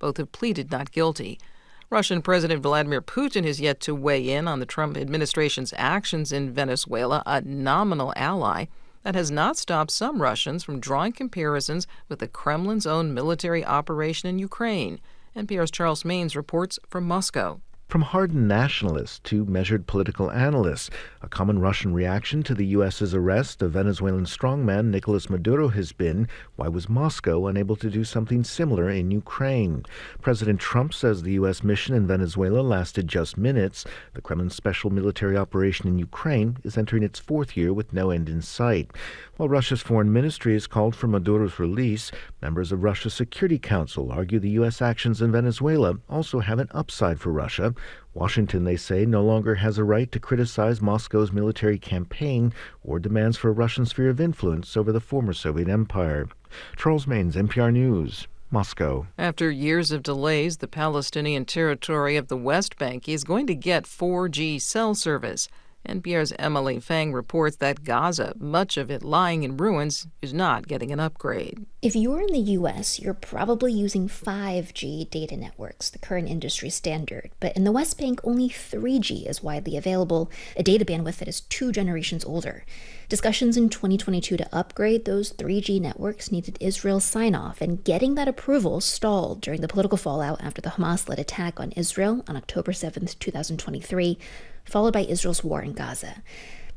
Both have pleaded not guilty. Russian President Vladimir Putin has yet to weigh in on the Trump administration's actions in Venezuela, a nominal ally that has not stopped some Russians from drawing comparisons with the Kremlin's own military operation in Ukraine. NPR's Charles Maynes reports from Moscow. From hardened nationalists to measured political analysts, a common Russian reaction to the U.S.'s arrest of Venezuelan strongman Nicolas Maduro has been, why was Moscow unable to do something similar in Ukraine? President Trump says the U.S. mission in Venezuela lasted just minutes. The Kremlin's special military operation in Ukraine is entering its fourth year with no end in sight. While Russia's foreign ministry has called for Maduro's release, members of Russia's Security Council argue the U.S. actions in Venezuela also have an upside for Russia. Washington, they say, no longer has a right to criticize Moscow's military campaign or demands for a Russian sphere of influence over the former Soviet Empire. Charles Maynes, NPR News, Moscow. After years of delays, the Palestinian territory of the West Bank is going to get 4G cell service. NPR's Emily Fang reports that Gaza, much of it lying in ruins, is not getting an upgrade. If you're in the U.S., you're probably using 5G data networks, the current industry standard. But in the West Bank, only 3G is widely available, a data bandwidth that is 2 generations older. Discussions in 2022 to upgrade those 3G networks needed Israel's sign-off, and getting that approval stalled during the political fallout after the Hamas-led attack on Israel on October 7, 2023, followed by Israel's war in Gaza.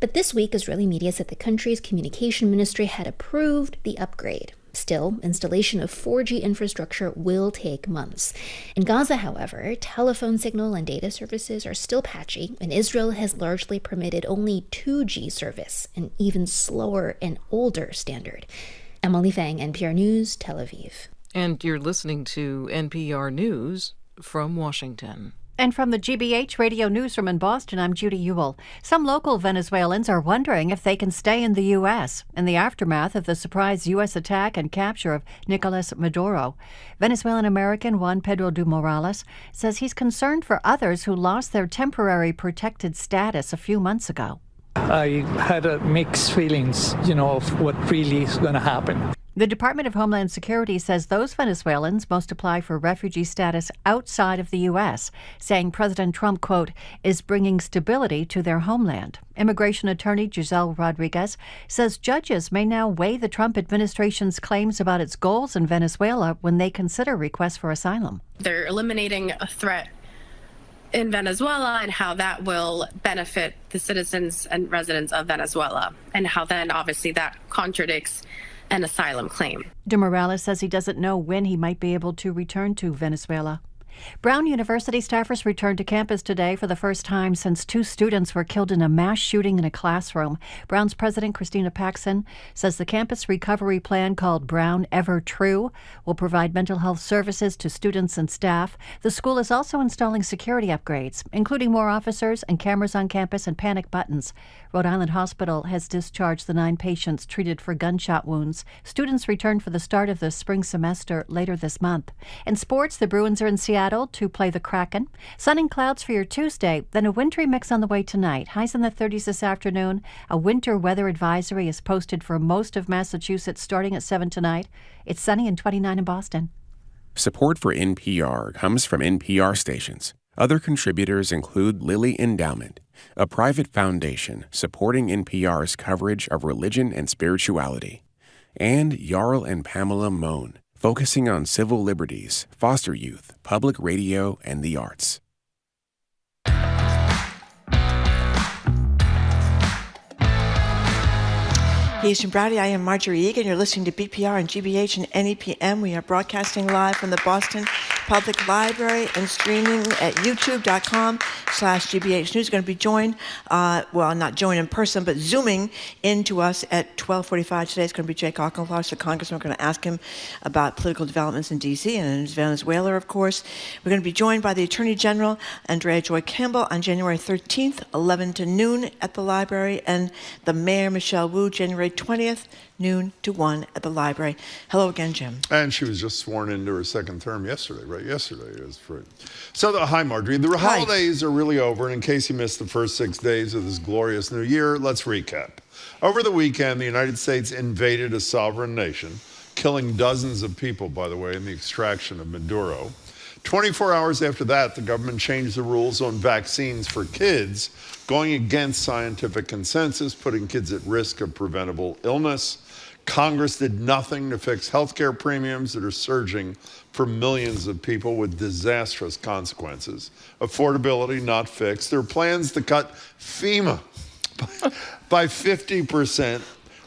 But this week, Israeli media said the country's communication ministry had approved the upgrade. Still, installation of 4G infrastructure will take months. In Gaza, however, telephone signal and data services are still patchy, and Israel has largely permitted only 2G service, an even slower and older standard. Emily Fang, NPR News, Tel Aviv. And you're listening to NPR News from Washington. And from the GBH Radio Newsroom in Boston, I'm Judy Ewell. Some local Venezuelans are wondering if they can stay in the U.S. in the aftermath of the surprise U.S. attack and capture of Nicolas Maduro. Venezuelan-American Juan Pedro de Morales says he's concerned for others who lost their temporary protected status a few months ago. I had mixed feelings, of what really is going to happen. The Department of Homeland Security says those Venezuelans must apply for refugee status outside of the U.S., saying President Trump, quote, is bringing stability to their homeland. Immigration attorney Giselle Rodriguez says judges may now weigh the Trump administration's claims about its goals in Venezuela when they consider requests for asylum. They're eliminating a threat in Venezuela and how that will benefit the citizens and residents of Venezuela, and how then obviously that contradicts an asylum claim. De Morales says he doesn't know when he might be able to return to Venezuela. Brown University staffers returned to campus today for the first time since 2 students were killed in a mass shooting in a classroom. Brown's president, Christina Paxson, says the campus recovery plan called Brown Ever True will provide mental health services to students and staff. The school is also installing security upgrades, including more officers and cameras on campus and panic buttons. Rhode Island Hospital has discharged the 9 patients treated for gunshot wounds. Students return for the start of the spring semester later this month. In sports, the Bruins are in Seattle to play the Kraken. Sun and clouds for your Tuesday, then a wintry mix on the way tonight. Highs in the 30s this afternoon. A winter weather advisory is posted for most of Massachusetts starting at 7 tonight. It's sunny and 29 in Boston. Support for NPR comes from NPR stations. Other contributors include Lilly Endowment, a private foundation supporting NPR's coverage of religion and spirituality, and Jarl and Pamela Mohn, focusing on civil liberties, foster youth, public radio, and the arts. He's Jim Browdy. I am Marjorie Egan. You're listening to BPR and GBH and NEPM. We are broadcasting live from the Boston Public Library and streaming at youtube.com/GBH News. Going to be joined, not joined in person, but Zooming into us at 12:45 today. It's going to be Jake Auchincloss, the Congressman. We're going to ask him about political developments in D.C. and in Venezuela, of course. We're going to be joined by the Attorney General, Andrea Joy Campbell, on January 13th, 11 to noon at the library, and the Mayor, Michelle Wu, January 20th, noon to 1 at the library. Hello again, Jim. And she was just sworn into her second term yesterday, right? Yesterday is free. So, hi, Marjorie. The holidays are really over, and in case you missed the first 6 days of this glorious new year, let's recap. Over the weekend, the United States invaded a sovereign nation, killing dozens of people, by the way, in the extraction of Maduro. 24 hours after that, the government changed the rules on vaccines for kids, going against scientific consensus, putting kids at risk of preventable illness. Congress did nothing to fix healthcare premiums that are surging for millions of people with disastrous consequences. Affordability not fixed. There are plans to cut FEMA by 50%.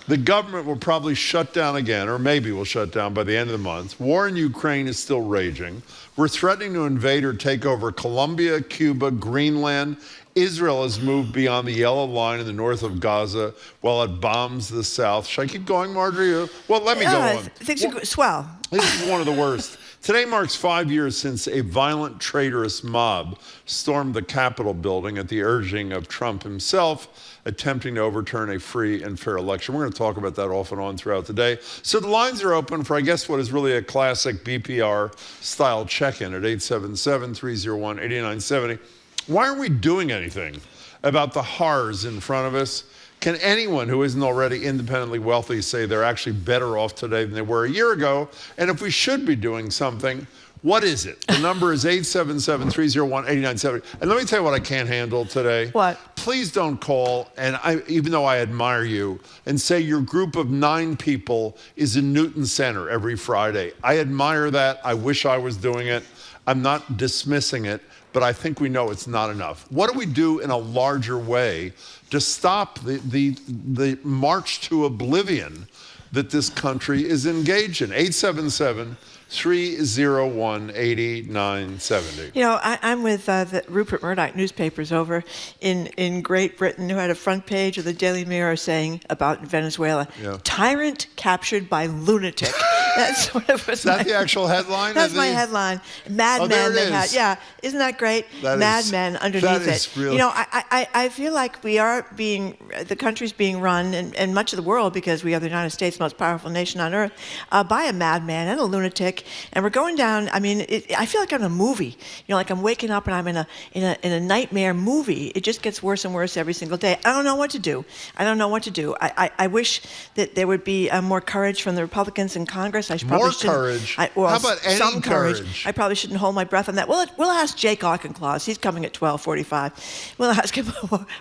The government will probably shut down again, or maybe will shut down by the end of the month. War in Ukraine is still raging. We're threatening to invade or take over Colombia, Cuba, Greenland. Israel has moved beyond the yellow line in the north of Gaza while it bombs the south. Should I keep going, Marjorie? Well, let me go on. Things are swell. This is one of the worst. Today marks 5 years since a violent, traitorous mob stormed the Capitol building at the urging of Trump himself, attempting to overturn a free and fair election. We're going to talk about that off and on throughout the day. So the lines are open for, I guess, what is really a classic BPR-style check-in at 877-301-8970. Why aren't we doing anything about the horrors in front of us? Can anyone who isn't already independently wealthy say they're actually better off today than they were a year ago? And if we should be doing something, what is it? The number is 877-301-8970. And let me tell you what I can't handle today. What? Please don't call, and even though I admire you, and say your group of 9 people is in Newton Center every Friday. I admire that. I wish I was doing it. I'm not dismissing it, but I think we know it's not enough. What do we do in a larger way to stop the march to oblivion that this country is engaged in? 877-301-8970. You know, I'm with the Rupert Murdoch newspapers over in Great Britain, who had a front page of the Daily Mirror saying about Venezuela, tyrant captured by lunatic. That's sort of is that the actual headline? That's my headline. Madmen they had. Yeah, isn't that great? Madmen underneath it. Really... You know, I feel like we are the country's being run, and much of the world, because we are the United States, most powerful nation on earth, by a madman and a lunatic, and we're going down. I mean, I feel like I'm in a movie. You know, like I'm waking up and I'm in a nightmare movie. It just gets worse and worse every single day. I don't know what to do. I wish that there would be more courage from the Republicans in Congress. More courage? How about any some courage? I probably shouldn't hold my breath on that. We'll ask Jake Auchincloss. He's coming at 12:45. We'll ask him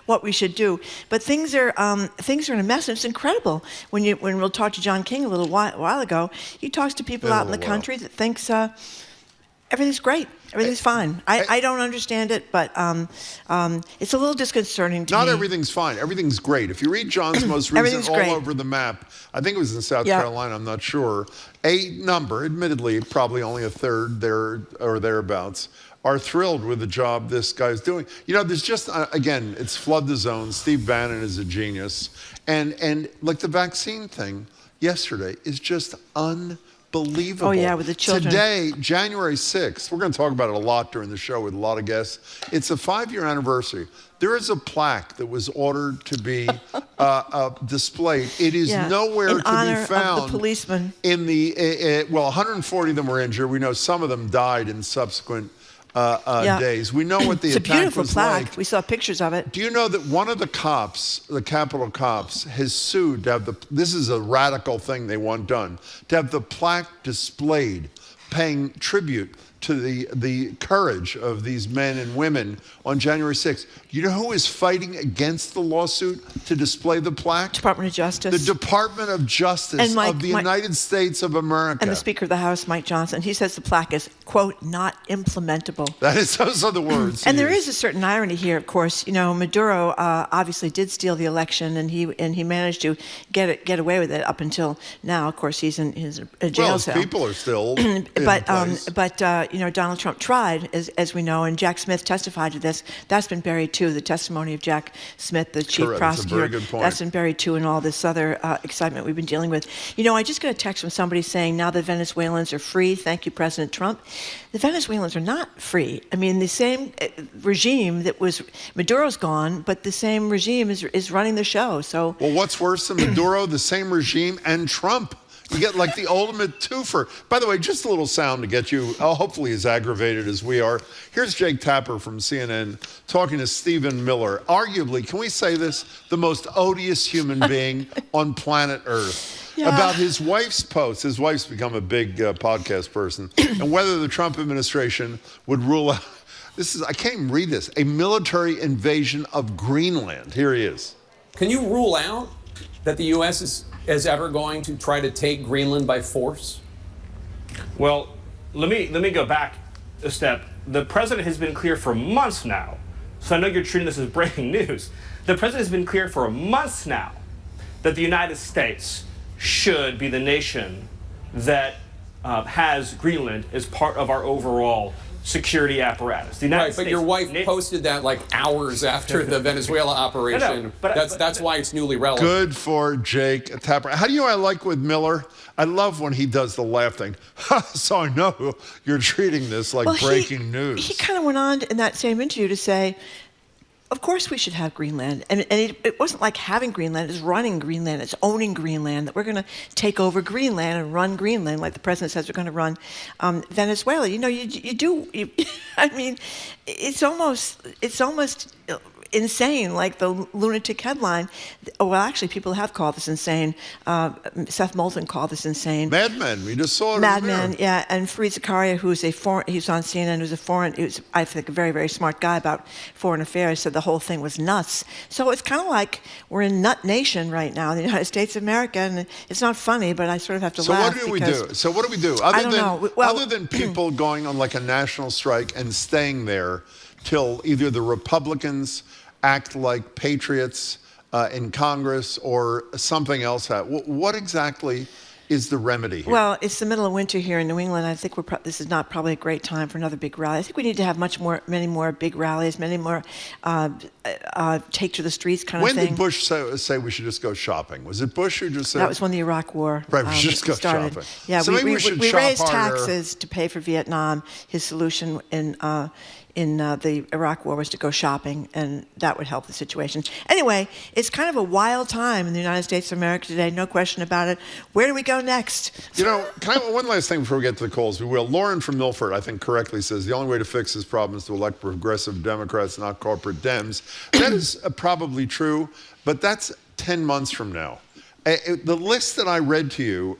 what we should do. But things are in a mess, and it's incredible. When we'll talk to John King a little while ago, he talks to people out in the country that thinks everything's great. Everything's fine. I don't understand it, but it's a little disconcerting to me. Not everything's fine. Everything's great. If you read John's most recent All Over the Map, I think it was in South Carolina, I'm not sure, a number, admittedly, probably only a third there or thereabouts, are thrilled with the job this guy's doing. You know, there's just, again, it's flood the zone. Steve Bannon is a genius. And like the vaccine thing yesterday is just unbelievable. Oh, yeah, with the children. Today, January 6th, we're going to talk about it a lot during the show with a lot of guests. It's a 5-year anniversary. There is a plaque that was ordered to be displayed. It is nowhere to be found. In honor of the policemen. In the, 140 of them were injured. We know some of them died in subsequent days. We know what the attack was like. It's a beautiful plaque. We saw pictures of it. Do you know that one of the cops, the Capitol cops, has sued to have this is a radical thing they want done, to have the plaque displayed, paying tribute to the courage of these men and women on January 6th. You know who is fighting against the lawsuit to display the plaque? Department of Justice. The Department of Justice of the United States of America. And the Speaker of the House, Mike Johnson, he says the plaque is, quote, not implementable. Those are the words. And there is a certain irony here, of course. You know, Maduro obviously did steal the election, and he managed to get away with it up until now. Of course, he's in a jail cell. Well, people are still but you know, Donald Trump tried, as we know, and Jack Smith testified to this. That's been buried too. The testimony of Jack Smith, the chief prosecutor. That's a very good point. That's been buried too, and all this other excitement we've been dealing with. You know, I just got a text from somebody saying now the Venezuelans are free. Thank you, President Trump. The Venezuelans are not free. I mean, the same regime that was Maduro's gone, but the same regime is running the show. So, well, what's worse than Maduro? The same regime and Trump You get like the ultimate twofer. By the way, just a little sound to get you hopefully as aggravated as we are. Here's Jake Tapper from CNN talking to Stephen Miller. Arguably, can we say this? The most odious human being on planet Earth. Yeah. About his wife's post. His wife's become a big podcast person. And whether the Trump administration would rule out, I can't even read this, a military invasion of Greenland. Here he is. Can you rule out that the U.S. is ever going to try to take Greenland by force? Well, let me go back a step. The president has been clear for months now, so I know you're treating this as breaking news. The president has been clear for months now that the United States should be the nation that has Greenland as part of our overall security apparatus. The United States, but your wife posted that like hours after the Venezuela operation. That's why it's newly relevant. Good for Jake Tapper. How do you know I like with Miller? I love when he does the laugh thing. So I know you're treating this like breaking news. He kind of went on in that same interview to say, of course we should have Greenland. And it wasn't like having Greenland, it's running Greenland, it's owning Greenland, that we're going to take over Greenland and run Greenland like the president says we're going to run Venezuela. You know, I mean, it's almost insane, like the lunatic headline. Well, actually, people have called this insane. Seth Moulton called this insane. Mad Men, we just saw it. Mad Men, yeah. And Fareed Zakaria, who's he's on CNN, who's I think, a very, very smart guy about foreign affairs, said the whole thing was nuts. So it's kind of like we're in nut nation right now in the United States of America, and it's not funny, but I sort of have to laugh. So what do we do? Other than people going on like a national strike and staying there till either the Republicans act like patriots in Congress or something else. What exactly is the remedy here? Well, it's the middle of winter here in New England. I think this is not probably a great time for another big rally. I think we need to have many more big rallies, many more take to the streets kind of thing. When did Bush say we should just go shopping? Was it Bush who just said? That was when the Iraq War right, we should just go started. Shopping. Yeah, so we raised harder. taxes to pay for Vietnam. His solution in the Iraq War was to go shopping, and that would help the situation. Anyway, it's kind of a wild time in the United States of America today, no question about it. Where do we go next? You know, one last thing before we get to the calls, we will. Lauren from Milford, I think, correctly says the only way to fix this problem is to elect progressive Democrats, not corporate Dems. That is probably true, but that's 10 months from now. The list that I read to you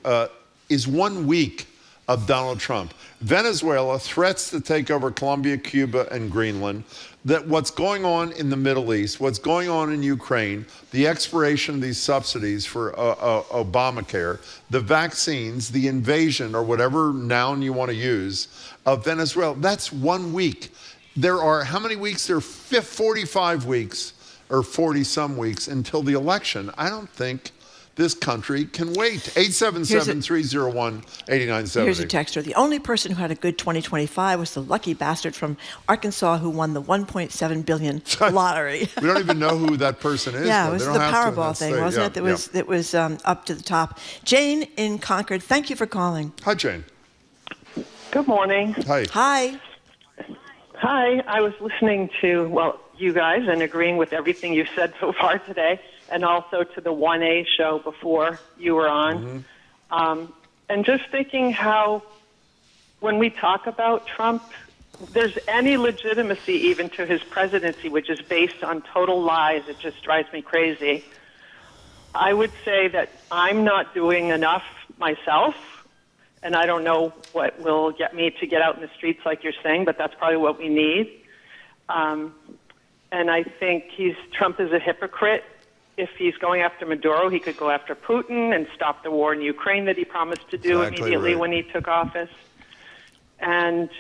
is 1 week of Donald Trump. Venezuela, threats to take over Colombia, Cuba, and Greenland, that what's going on in the Middle East, what's going on in Ukraine, the expiration of these subsidies for Obamacare, the vaccines, the invasion, or whatever noun you want to use, of Venezuela. That's 1 week. There are, how many weeks? There are 45 weeks or 40-some weeks until the election. I don't think this country can wait. 877-301-8970. Here's a texter. The only person who had a good 2025 was the lucky bastard from Arkansas who won the $1.7 billion lottery. We don't even know who that person is. Yeah, it was the Powerball thing, wasn't it? It was up to the top. Jane in Concord, thank you for calling. Hi, Jane. Good morning. Hi. Hi. Hi. I was listening to, you guys, and agreeing with everything you've said so far today, and also to the 1A show before you were on. Mm-hmm. And just thinking how, when we talk about Trump, there's any legitimacy even to his presidency, which is based on total lies. It just drives me crazy. I would say that I'm not doing enough myself, and I don't know what will get me to get out in the streets like you're saying, but that's probably what we need. And I think Trump is a hypocrite. If he's going after Maduro, he could go after Putin and stop the war in Ukraine that he promised to do immediately when he took office. And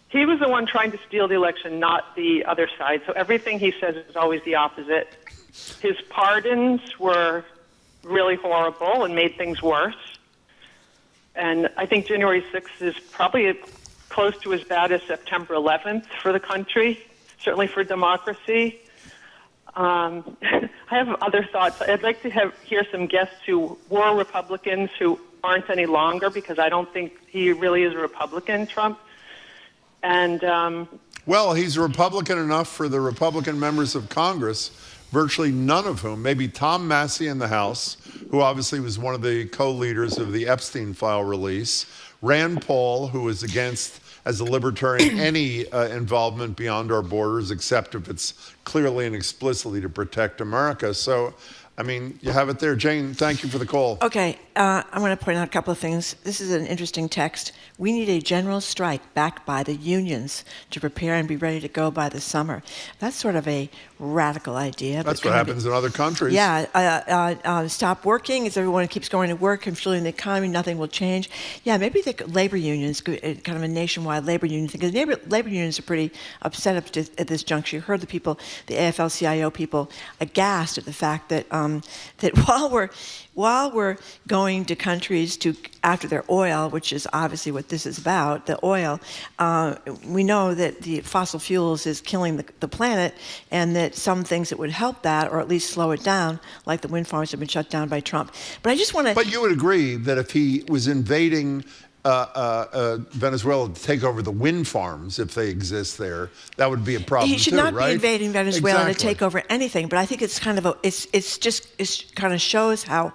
he was the one trying to steal the election, not the other side. So everything he says is always the opposite. His pardons were really horrible and made things worse. And I think January 6th is probably close to as bad as September 11th for the country, certainly for democracy. I have other thoughts. I'd like to hear some guests who were Republicans who aren't any longer, because I don't think he really is a Republican, Trump. And well, he's Republican enough for the Republican members of Congress virtually none of whom, maybe Tom Massey in the House, who obviously was one of the co-leaders of the Epstein file release, Rand Paul, who was against, as a libertarian, any involvement beyond our borders, except if it's clearly and explicitly to protect America. So, I mean, you have it there. Jane, thank you for the call. Okay, I want to point out a couple of things. This is an interesting text. We need a general strike backed by the unions to prepare and be ready to go by the summer. That's sort of a radical idea. That's what happens in other countries. Yeah, stop working as everyone keeps going to work and fueling the economy, nothing will change. Yeah, maybe the labor unions, kind of a nationwide labor union thing, because labor unions are pretty upset at this juncture. You heard the people, the AFL-CIO people, aghast at the fact that that while we're going to countries after their oil, which is obviously what this is about, the oil, we know that the fossil fuels is killing the planet, and that some things that would help that, or at least slow it down, like the wind farms have been shut down by Trump. But I just want to... But you would agree that if he was invading Venezuela to take over the wind farms, if they exist there, that would be a problem. He should too, not right? be invading Venezuela Exactly. to take over anything. But I think it's kind of it kind of shows how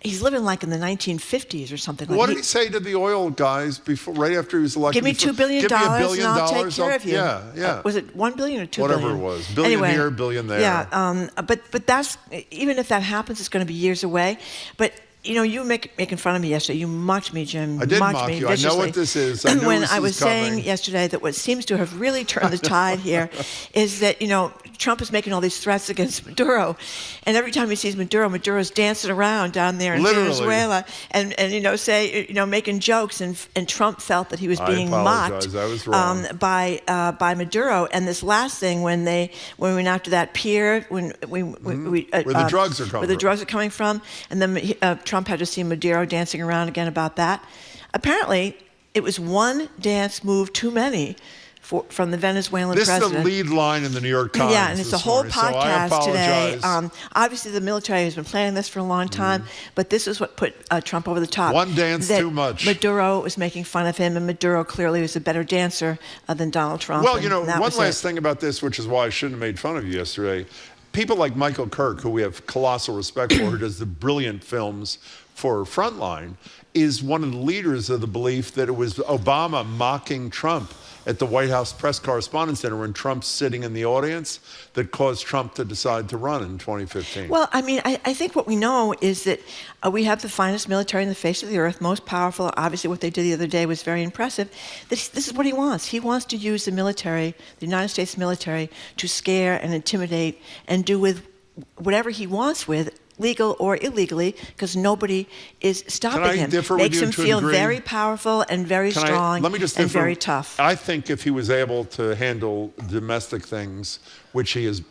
he's living like in the 1950s or something. What did he say to the oil guys right after he was elected? Give me $2 billion, give me $1 billion and I'll take care of you. Yeah. Was it $1 billion or $2 Whatever billion? it was, billion anyway, here, billion there. Yeah, but that's, even if that happens, it's going to be years away. But you know, you making fun of me yesterday. You mocked me, Jim. I did mocked mock me you. viciously. I know what this is. I know when this I is was coming. saying yesterday that what seems to have really turned the tide here is that, you know, Trump is making all these threats against Maduro, and every time he sees Maduro's dancing around down there in Venezuela, and you know, making jokes, and Trump felt that he was being mocked I was wrong. by Maduro. And this last thing, when we went after that pier, where the drugs are coming, where the drugs are coming from, and then Trump had to see Maduro dancing around again about that. Apparently, it was one dance move too many from the Venezuelan president. This is a lead line in the New York Times. Yeah, and it's a whole podcast today. So obviously, the military has been planning this for a long time, but this is what put Trump over the top. One dance that too much. Maduro was making fun of him, and Maduro clearly was a better dancer than Donald Trump. Well, you know, one last thing about this, which is why I shouldn't have made fun of you yesterday. People like Michael Kirk, who we have colossal respect for, who does the brilliant films for Frontline, is one of the leaders of the belief that it was Obama mocking Trump at the White House Press Correspondence Center when Trump's sitting in the audience that caused Trump to decide to run in 2015. Well, I mean, I think what we know is that we have the finest military in the face of the earth, most powerful. Obviously, what they did the other day was very impressive. This is what he wants. He wants to use the military, the United States military, to scare and intimidate and do with whatever he wants with, legal or illegally, because nobody is stopping him. Makes him feel very powerful and very strong and very tough. I think if he was able to handle domestic things, which he is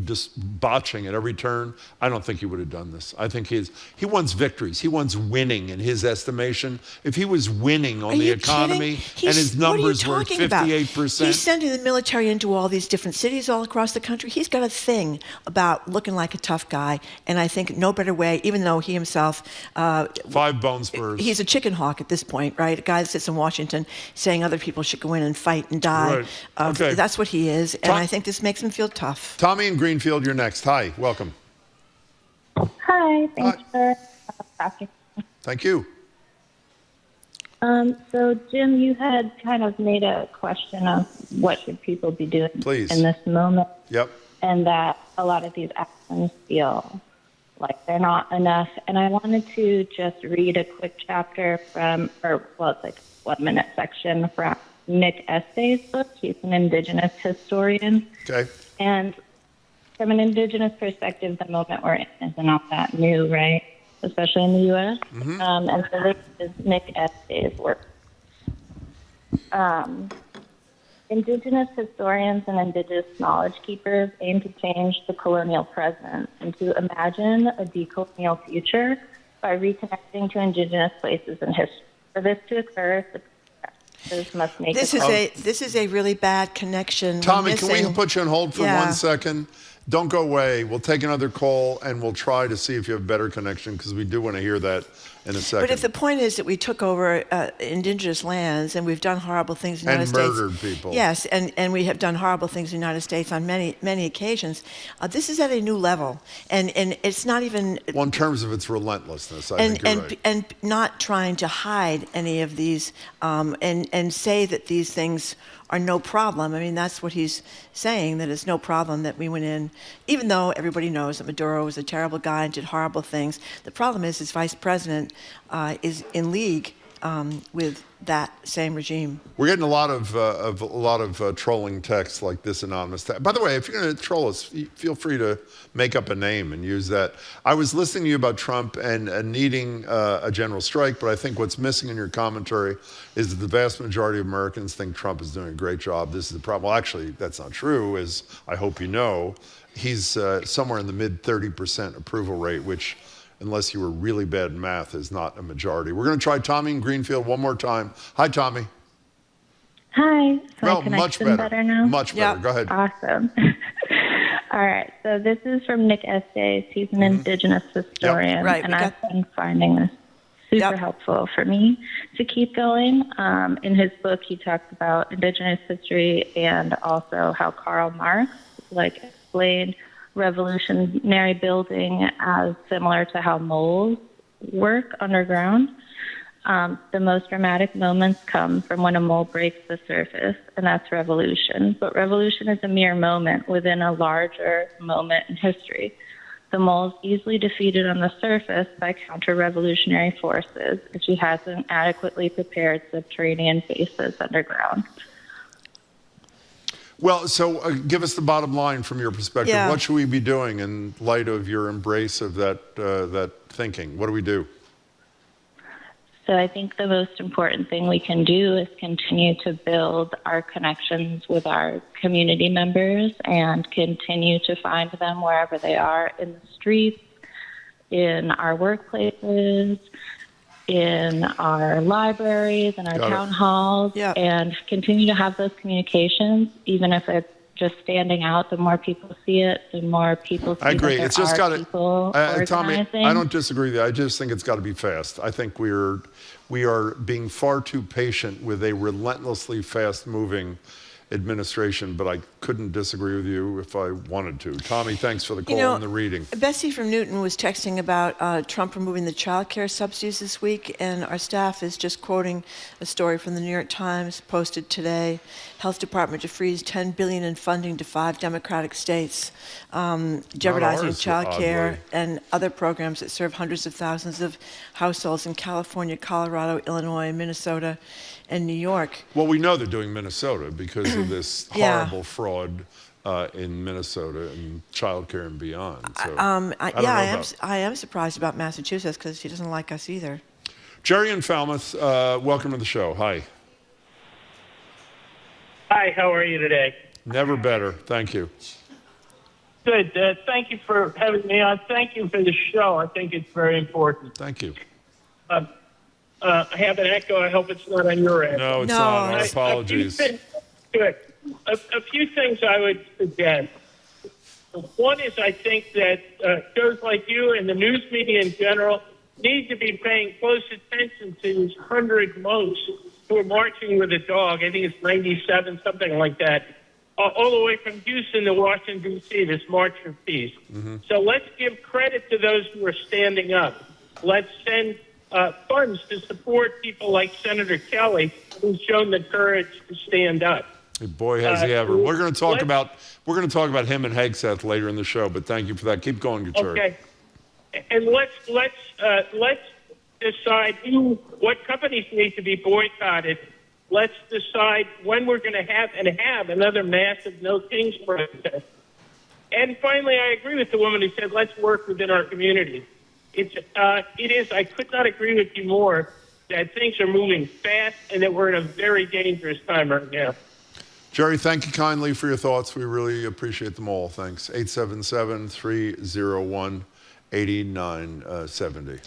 just botching at every turn, I don't think he would have done this. I think he wants victories. He wants winning in his estimation. If he was winning on the economy and his numbers were at 58%. He's sending the military into all these different cities all across the country. He's got a thing about looking like a tough guy, and I think no better way, even though he himself... 5 bone spurs. He's a chicken hawk at this point, right? A guy that sits in Washington saying other people should go in and fight and die. Right. Okay. That's what he is, and I think this makes him feel tough. Tommy in Greenfield, you're next. Hi, welcome. Hi, thanks for asking. Thank you. So, Jim, you had kind of made a question of what should people be doing in this moment. Yep. And that a lot of these actions feel like they're not enough. And I wanted to just read a quick chapter from, it's like a 1-minute section from Nick Estey's book. He's an Indigenous historian. Okay. And from an Indigenous perspective, the moment we're in is not that new, right? Especially in the U.S. Mm-hmm. And so this is Nick Estey's work. Indigenous historians and Indigenous knowledge keepers aim to change the colonial present and to imagine a decolonial future by reconnecting to Indigenous places in history. For this to occur, must make this is a really bad connection. Tommy, can we put you on hold for 1 second? Don't go away. We'll take another call and we'll try to see if you have a better connection because we do want to hear that in a second. But if the point is that we took over indigenous lands and we've done horrible things in the United States. And murdered people. Yes, and we have done horrible things in the United States on many occasions. This is at a new level. And it's not even... Well, in terms of its relentlessness, I think you're right. And not trying to hide any of these and say that these things are no problem. I mean, that's what he's saying, that it's no problem that we went in, even though everybody knows that Maduro was a terrible guy and did horrible things. The problem is his vice president is in league with that same regime. We're getting a lot of trolling texts like this anonymous text. By the way, if you're going to troll us, feel free to make up a name and use that. I was listening to you about Trump and needing a general strike, but I think what's missing in your commentary is that the vast majority of Americans think Trump is doing a great job. This is the problem. Well, actually, that's not true, as I hope you know. He's somewhere in the mid 30% approval rate, which, unless you were really bad in math, is not a majority. We're going to try Tommy in Greenfield one more time. Hi, Tommy. Hi. Well, much better now? Much better. Go ahead. Awesome. All right. So this is from Nick Estes. He's an indigenous historian. Right, and I've been finding this super helpful for me to keep going. In his book, he talks about indigenous history and also how Karl Marx explained revolutionary building as similar to how moles work underground. The most dramatic moments come from when a mole breaks the surface, and that's revolution. But revolution is a mere moment within a larger moment in history. The mole is easily defeated on the surface by counter-revolutionary forces if he hasn't adequately prepared subterranean bases underground. Well, so give us the bottom line from your perspective. Yeah. What should we be doing in light of your embrace of that thinking? What do we do? So I think the most important thing we can do is continue to build our connections with our community members and continue to find them wherever they are, in the streets, in our workplaces, in our libraries, in our town halls, and continue to have those communications, even if it's just standing out. The more people see it, the more people see I agree. that there It's just are people Tommy, organizing. I don't disagree with you. I just think it's got to be fast. I think we are being far too patient with a relentlessly fast-moving administration, but I couldn't disagree with you if I wanted to. Tommy, thanks for the call and the reading. Bessie from Newton was texting about Trump removing the child care subsidies this week, and our staff is just quoting a story from the New York Times posted today. Health Department to freeze $10 billion in funding to 5 Democratic states, jeopardizing child care and other programs that serve hundreds of thousands of households in California, Colorado, Illinois, Minnesota, and New York. Well, we know they're doing Minnesota because of this horrible fraud in Minnesota and child care and beyond. So, I am surprised about Massachusetts because he doesn't like us either. Jerry in Falmouth, welcome to the show. Hi. Hi, how are you today? Never better. Thank you. Good. Thank you for having me on. Thank you for the show. I think it's very important. Thank you. I have an echo. I hope it's not on your end. No, it's not. Our apologies. Good. A few things I would suggest. One is I think that shows like you and the news media in general need to be paying close attention to these 100 monks who are marching with a dog. I think it's 97, something like that, all the way from Houston to Washington, D.C., this March for Peace. Mm-hmm. So let's give credit to those who are standing up. Let's send funds to support people like Senator Kelly, who's shown the courage to stand up. Boy, has he ever. We're going to talk about him and Hegseth later in the show, but thank you for that. Keep going, Gutierrez. Okay. And let's decide what companies need to be boycotted. Let's decide when we're going to have another massive No Kings protest. And finally, I agree with the woman who said, let's work within our community. It is, I could not agree with you more, that things are moving fast and that we're in a very dangerous time right now. Jerry, thank you kindly for your thoughts. We really appreciate them all. Thanks. 877-301-8970.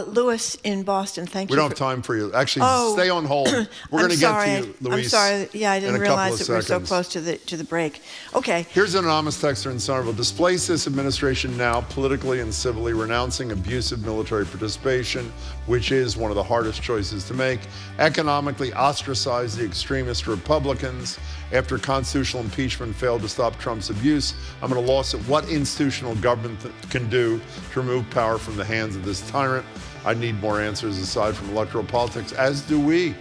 Lewis in Boston, thank you. We don't have time for you. Actually, stay on hold. We're going to get to you, Luis. I'm sorry. Yeah, I didn't realize that we're so seconds. close to the break. Okay. Here's an anonymous texter in Somerville. Displace this administration now, politically and civilly, renouncing abusive military participation, which is one of the hardest choices to make. Economically ostracize the extremist Republicans. After constitutional impeachment failed to stop Trump's abuse, I'm going to lawsuit what institutional government can do to remove power from the hands of this tyrant. I need more answers aside from electoral politics, as do we.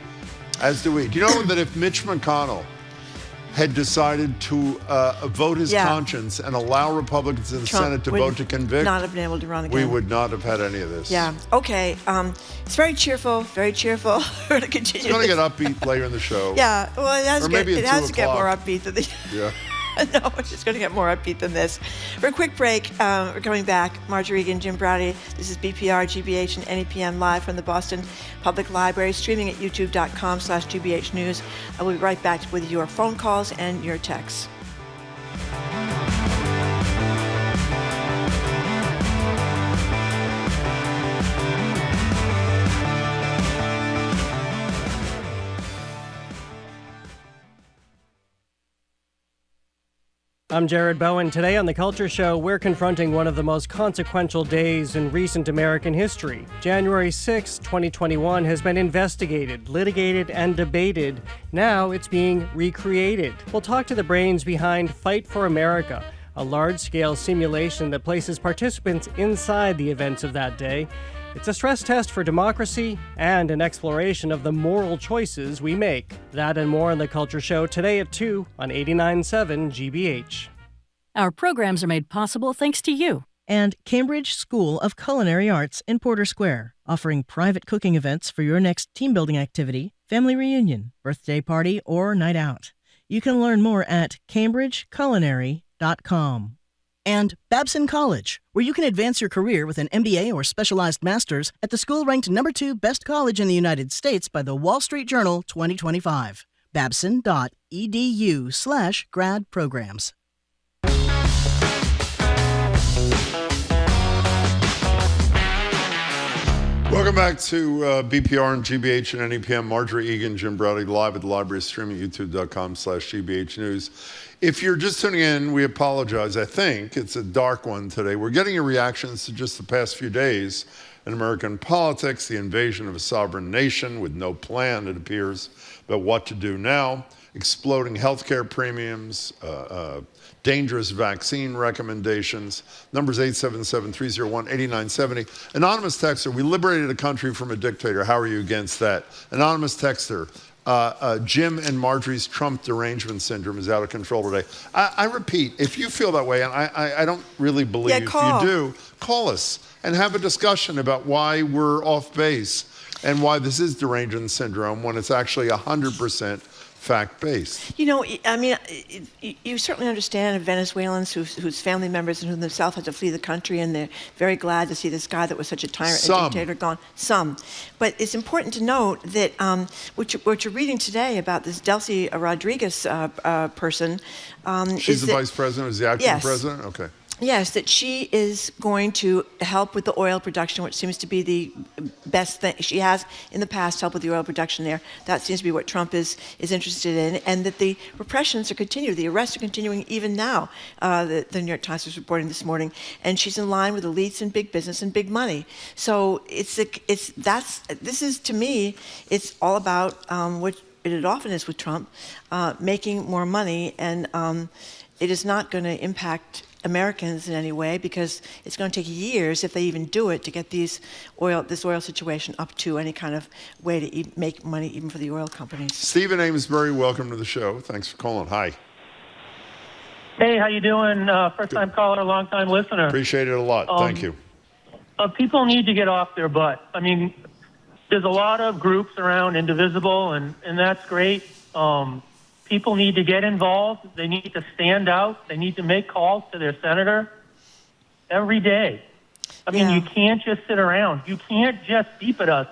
As do we. Do you know that if Mitch McConnell had decided to vote his conscience and allow Republicans in the Senate to vote to convict, not have been able to run again. We would not have had any of this. Yeah. Okay. It's very cheerful. Very cheerful. We're going to continue. It's going to get upbeat later in the show. Yeah. Well, it has to get more upbeat than the. Yeah. No, it's going to get more upbeat than this. For a quick break, we're coming back. Marjorie Egan, Jim Braude. This is BPR, GBH, and NEPM live from the Boston Public Library, streaming at youtube.com/GBH News. I will be right back with your phone calls and your texts. I'm Jared Bowen. Today on The Culture Show, we're confronting one of the most consequential days in recent American history. January 6, 2021 has been investigated, litigated, and debated. Now it's being recreated. We'll talk to the brains behind Fight for America, a large-scale simulation that places participants inside the events of that day. It's a stress test for democracy and an exploration of the moral choices we make. That and more on The Culture Show today at 2 on 89.7 GBH. Our programs are made possible thanks to you. And Cambridge School of Culinary Arts in Porter Square, offering private cooking events for your next team-building activity, family reunion, birthday party, or night out. You can learn more at cambridgeculinary.com. And Babson College, where you can advance your career with an MBA or specialized master's at the school ranked number 2 best college in the United States by the Wall Street Journal 2025. Babson.edu/grad programs. Welcome back to BPR and GBH and NEPM. Marjorie Egan, Jim Braude, live at the library, streaming youtube.com/GBH News. If you're just tuning in, we apologize. I think it's a dark one today. We're getting your reactions to just the past few days in American politics, the invasion of a sovereign nation with no plan, it appears, about what to do now, exploding healthcare premiums, dangerous vaccine recommendations. Numbers 877-301-8970. Anonymous texter, we liberated a country from a dictator. How are you against that? Anonymous texter, Jim and Marjorie's Trump derangement syndrome is out of control today. I repeat, if you feel that way, and I don't really believe you do, call us and have a discussion about why we're off base and why this is derangement syndrome when it's actually 100% fact-based. You know, I mean, you certainly understand Venezuelans whose family members and who themselves had to flee the country, and they're very glad to see this guy that was such a tyrant and dictator gone. Some. But it's important to note that what you're reading today about this Delcy Rodriguez person. She's the vice president, is the acting president? Okay. Yes, that she is going to help with the oil production, which seems to be the best thing. She has in the past helped with the oil production there. That seems to be what Trump is interested in, and that the repressions are continuing. The arrests are continuing even now. The New York Times was reporting this morning, and she's in line with elites and big business and big money. So this is, to me, it's all about what it often is with Trump, making more money, and it is not going to impact Americans in any way, because it's going to take years, if they even do it, to get this oil situation up to any kind of way to make money even for the oil companies. Stephen Amesbury, welcome to the show. Thanks for calling. Hi. Hey, how you doing? First-time caller, long-time listener. Appreciate it a lot. Thank you. People need to get off their butt. I mean, there's a lot of groups around Indivisible, and that's great. People need to get involved. They need to stand out. They need to make calls to their senator every day. I mean, you can't just sit around. You can't just beep at us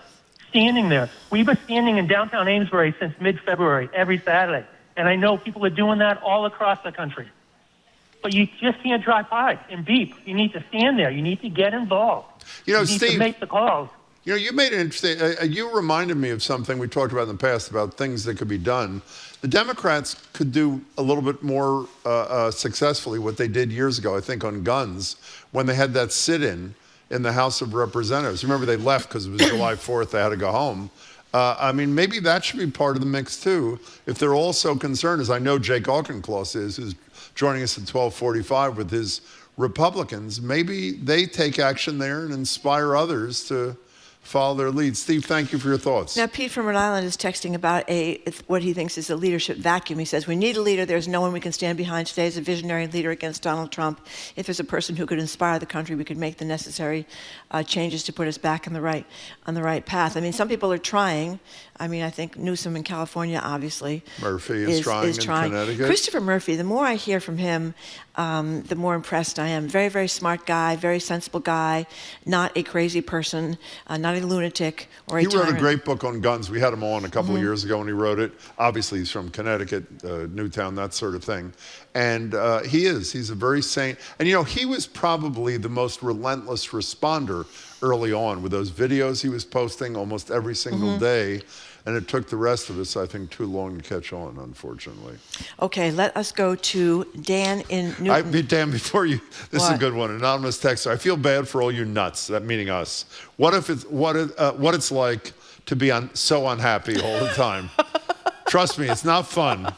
standing there. We've been standing in downtown Amesbury since mid-February, every Saturday. And I know people are doing that all across the country. But you just can't drive by and beep. You need to stand there. You need to get involved. You know, Steve, need to make the calls. You know, you made it interesting. You reminded me of something we talked about in the past about things that could be done. The Democrats could do a little bit more successfully what they did years ago, I think, on guns, when they had that sit-in in the House of Representatives. Remember, they left because it was July 4th, they had to go home. I mean, maybe that should be part of the mix, too, if they're all so concerned, as I know Jake Auchincloss is, who's joining us at 12:45 with his Republicans. Maybe they take action there and inspire others to follow their lead. Steve, thank you for your thoughts. Now, Pete from Rhode Island is texting about what he thinks is a leadership vacuum. He says, we need a leader. There's no one we can stand behind today as a visionary leader against Donald Trump. If there's a person who could inspire the country, we could make the necessary changes to put us back on the right path. I mean, some people are trying. I mean, I think Newsom in California, obviously, Murphy is trying in Connecticut. Christopher Murphy, the more I hear from him, the more impressed I am. Very, very smart guy, very sensible guy, not a crazy person, not a lunatic or a tyrant. He wrote a great book on guns. We had him on a couple of years ago when he wrote it. Obviously, he's from Connecticut, Newtown, that sort of thing. And he's a very sane, and you know, he was probably the most relentless responder early on with those videos he was posting almost every single day. And it took the rest of us, I think, too long to catch on, unfortunately. Okay, let us go to Dan in Newton. Dan, before you, this is a good one. Anonymous texter. I feel bad for all you nuts, that meaning us. What it's like to be so unhappy all the time? Trust me, it's not fun.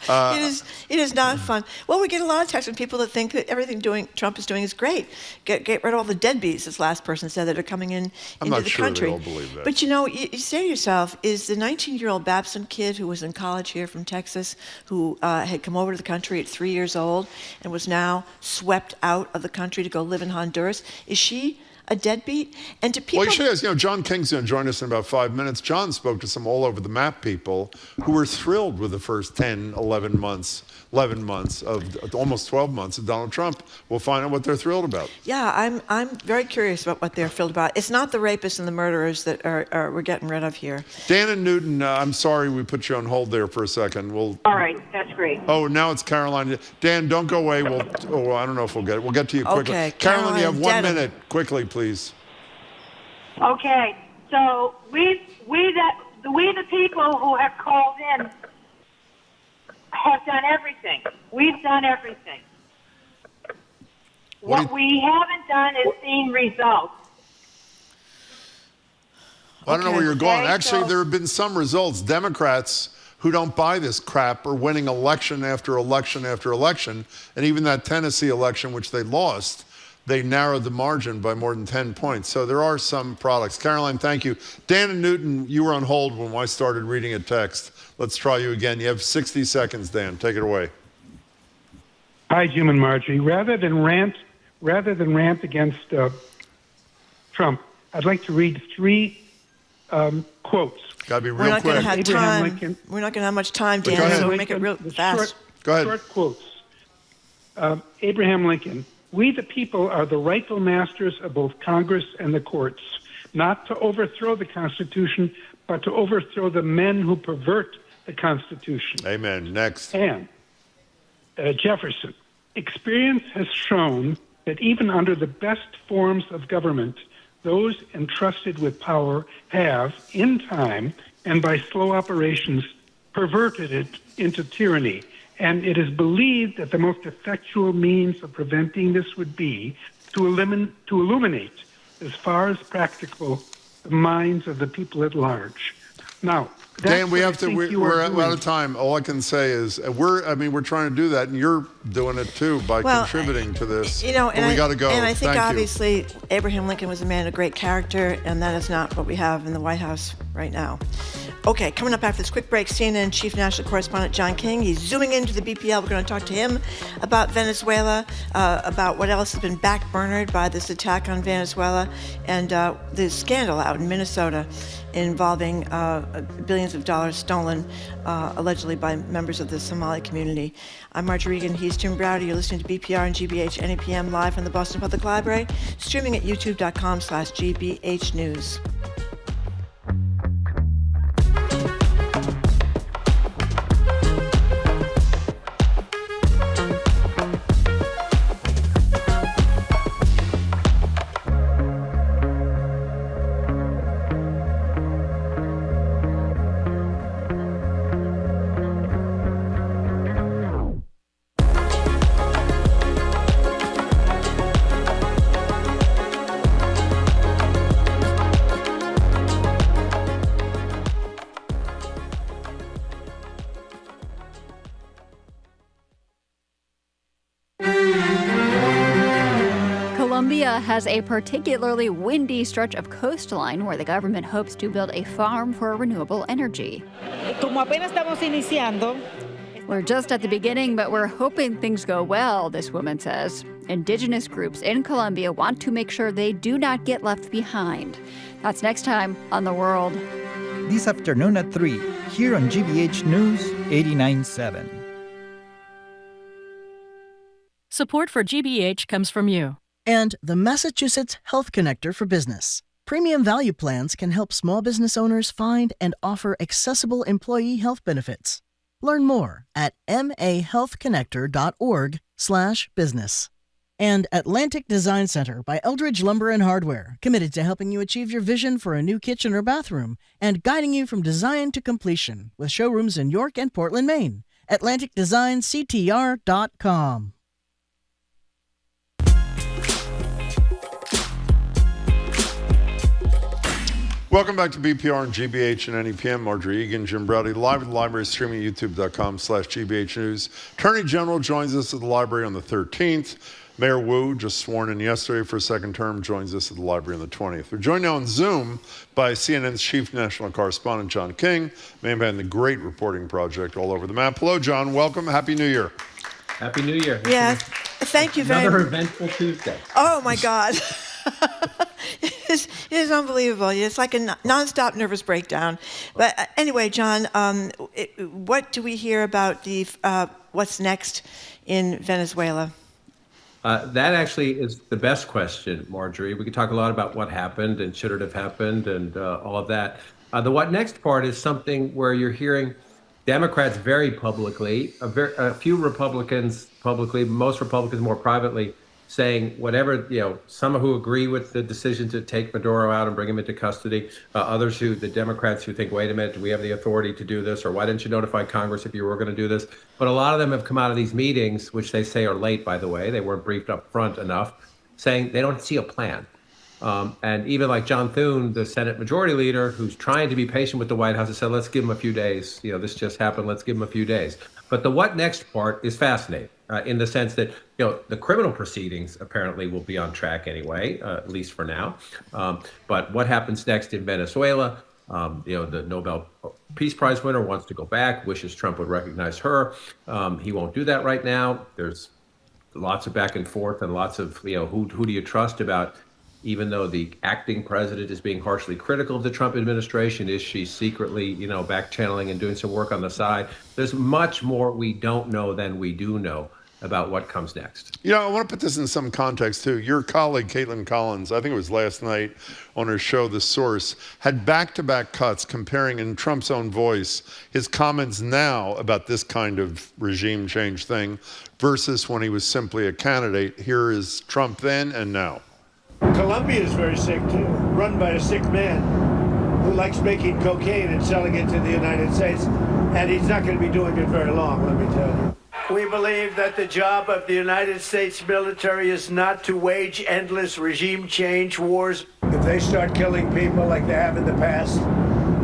It is not fun. Well, we get a lot of texts from people that think that everything Trump is doing is great. Get rid of all the deadbeats, this last person said, that are coming into the country. I'm not sure they all believe that. But you know, you say to yourself, is the 19-year-old Babson kid who was in college here from Texas, who had come over to the country at 3 years old and was now swept out of the country to go live in Honduras, is she a deadbeat? And to people... Well, you should ask, you know, John King's going to join us in about 5 minutes. John spoke to some all over the map people who were thrilled with the first 10, 11 months of almost 12 months of Donald Trump. We'll find out what they're thrilled about. Yeah, I'm very curious about what they're thrilled about. It's not the rapists and the murderers that we're getting rid of here. Dan and Newton, I'm sorry we put you on hold there for a second. All right, that's great. Oh, now it's Caroline. Dan, don't go away. I don't know if we'll get it. We'll get to you quickly. Okay, Caroline, you have 1 minute. Quickly, please. Okay, so we the people who have called in have done everything. We've done everything. What we haven't done is seen results. I don't know where you're going. Actually, there have been some results. Democrats who don't buy this crap are winning election after election after election. And even that Tennessee election, which they lost, they narrowed the margin by more than 10 points. So there are some products. Caroline, thank you. Dan and Newton, you were on hold when I started reading a text. Let's try you again. You have 60 seconds, Dan. Take it away. Hi, Jim and Marjorie. Rather than rant against Trump, I'd like to read three quotes. Got to be real quick. We're not going to have time. We're not going to have much time, Dan, so make it real fast. Go ahead. Short quotes. Abraham Lincoln, we the people are the rightful masters of both Congress and the courts, not to overthrow the Constitution, but to overthrow the men who pervert the Constitution. Amen. Next. And Jefferson, experience has shown that even under the best forms of government, those entrusted with power have, in time and by slow operations, perverted it into tyranny. And it is believed that the most effectual means of preventing this would be to illuminate, as far as practicable, the minds of the people at large. Now, Dan, we're out of time. All I can say is we're trying to do that, and you're doing it too by contributing to this. You know, and we got to go. And I think Thank obviously you. Abraham Lincoln was a man of great character, and that is not what we have in the White House right now. Okay, coming up after this quick break, CNN Chief National Correspondent John King. He's zooming into the BPL. We're going to talk to him about Venezuela, about what else has been backburnered by this attack on Venezuela, and the scandal out in Minnesota involving billions of dollars stolen, allegedly by members of the Somali community. I'm Marjorie Regan. He's Jim Browder. You're listening to BPR and GBH NEPM live from the Boston Public Library, streaming at youtube.com/GBH News. Colombia has a particularly windy stretch of coastline where the government hopes to build a farm for renewable energy. Como apenas estamos iniciando. We're just at the beginning, but we're hoping things go well, this woman says. Indigenous groups in Colombia want to make sure they do not get left behind. That's next time on The World. This afternoon at 3, here on GBH News 89.7. Support for GBH comes from you. And the Massachusetts Health Connector for Business. Premium value plans can help small business owners find and offer accessible employee health benefits. Learn more at mahealthconnector.org/business. And Atlantic Design Center by Eldridge Lumber and Hardware, committed to helping you achieve your vision for a new kitchen or bathroom and guiding you from design to completion with showrooms in York and Portland, Maine. AtlanticDesignCTR.com. Welcome back to BPR and GBH and NEPM. Marjorie Egan, Jim Browdy, live at the library, streaming at youtube.com/GBH News. Attorney General joins us at the library on the 13th. Mayor Wu, just sworn in yesterday for a second term, joins us at the library on the 20th. We're joined now on Zoom by CNN's chief national correspondent, John King, man behind the great reporting project all over the map. Hello, John. Welcome. Happy New Year. Happy New Year. Yes. Thank you very much. Another eventful Tuesday. Oh, my God. It is unbelievable. It's like a nonstop nervous breakdown. But anyway, John, what do we hear about what's next in Venezuela? That actually is the best question, Marjorie. We could talk a lot about what happened and should it have happened and all of that. The what next part is something where you're hearing Democrats very publicly, a few Republicans publicly, most Republicans more privately, saying whatever, some who agree with the decision to take Maduro out and bring him into custody, others the Democrats who think, wait a minute, do we have the authority to do this? Or why didn't you notify Congress if you were going to do this? But a lot of them have come out of these meetings, which they say are late, by the way, they weren't briefed up front enough, saying they don't see a plan. And even like John Thune, the Senate Majority Leader, who's trying to be patient with the White House, has said, let's give him a few days. This just happened, let's give him a few days. But the what next part is fascinating. In the sense that, the criminal proceedings apparently will be on track anyway, at least for now. But what happens next in Venezuela? The Nobel Peace Prize winner wants to go back, wishes Trump would recognize her. He won't do that right now. There's lots of back and forth and lots of, who do you trust about, even though the acting president is being harshly critical of the Trump administration, is she secretly, back channeling and doing some work on the side? There's much more we don't know than we do know about what comes next. I want to put this in some context, too. Your colleague, Caitlin Collins, I think it was last night on her show, The Source, had back-to-back cuts comparing in Trump's own voice his comments now about this kind of regime change thing versus when he was simply a candidate. Here is Trump then and now. Colombia is very sick, too, run by a sick man who likes making cocaine and selling it to the United States, and he's not going to be doing it very long, let me tell you. We believe that the job of the United States military is not to wage endless regime change wars. If they start killing people like they have in the past,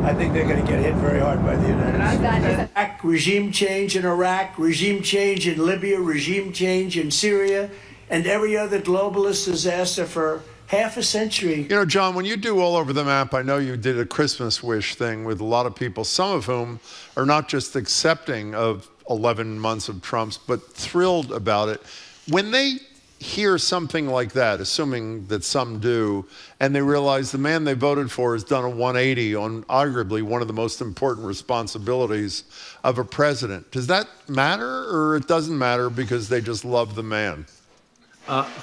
I think they're going to get hit very hard by the United States. Regime change in Iraq, regime change in Libya, regime change in Syria, and every other globalist disaster for half a century. John, when you do all over the map, I know you did a Christmas wish thing with a lot of people, some of whom are not just accepting of 11 months of Trump's, but thrilled about it. When they hear something like that, assuming that some do, and they realize the man they voted for has done a 180 on arguably one of the most important responsibilities of a president, does that matter, or it doesn't matter because they just love the man?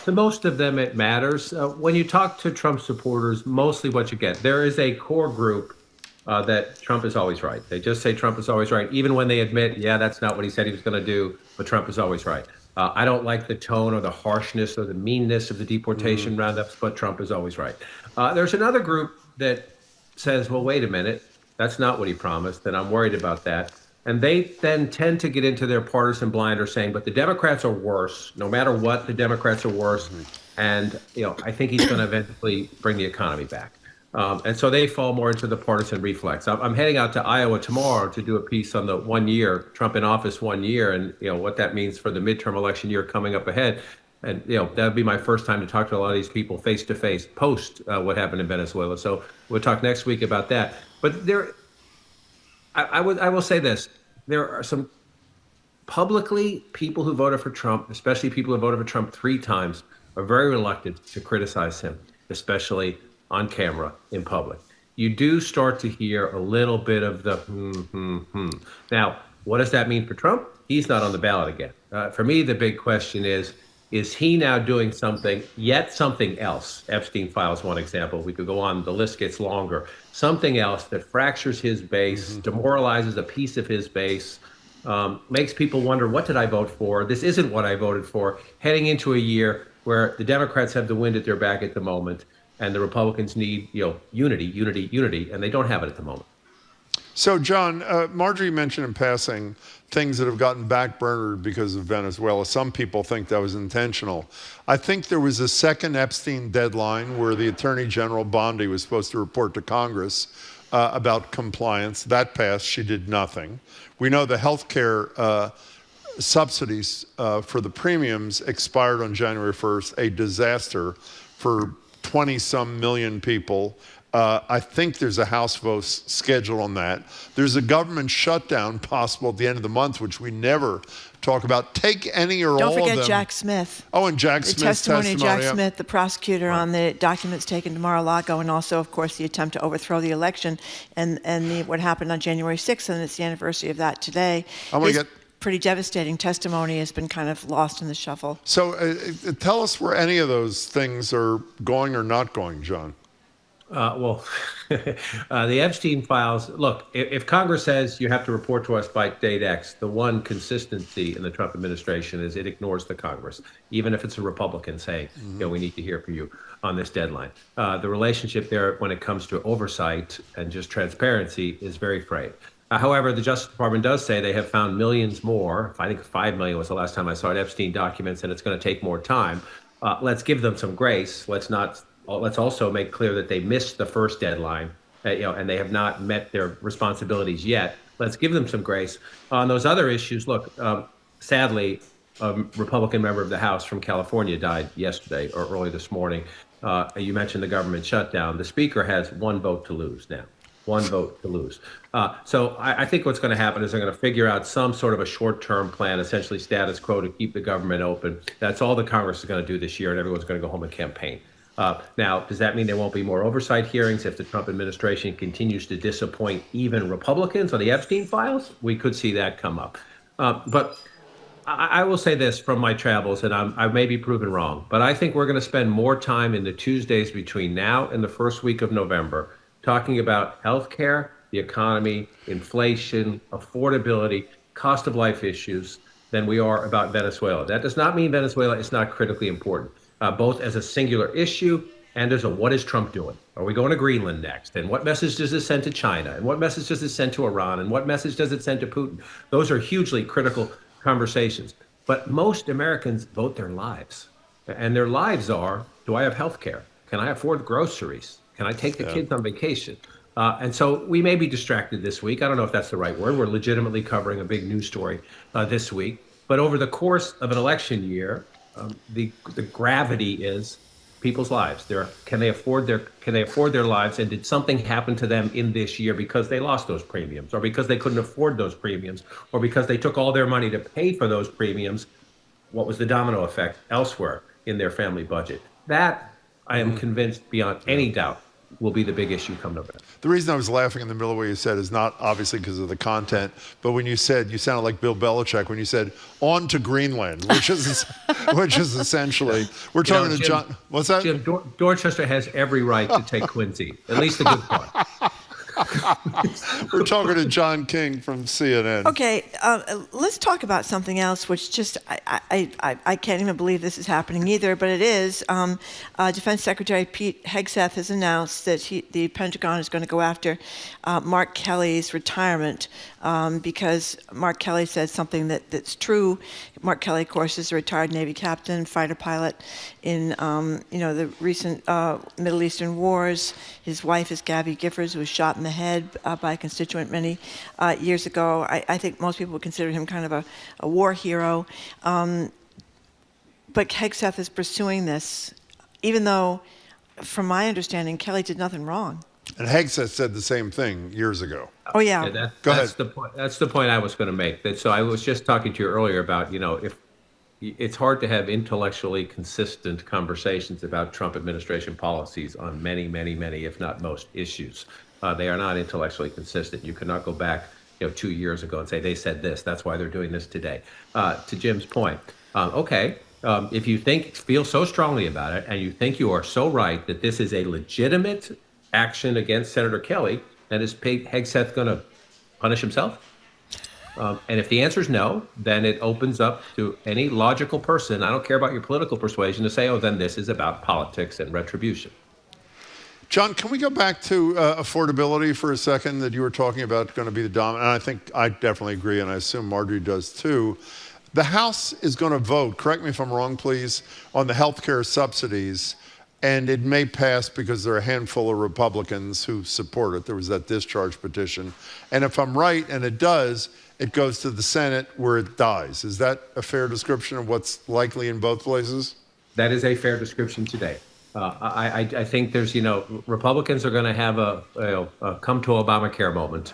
To most of them, it matters. When you talk to Trump supporters, mostly what you get, there is a core group that Trump is always right. They just say Trump is always right, even when they admit, that's not what he said he was going to do, but Trump is always right. I don't like the tone or the harshness or the meanness of the deportation roundups, but Trump is always right. There's another group that says, well, wait a minute, that's not what he promised, and I'm worried about that. And they then tend to get into their partisan blinder saying, but the Democrats are worse. No matter what, the Democrats are worse. And, I think he's going to eventually bring the economy back. And so they fall more into the partisan reflex. I'm heading out to Iowa tomorrow to do a piece on the 1 year, Trump in office 1 year, and what that means for the midterm election year coming up ahead. And, that would be my first time to talk to a lot of these people face to face post what happened in Venezuela. So we'll talk next week about that. But I will say this. There are some publicly people who voted for Trump, especially people who voted for Trump 3 times, are very reluctant to criticize him, especially on camera in public. You do start to hear a little bit of the Now, what does that mean for Trump? He's not on the ballot again. For me, the big question is he now doing something else? Epstein files one example. We could go on. The list gets longer. Something else that fractures his base, demoralizes a piece of his base, makes people wonder, what did I vote for? This isn't what I voted for. Heading into a year where the Democrats have the wind at their back at the moment, and the Republicans need, unity, and they don't have it at the moment. So, John, Marjorie mentioned in passing things that have gotten backburnered because of Venezuela. Some people think that was intentional. I think there was a second Epstein deadline where the Attorney General Bondi was supposed to report to Congress about compliance. That passed. She did nothing. We know the health care subsidies for the premiums expired on January 1st, a disaster for 20-some million people. I think there's a House vote scheduled on that. There's a government shutdown possible at the end of the month, which we never talk about. Take any or all of them. Don't forget Jack Smith. Oh, and Jack Smith's testimony. The testimony of Jack Smith, the prosecutor, on the documents taken to Mar-a-Lago, and also, of course, the attempt to overthrow the election and what happened on January 6th, and it's the anniversary of that today. Pretty devastating testimony has been kind of lost in the shuffle. So tell us where any of those things are going or not going, John. The Epstein files, look, if Congress says you have to report to us by date X, the one consistency in the Trump administration is it ignores the Congress, even if it's a Republican saying, we need to hear from you on this deadline. The relationship there when it comes to oversight and just transparency is very frayed. However, the Justice Department does say they have found millions more. I think 5 million was the last time I saw it, Epstein documents, and it's going to take more time. Let's give them some grace. Let's also make clear that they missed the first deadline, and they have not met their responsibilities yet. Let's give them some grace. On those other issues, look, sadly, a Republican member of the House from California died yesterday or early this morning. You mentioned the government shutdown. The Speaker has 1 vote to lose now. 1 vote to lose. So I think what's going to happen is they're going to figure out some sort of a short-term plan, essentially status quo, to keep the government open. That's all the Congress is going to do this year, and everyone's going to go home and campaign. Now, does that mean there won't be more oversight hearings if the Trump administration continues to disappoint even Republicans on the Epstein files? We could see that come up. But I will say this from my travels, and I may be proven wrong, but I think we're going to spend more time in the Tuesdays between now and the first week of November talking about health care, the economy, inflation, affordability, cost of life issues than we are about Venezuela. That does not mean Venezuela is not critically important, both as a singular issue and as a what is Trump doing? Are we going to Greenland next? And what message does it send to China? And what message does it send to Iran? And what message does it send to Putin? Those are hugely critical conversations. But most Americans vote their lives. And their lives are, do I have health care? Can I afford groceries? Can I take the kids on vacation? And so we may be distracted this week. I don't know if that's the right word. We're legitimately covering a big news story this week. But over the course of an election year, the gravity is people's lives. Can they afford their lives? And did something happen to them in this year because they lost those premiums, or because they couldn't afford those premiums, or because they took all their money to pay for those premiums? What was the domino effect elsewhere in their family budget? That, I am convinced beyond any doubt, will be the big issue come November. The reason I was laughing in the middle of what you said is not obviously because of the content, but when you said, you sounded like Bill Belichick when you said, on to Greenland, which is essentially, we're talking to John, what's that? Jim, Dorchester has every right to take Quincy, at least the good part. We're talking to John King from CNN. Okay, let's talk about something else, which just, I can't even believe this is happening either, but it is. Defense Secretary Pete Hegseth has announced that the Pentagon is going to go after Mark Kelly's retirement because Mark Kelly said something that's true. Mark Kelly, of course, is a retired Navy captain, fighter pilot in the recent Middle Eastern wars. His wife is Gabby Giffords, who was shot in the head by a constituent many years ago. I think most people would consider him kind of a war hero. But but Hegseth is pursuing this, even though, from my understanding, Kelly did nothing wrong. And Hegseth said the same thing years ago. Oh, yeah. Go that's ahead. the point. That's the point I was going to make. So I was just talking to you earlier about, if it's hard to have intellectually consistent conversations about Trump administration policies on many, many, many, if not most issues. They are not intellectually consistent. You cannot go back 2 years ago and say they said this. That's why they're doing this today. To Jim's point, if you feel so strongly about it and you think you are so right that this is a legitimate action against Senator Kelly, then is Hegseth going to punish himself? And if the answer is no, then it opens up to any logical person, I don't care about your political persuasion, to say, oh, then this is about politics and retribution. John, can we go back to affordability for a second that you were talking about going to be the dominant? And I think I definitely agree, and I assume Marjorie does too. The House is going to vote, correct me if I'm wrong, please, on the health care subsidies, and it may pass because there are a handful of Republicans who support it. There was that discharge petition. And if I'm right, and it does, it goes to the Senate where it dies. Is that a fair description of what's likely in both places? That is a fair description today. I think there's, Republicans are going to have a come to Obamacare moment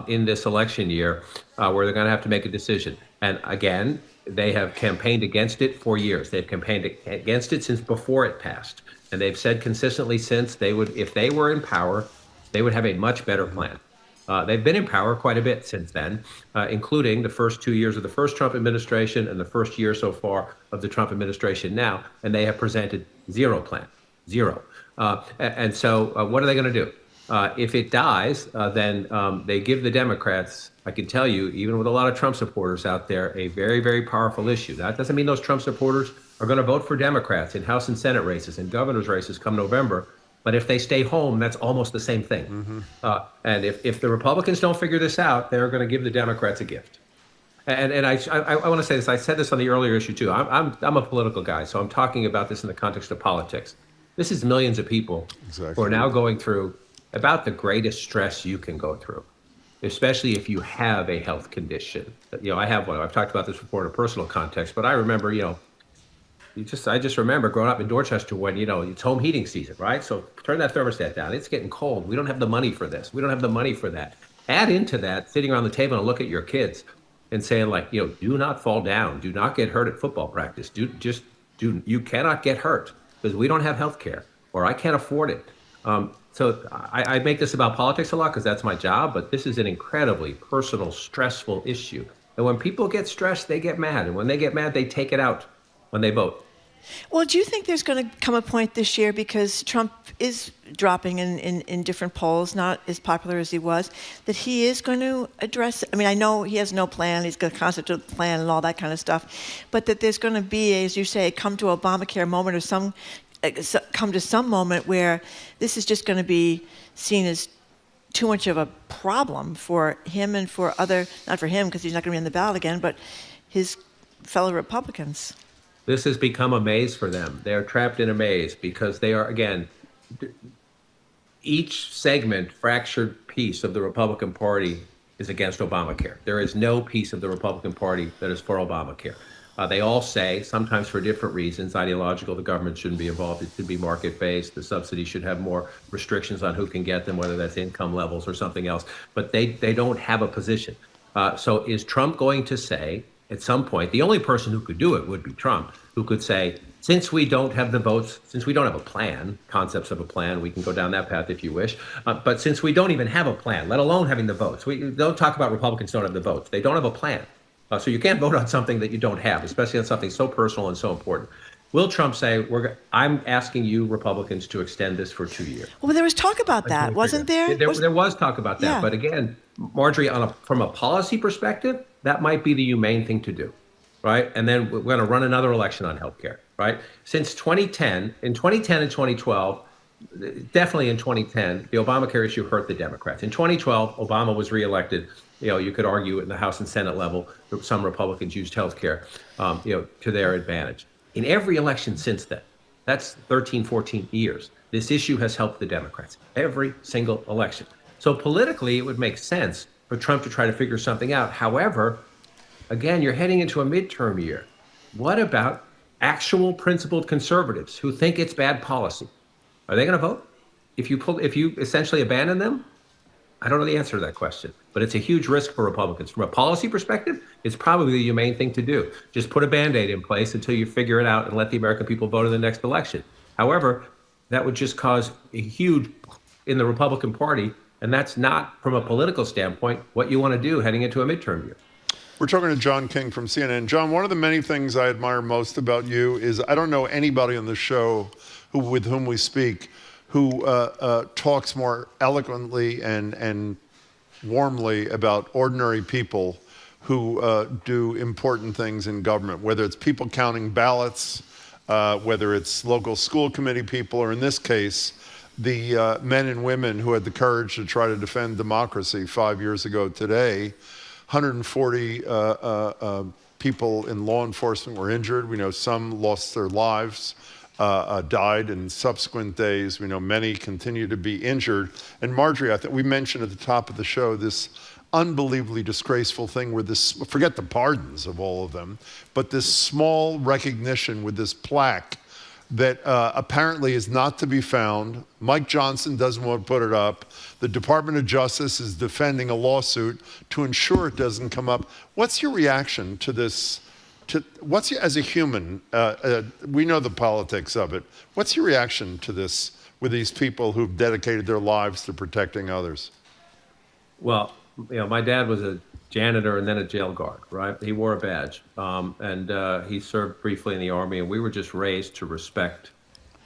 in this election year where they're going to have to make a decision. And again, they have campaigned against it for years. They've campaigned against it since before it passed. And they've said consistently since if they were in power, they would have a much better plan. They've been in power quite a bit since then, including the first 2 years of the first Trump administration and the first year so far of the Trump administration now. And they have presented zero plan, zero. And so what are they going to do? If it dies, then they give the Democrats, I can tell you, even with a lot of Trump supporters out there, a very, very powerful issue. That doesn't mean those Trump supporters are going to vote for Democrats in House and Senate races and governor's races come November. But if they stay home, that's almost the same thing. Mm-hmm. And if the Republicans don't figure this out, they're going to give the Democrats a gift. And I want to say this. I said this on the earlier issue, too. I'm a political guy, so I'm talking about this in the context of politics. This is millions of people who are now going through about the greatest stress you can go through, especially if you have a health condition. I have one. I've talked about this before in a personal context, but I remember, I just remember growing up in Dorchester when, it's home heating season, right? So turn that thermostat down. It's getting cold. We don't have the money for this. We don't have the money for that. Add into that sitting around the table and look at your kids and saying do not fall down. Do not get hurt at football practice. You cannot get hurt because we don't have health care or I can't afford it. So I make this about politics a lot because that's my job, but this is an incredibly personal, stressful issue. And when people get stressed, they get mad. And when they get mad, they take it out when they vote. Well, do you think there's going to come a point this year, because Trump is dropping in different polls, not as popular as he was, that he is going to address, I know he has no plan, he's going to constitute a plan and all that kind of stuff, but that there's going to be, as you say, come to Obamacare moment or come to some moment where this is just going to be seen as too much of a problem for him and for not for him because he's not going to be on the ballot again, but his fellow Republicans. This has become a maze for them. They're trapped in a maze because they are, again, each segment, fractured piece of the Republican Party is against Obamacare. There is no piece of the Republican Party that is for Obamacare. They all say, sometimes for different reasons, ideological, the government shouldn't be involved, it should be market-based, the subsidy should have more restrictions on who can get them, whether that's income levels or something else, but they don't have a position. So is Trump going to say, at some point, the only person who could do it would be Trump, who could say, since we don't have the votes, since we don't have a plan, concepts of a plan, we can go down that path if you wish, but since we don't even have a plan, let alone having the votes, we don't talk about Republicans don't have the votes, they don't have a plan. So you can't vote on something that you don't have, especially on something so personal and so important. Will Trump say, I'm asking you Republicans to extend this for 2 years? Well, there was talk about that, wasn't there? There was talk about that. Yeah. But again, Marjorie, from a policy perspective, that might be the humane thing to do, right? And then we're going to run another election on healthcare, right? Since 2010 and 2012, definitely in 2010, the Obamacare issue hurt the Democrats. In 2012, Obama was reelected. You could argue in the House and Senate level, some Republicans used healthcare, to their advantage. In every election since then, that's 13, 14 years, this issue has helped the Democrats, every single election. So politically, it would make sense for Trump to try to figure something out. However, again, you're heading into a midterm year. What about actual principled conservatives who think it's bad policy, are they going to vote? If you essentially abandon them? I don't know the answer to that question, but it's a huge risk for Republicans. From a policy perspective, it's probably the humane thing to do. Just put a Band-Aid in place until you figure it out and let the American people vote in the next election. However, that would just cause a huge in the Republican Party, and that's not, from a political standpoint, what you want to do heading into a midterm year. We're talking to John King from CNN. John, one of the many things I admire most about you is I don't know anybody on the show with whom we speak who talks more eloquently and warmly about ordinary people who do important things in government, whether it's people counting ballots, whether it's local school committee people, or in this case, the men and women who had the courage to try to defend democracy 5 years ago today. 140 people in law enforcement were injured. We know some lost their lives, died in subsequent days. We know many continue to be injured. And Marjorie, I think we mentioned at the top of the show this unbelievably disgraceful thing where this, forget the pardons of all of them, but this small recognition with this plaque that apparently is not to be found. Mike Johnson doesn't want to put it up. The Department of Justice is defending a lawsuit to ensure it doesn't come up. What's your reaction to this? As a human, we know the politics of it. What's your reaction to this with these people who've dedicated their lives to protecting others? Well, my dad was a janitor and then a jail guard, right? He wore a badge, and he served briefly in the Army, and we were just raised to respect,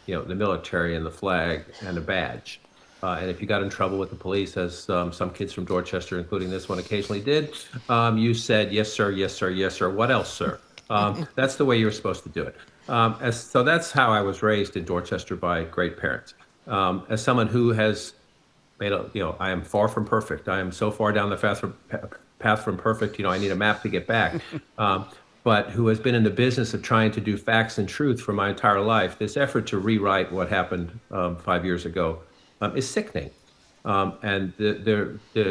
the military and the flag and a badge. And if you got in trouble with the police, as some kids from Dorchester, including this one, occasionally did, you said, yes, sir, yes, sir, yes, sir. What else, sir? That's the way you were supposed to do it. So that's how I was raised in Dorchester by great parents. As someone who has made I am far from perfect. I am so far down the path from perfect, I need a map to get back. But who has been in the business of trying to do facts and truth for my entire life, this effort to rewrite what happened 5 years ago is sickening. And the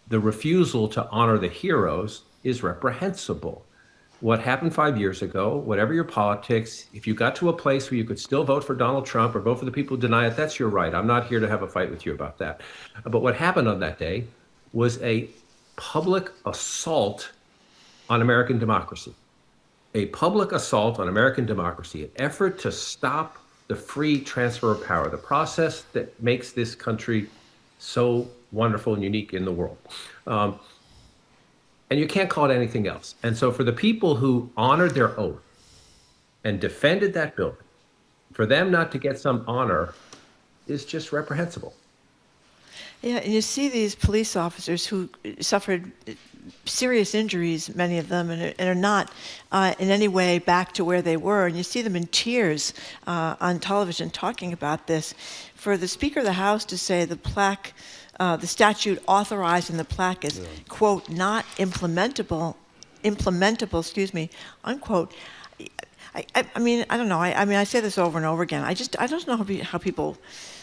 refusal to honor the heroes is reprehensible. What happened 5 years ago, whatever your politics, if you got to a place where you could still vote for Donald Trump or vote for the people who deny it, that's your right. I'm not here to have a fight with you about that. But what happened on that day was a public assault on American democracy. A public assault on American democracy, an effort to stop the free transfer of power, the process that makes this country so wonderful and unique in the world. And you can't call it anything else. And so for the people who honored their oath and defended that building, for them not to get some honor is just reprehensible. Yeah, and you see these police officers who suffered serious injuries, many of them, and are not in any way back to where they were. And you see them in tears on television talking about this. For the Speaker of the House to say the plaque, the statute authorizing the plaque is, quote, not implementable, unquote. I mean, I don't know. I mean, I say this over and over again. I don't know how people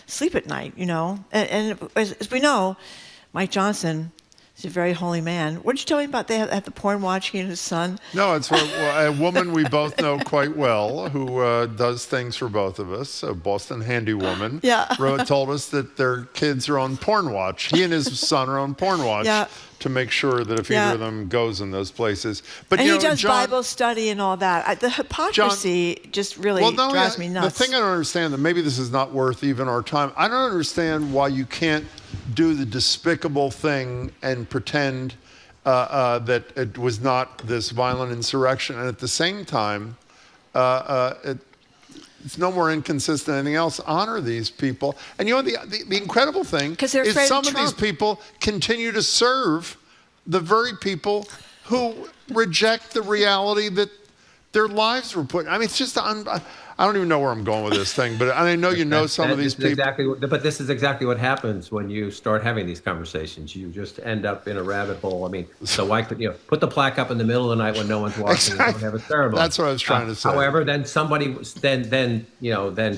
sleep at night, And as we know, Mike Johnson is a very holy man. What did you tell me about the porn watching and his son? No, it's a woman we both know quite well who does things for both of us, a Boston handy woman. Yeah. Told us that their kids are on porn watch. He and his son are on porn watch to make sure that if either of them goes in those places. But and he does John, Bible study and all that. The hypocrisy just really drives me nuts. The thing I don't understand, that maybe this is not worth even our time, I don't understand why you can't do the despicable thing and pretend that it was not this violent insurrection, and at the same time, it's no more inconsistent than anything else. Honor these people. And the incredible thing is some of these people continue to serve the very people who reject the reality that their lives were put. I mean, it's just, I don't even know where I'm going with this thing, but I know some of these people. But this is exactly what happens when you start having these conversations. You just end up in a rabbit hole. I mean, so why could put the plaque up in the middle of the night when no one's watching and have a ceremony? That's what I was trying to say. However, then somebody, then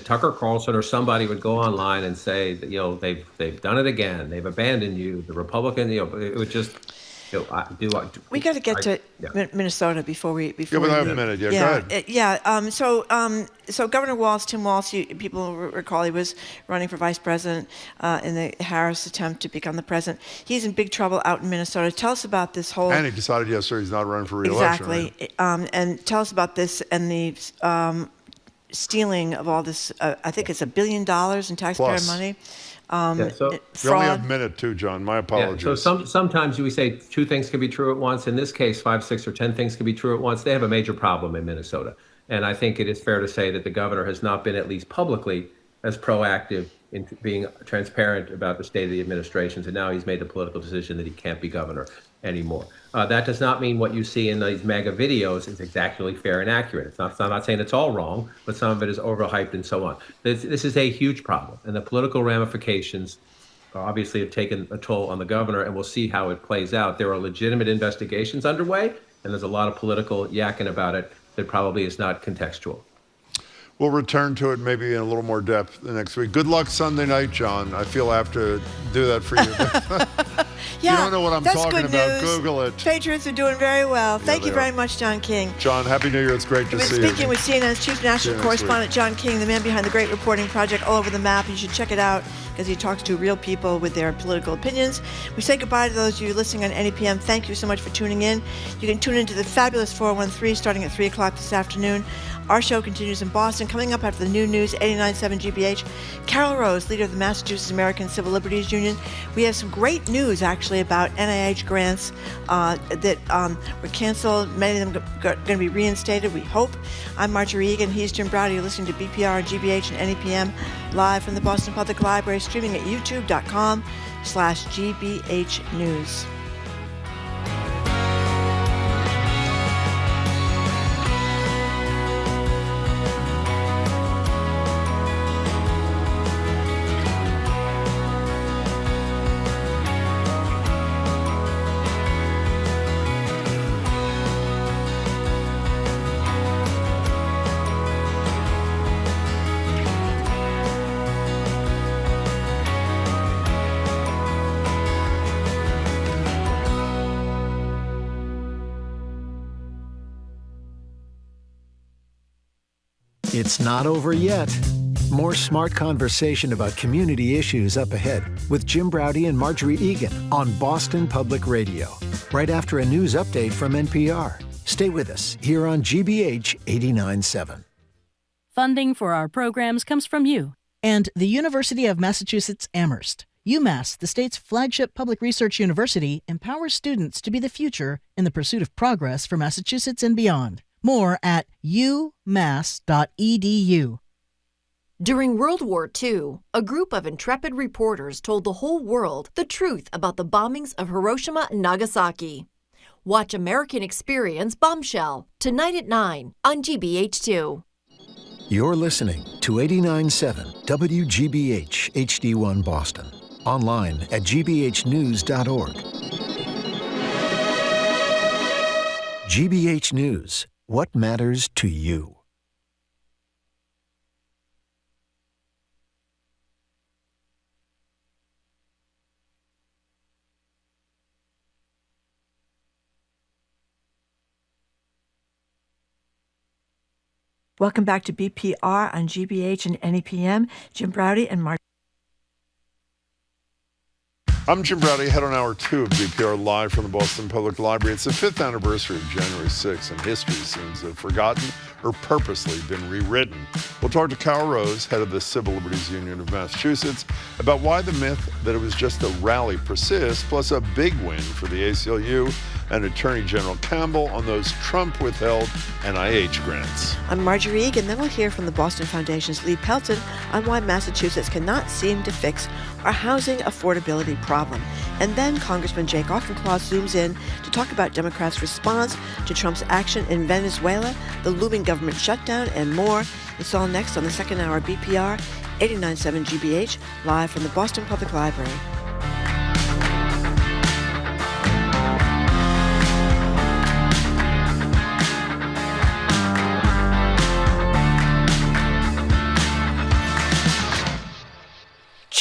Tucker Carlson or somebody would go online and say that they've done it again. They've abandoned you. The Republican, it would just. We got to get to Minnesota before we. We have a minute. Yeah, go ahead. So Governor Walz, Tim Walz, people recall he was running for vice president in the Harris attempt to become the president. He's in big trouble out in Minnesota. Tell us about this whole. And he decided yesterday he's not running for re-election. Exactly. Right? And tell us about this and the stealing of all this. I think it's $1 billion in taxpayer money. We only have a minute too, John. My apologies. Yeah, so sometimes we say two things can be true at once. In this case, 5, 6, or 10 things can be true at once. They have a major problem in Minnesota. And I think it is fair to say that the governor has not been, at least publicly, as proactive in being transparent about the state of the administrations. And now he's made the political decision that he can't be governor anymore. That does not mean what you see in these mega videos is exactly fair and accurate. I'm not saying it's all wrong, but some of it is overhyped and so on. This is a huge problem, and the political ramifications obviously have taken a toll on the governor, and we'll see how it plays out. There are legitimate investigations underway, and there's a lot of political yakking about it that probably is not contextual. We'll return to it maybe in a little more depth the next week. Good luck Sunday night, John. I feel I have to do that for you. Yeah, you don't know what I'm talking good about, news. Google it. Patriots are doing very well. Thank you very much, John King. John, Happy New Year. It's great to see you. Speaking with CNN's chief national correspondent, John King, the man behind the great reporting project All Over the Map. You should check it out because he talks to real people with their political opinions. We say goodbye to those of you listening on NEPM. Thank you so much for tuning in. You can tune into the fabulous 413 starting at 3 o'clock this afternoon. Our show continues in Boston. Coming up after the new news, 89.7 GBH, Carol Rose, leader of the Massachusetts American Civil Liberties Union. We have some great news, actually, about NIH grants that were canceled. Many of them are going to be reinstated, we hope. I'm Marjorie Egan. He's Jim Browder. You're listening to BPR and GBH and NEPM live from the Boston Public Library, streaming at youtube.com/GBH News. It's not over yet. More smart conversation about community issues up ahead with Jim Browder and Marjorie Egan on Boston Public Radio, right after a news update from NPR. Stay with us here on GBH 89.7. Funding for our programs comes from you. And the University of Massachusetts Amherst. UMass, the state's flagship public research university, empowers students to be the future in the pursuit of progress for Massachusetts and beyond. More at umass.edu. During World War II, a group of intrepid reporters told the whole world the truth about the bombings of Hiroshima and Nagasaki. Watch American Experience Bombshell tonight at 9 on GBH2. You're listening to 89.7 WGBH HD1 Boston. Online at gbhnews.org. GBH News. What matters to you? Welcome back to BPR on GBH and NEPM. Jim Browder and Mark. I'm Jim Browder, head on Hour 2 of BPR live from the Boston Public Library. It's the 5th anniversary of January 6th, and history seems to have forgotten or purposely been rewritten. We'll talk to Carol Rose, head of the Civil Liberties Union of Massachusetts, about why the myth that it was just a rally persists, plus a big win for the ACLU and Attorney General Campbell on those Trump-withheld NIH grants. I'm Marjorie Egan. Then we'll hear from the Boston Foundation's Lee Pelton on why Massachusetts cannot seem to fix our housing affordability problem. And then Congressman Auchincloss zooms in to talk about Democrats' response to Trump's action in Venezuela, the looming government shutdown, and more. It's all next on the second hour of BPR, 89.7 GBH, live from the Boston Public Library.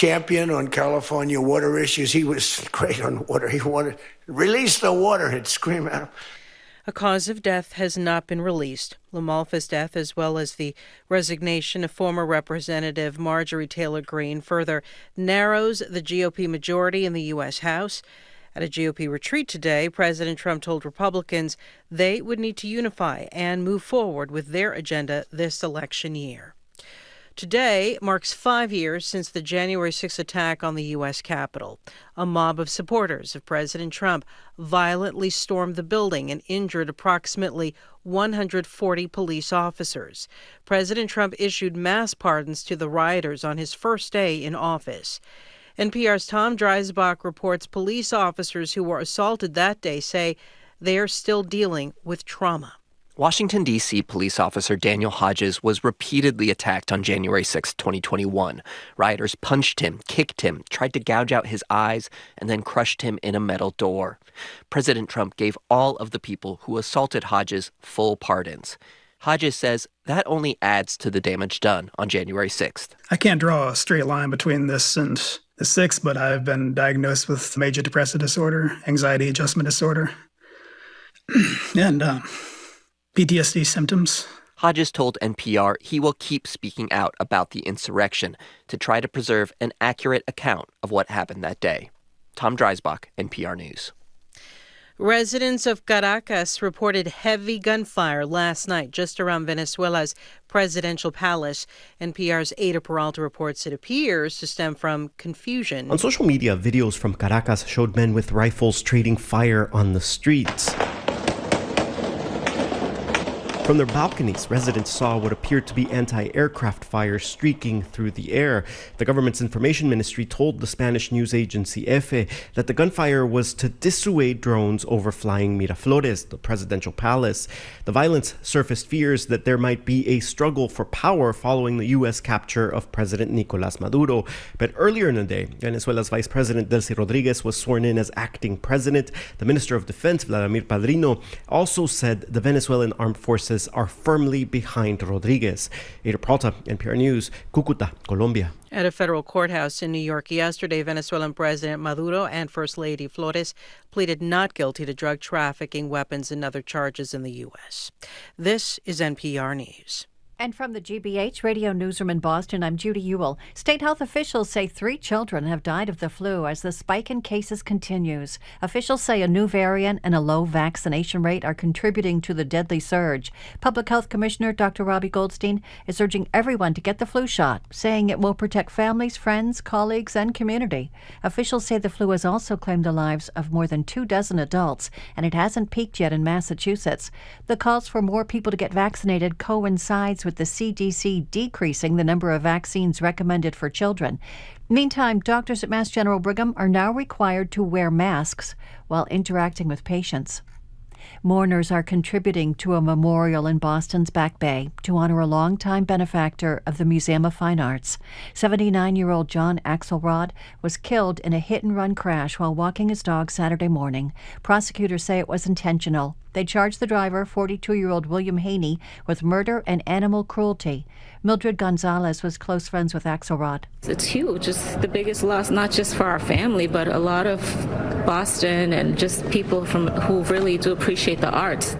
champion on California water issues. He was great on water. He wanted release the water. He'd scream at him. A cause of death has not been released. LaMalfa's death, as well as the resignation of former Representative Marjorie Taylor Greene, further narrows the GOP majority in the U.S. House. At a GOP retreat today, President Trump told Republicans they would need to unify and move forward with their agenda this election year. Today marks 5 years since the January 6th attack on the U.S. Capitol. A mob of supporters of President Trump violently stormed the building and injured approximately 140 police officers. President Trump issued mass pardons to the rioters on his first day in office. NPR's Tom Dreisbach reports police officers who were assaulted that day say they are still dealing with trauma. Washington, D.C. police officer Daniel Hodges was repeatedly attacked on January 6, 2021. Rioters punched him, kicked him, tried to gouge out his eyes, and then crushed him in a metal door. President Trump gave all of the people who assaulted Hodges full pardons. Hodges says that only adds to the damage done on January 6th. I can't draw a straight line between this and the 6th, but I've been diagnosed with major depressive disorder, anxiety adjustment disorder, and PTSD symptoms. Hodges told NPR he will keep speaking out about the insurrection to try to preserve an accurate account of what happened that day. Tom Dreisbach, NPR News. Residents of Caracas reported heavy gunfire last night just around Venezuela's presidential palace. NPR's Ada Peralta reports it appears to stem from confusion. On social media, videos from Caracas showed men with rifles trading fire on the streets. From their balconies, residents saw what appeared to be anti-aircraft fire streaking through the air. The government's information ministry told the Spanish news agency EFE that the gunfire was to dissuade drones overflying Miraflores, the presidential palace. The violence surfaced fears that there might be a struggle for power following the U.S. capture of President Nicolás Maduro. But earlier in the day, Venezuela's Vice President Delcy Rodriguez was sworn in as acting president. The Minister of Defense, Vladimir Padrino, also said the Venezuelan armed forces are firmly behind Rodriguez. Ada Peralta, NPR News, Cúcuta, Colombia. At a federal courthouse in New York yesterday, Venezuelan President Maduro and First Lady Flores pleaded not guilty to drug trafficking, weapons, and other charges in the U.S. This is NPR News. And from the GBH Radio Newsroom in Boston, I'm Judy Ewell. State health officials say 3 children have died of the flu as the spike in cases continues. Officials say a new variant and a low vaccination rate are contributing to the deadly surge. Public Health Commissioner Dr. Robbie Goldstein is urging everyone to get the flu shot, saying it will protect families, friends, colleagues, and community. Officials say the flu has also claimed the lives of more than 24 adults, and it hasn't peaked yet in Massachusetts. The calls for more people to get vaccinated coincides with the CDC decreasing the number of vaccines recommended for children. Meantime, doctors at Mass General Brigham are now required to wear masks while interacting with patients. Mourners are contributing to a memorial in Boston's Back Bay to honor a longtime benefactor of the Museum of Fine Arts. 79-year-old John Axelrod was killed in a hit-and-run crash while walking his dog Saturday morning. Prosecutors say it was intentional. They charged the driver, 42-year-old William Haney, with murder and animal cruelty. Mildred Gonzalez was close friends with Axelrod. It's huge. It's the biggest loss, not just for our family, but a lot of Boston and just people who really do appreciate the arts.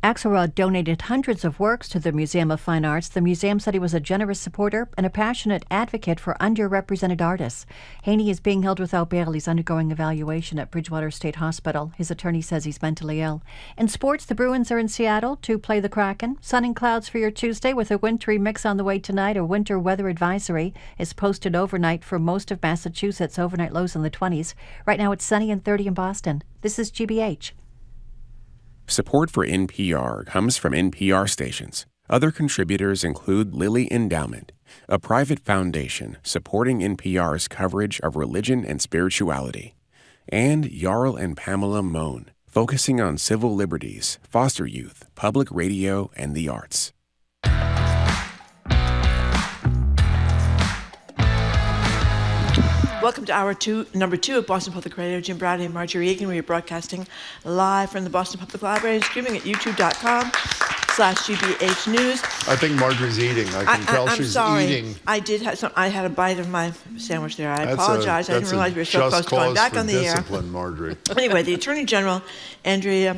Axelrod donated hundreds of works to the Museum of Fine Arts. The museum said he was a generous supporter and a passionate advocate for underrepresented artists. Haney is being held without bail. He's undergoing evaluation at Bridgewater State Hospital. His attorney says he's mentally ill. In sports, the Bruins are in Seattle to play the Kraken. Sun and clouds for your Tuesday with a wintry mix on the way tonight. A winter weather advisory is posted overnight for most of Massachusetts. Overnight lows in the 20s. Right now it's sunny and 30 in Boston. This is GBH. Support for NPR comes from NPR stations. Other contributors include Lilly Endowment, a private foundation supporting NPR's coverage of religion and spirituality, and Jarl and Pamela Mohn, focusing on civil liberties, foster youth, public radio, and the arts. Welcome to hour number two of Boston Public Radio. Jim Browdy and Marjorie Egan. We are broadcasting live from the Boston Public Library and streaming at youtube.com/BPL facebook.com/GBH News. I think Marjorie's eating. I can tell I'm she's sorry. eating. I did have some. I had a bite of my sandwich there. I apologize. I didn't realize we were so close to going back on the air. Discipline, Marjorie. Anyway, the Attorney General, Andrea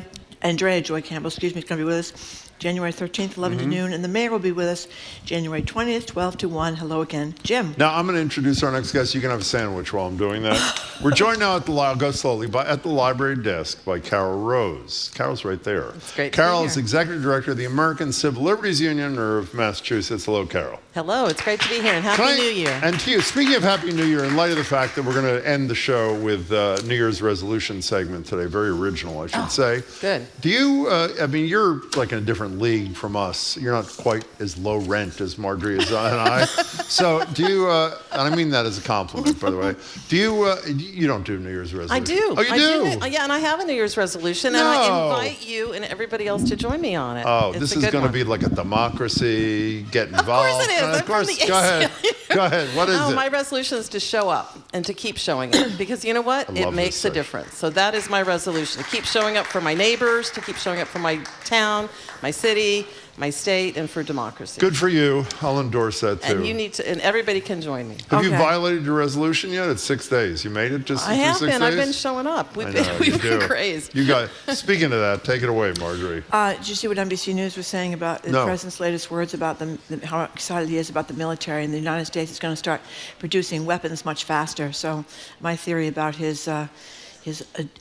Joy Campbell, is going to be with us January 13th, 11 to noon, and the mayor will be with us January 20th, 12 to 1. Hello again, Jim. Now, I'm going to introduce our next guest. You can have a sandwich while I'm doing that. We're joined now at I'll go slowly, at the library desk by Carol Rose. Carol's right there. It's great Carol to be is here. Executive Director of the American Civil Liberties Union of Massachusetts. Hello, Carol. Hello, it's great to be here, and Happy New Year. And to you, speaking of Happy New Year, in light of the fact that we're going to end the show with New Year's resolution segment today, very original, I should say. Good. Do you, I mean, you're like in a different league from us. You're not quite as low rent as Marjorie and I. So do you, and I mean that as a compliment, by the way, do you, you don't do New Year's resolution? I do. Oh, you do? Yeah, and I have a New Year's resolution, and I invite you and everybody else to join me on it. Oh, It's this a is good going to one. be like a democracy, get involved. Of course it is. Of course, go ahead. Go ahead. What is it? My resolution is to show up and to keep showing up because you know what? I It love makes this a difference. So that is my resolution, to keep showing up for my neighbors, to keep showing up for my town, my city, my state, and for democracy. Good for you. I'll endorse that too. And you need to, and everybody can join me. Have you violated your resolution yet? It's 6 days. You made it just I have 6 days? been. I've been showing up. We've been crazed. You got. Speaking of that, take it away, Marjorie. Did you see what NBC News was saying about the president's latest words about how excited he is about the military, and the United States is going to start producing weapons much faster? So my theory about his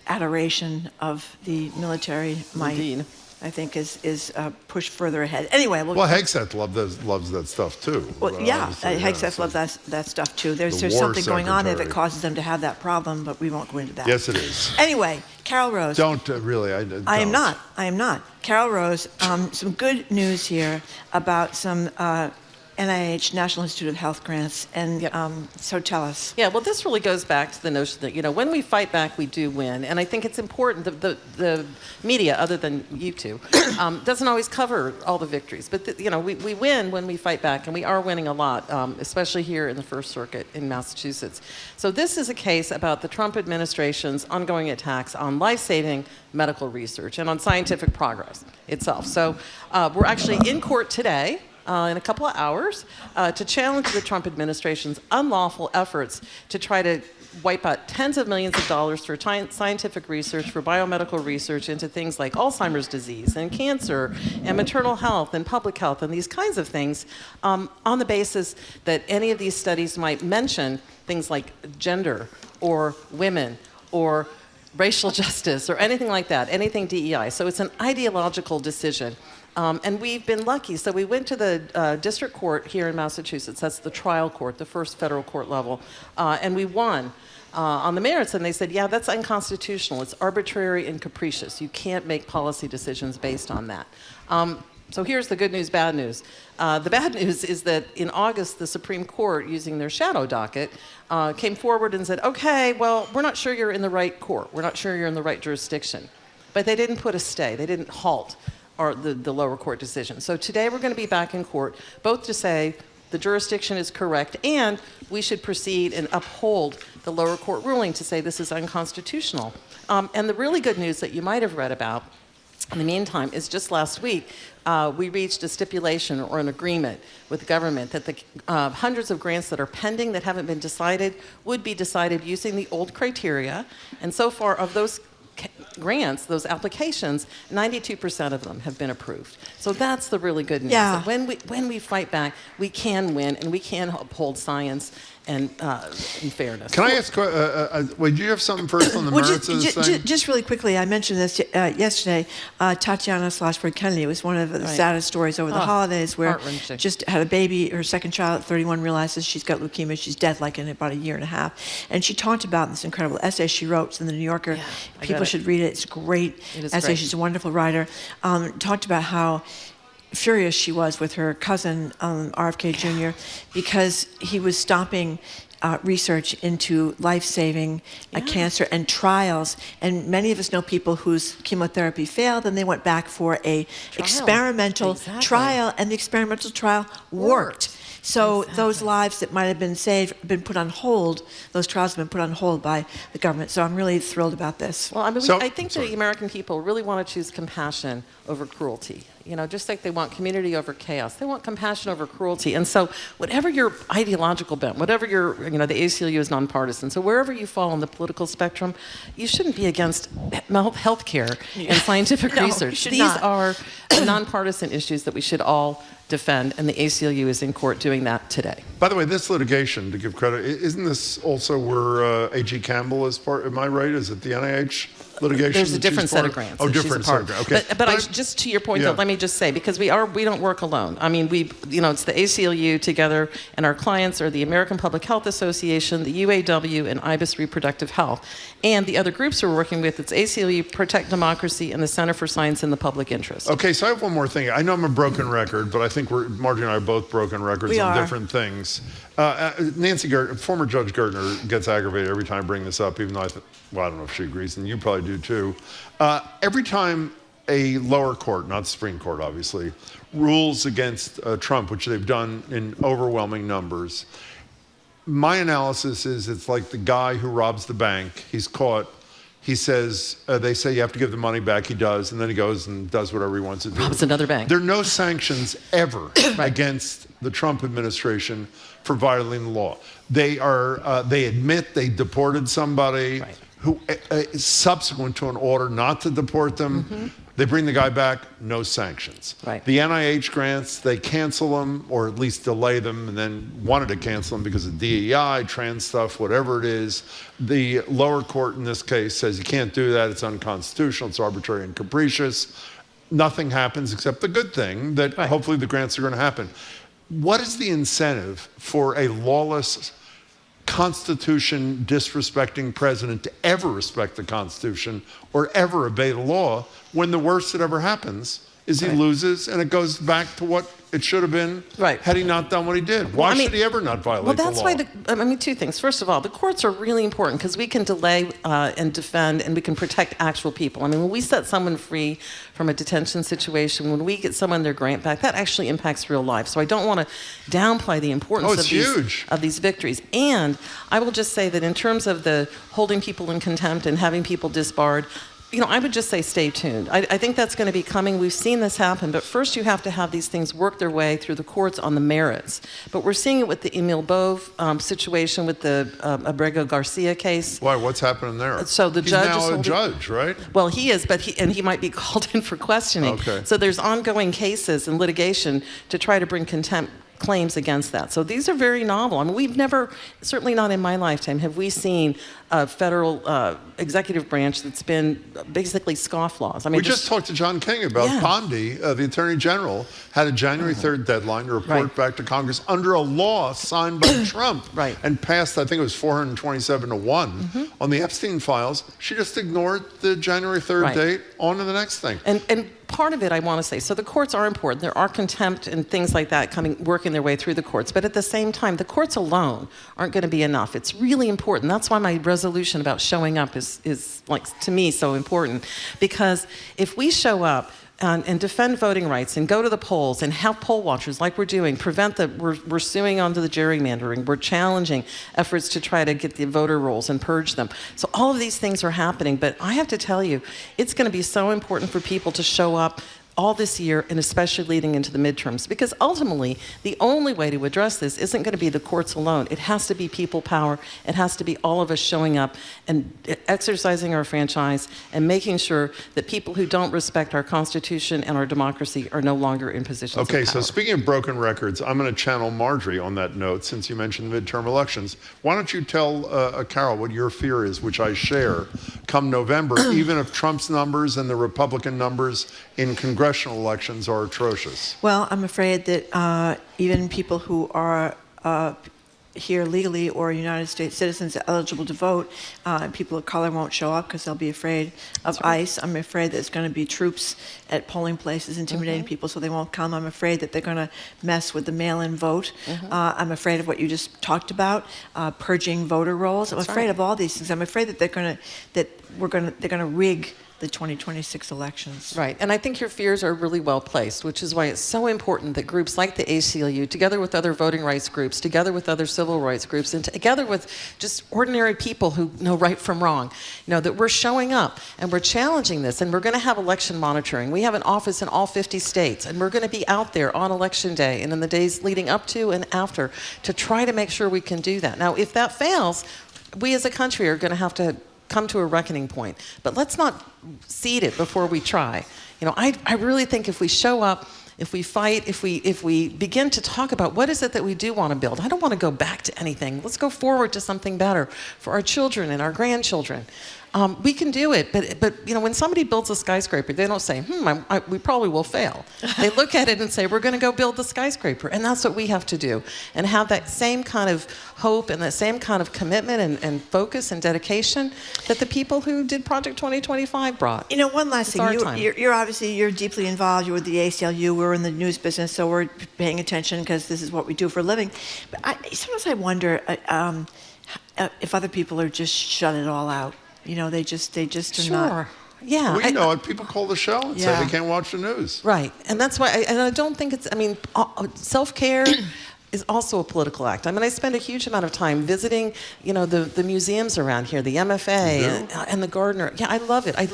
adoration of the military might, I think, is pushed further ahead. Anyway, Hegseth loves that stuff too. Well, Hegseth loves that stuff too. There's something going on there that causes them to have that problem, but we won't go into that. Yes, it is. Anyway, Carol Rose. Don't really. I am not. Carol Rose, some good news here about some NIH, National Institute of Health grants, and so tell us. Yeah, well, this really goes back to the notion that, when we fight back, we do win. And I think it's important that the media, other than you two, doesn't always cover all the victories. But, we win when we fight back, and we are winning a lot, especially here in the First Circuit in Massachusetts. So this is a case about the Trump administration's ongoing attacks on life-saving medical research and on scientific progress itself. So we're actually in court today, in a couple of hours, to challenge the Trump administration's unlawful efforts to try to wipe out tens of millions of dollars for scientific research, for biomedical research into things like Alzheimer's disease and cancer and maternal health and public health and these kinds of things, on the basis that any of these studies might mention things like gender or women or racial justice or anything like that, anything DEI. So it's an ideological decision. And we've been lucky. So we went to the district court here in Massachusetts. That's the trial court, the first federal court level. And we won on the merits. And they said, yeah, that's unconstitutional. It's arbitrary and capricious. You can't make policy decisions based on that. So here's the good news, bad news. The bad news is that in August, the Supreme Court, using their shadow docket, came forward and said, okay, well, we're not sure you're in the right court. We're not sure you're in the right jurisdiction. But they didn't put a stay. They didn't halt the lower court decision. So today we're going to be back in court, both to say the jurisdiction is correct and we should proceed and uphold the lower court ruling to say this is unconstitutional. And the really good news that you might have read about in the meantime is just last week, we reached a stipulation or an agreement with the government that the hundreds of grants that are pending that haven't been decided would be decided using the old criteria. And so far of those grants, those applications, 92% of them have been approved. So that's the really good news. Yeah. That when we fight back, we can win and we can uphold science and fairness. Can I ask, do you have something first on the merits of this thing? Just really quickly, I mentioned this yesterday. Tatiana Schlossberg Kennedy was one of the saddest stories over the holidays, where just had a baby, her second child at 31, realizes she's got leukemia. She's dead like in about a year and a half. And she talked about this incredible essay she wrote in the New Yorker. People should read it. It's a great essay. Great. She's a wonderful writer. Talked about how furious she was with her cousin, RFK Jr., because he was stopping research into life-saving cancer and trials. And many of us know people whose chemotherapy failed, and they went back for a experimental trial, and the experimental trial worked. So those lives that might have been saved, been put on hold, those trials have been put on hold by the government. So I'm really thrilled about this. Well, I mean, I think the American people really want to choose compassion over cruelty. You know, just like they want community over chaos, they want compassion over cruelty. And so whatever your ideological bent, whatever your, the ACLU is nonpartisan, so wherever you fall on the political spectrum, you shouldn't be against health care and scientific research. These are nonpartisan issues that we should all defend, and the ACLU is in court doing that today. By the way, this litigation, to give credit, isn't this also where A.G. Campbell is part? Am I right? Is it the NIH litigation? There's a different set of grants. Oh, different set of grants. Okay. But just to your point, though, let me just say, because we don't work alone. I mean, it's the ACLU together, and our clients are the American Public Health Association, the UAW, and IBIS Reproductive Health. And the other groups we're working with, it's ACLU, Protect Democracy, and the Center for Science in the Public Interest. Okay, so I have one more thing. I know I'm a broken record, but I think Margie and I are both broken records on different things. Nancy Gertner, former Judge Gertner, gets aggravated every time I bring this up, even though I don't know if she agrees, and you probably do too. Every time a lower court, not Supreme Court obviously, rules against Trump, which they've done in overwhelming numbers, my analysis is it's like the guy who robs the bank. He's caught. He says, they say you have to give the money back. He does, and then he goes and does whatever he wants to do. Robs another bank. There are no sanctions ever against the Trump administration for violating the law. They admit they deported somebody who, subsequent to an order not to deport them, they bring the guy back, no sanctions. The NIH grants, they cancel them or at least delay them, and then wanted to cancel them because of DEI, trans stuff, whatever it is. The lower court in this case says you can't do that, it's unconstitutional, it's arbitrary and capricious. Nothing happens except the good thing that hopefully the grants are going to happen. What is the incentive for a lawless, Constitution disrespecting president to ever respect the Constitution or ever obey the law when the worst that ever happens is he loses and it goes back to what it should have been had he not done what he did? Why should he ever not violate the law? Well, that's why two things. First of all, the courts are really important because we can delay and defend and we can protect actual people. I mean, when we set someone free from a detention situation, when we get someone their grant back, that actually impacts real life. So I don't want to downplay the importance of these victories. And I will just say that in terms of the holding people in contempt and having people disbarred, I would just say stay tuned. I think that's going to be coming. We've seen this happen, but first you have to have these things work their way through the courts on the merits. But we're seeing it with the Emil Bove situation, with the Abrego Garcia case. Why? What's happening there? So the judge is now a judge, right? Well, he is, but he might be called in for questioning. Okay. So there's ongoing cases and litigation to try to bring contempt claims against that. So these are very novel. I mean, we've never, certainly not in my lifetime, have we seen a federal executive branch that's been basically scofflaws. I mean, we just talked to John King about Pondy, the Attorney General, had a January 3rd deadline to report back to Congress under a law signed by Trump and passed, I think it was 427 to 1 on the Epstein files. She just ignored the January 3rd date, on to the next thing. And part of it, I want to say, so the courts are important. There are contempt and things like that working their way through the courts. But at the same time, the courts alone aren't going to be enough. It's really important. That's why my resolution about showing up is like, to me, so important. Because if we show up and defend voting rights and go to the polls and have poll watchers like we're doing, we're suing onto the gerrymandering, we're challenging efforts to try to get the voter rolls and purge them. So all of these things are happening, but I have to tell you, it's going to be so important for people to show up all this year, and especially leading into the midterms, because ultimately the only way to address this isn't going to be the courts alone. It has to be people power. It has to be all of us showing up and exercising our franchise and making sure that people who don't respect our Constitution and our democracy are no longer in positions of power. Okay, so speaking of broken records, I'm going to channel Marjorie on that note since you mentioned the midterm elections. Why don't you tell Carol what your fear is, which I share, come November, even if Trump's numbers and the Republican numbers in congressional elections are atrocious? Well, I'm afraid that even people who are here legally or United States citizens eligible to vote. People of color won't show up because they'll be afraid of ICE. I'm afraid there's going to be troops at polling places intimidating people so they won't come. I'm afraid that they're going to mess with the mail-in vote. I'm afraid of what you just talked about, purging voter rolls. I'm afraid of all these things. I'm afraid that they're going to rig the 2026 elections. Right, and I think your fears are really well placed, which is why it's so important that groups like the ACLU, together with other voting rights groups, together with other civil rights groups, and together with just ordinary people who know right from wrong, that we're showing up and we're challenging this, and we're going to have election monitoring. We have an office in all 50 states, and we're going to be out there on election day and in the days leading up to and after to try to make sure we can do that. Now, if that fails, we as a country are going to have to come to a reckoning point. But let's not seed it before we try. I really think if we show up, if we fight, if we begin to talk about what is it that we do want to build. I don't want to go back to anything. Let's go forward to something better for our children and our grandchildren. We can do it, but when somebody builds a skyscraper, they don't say, we probably will fail. They look at it and say, we're going to go build the skyscraper, and that's what we have to do, and have that same kind of hope and that same kind of commitment and focus and dedication that the people who did Project 2025 brought. One last thing. You're deeply involved. You're with the ACLU. We're in the news business, so we're paying attention because this is what we do for a living. But sometimes I wonder if other people are just shutting it all out. They just are not. Yeah. We know it. People call the show and say they can't watch the news. Right. And that's why, I don't think self-care is also a political act. I spend a huge amount of time visiting, the museums around here, the MFA and the Gardner. Yeah, I love it. I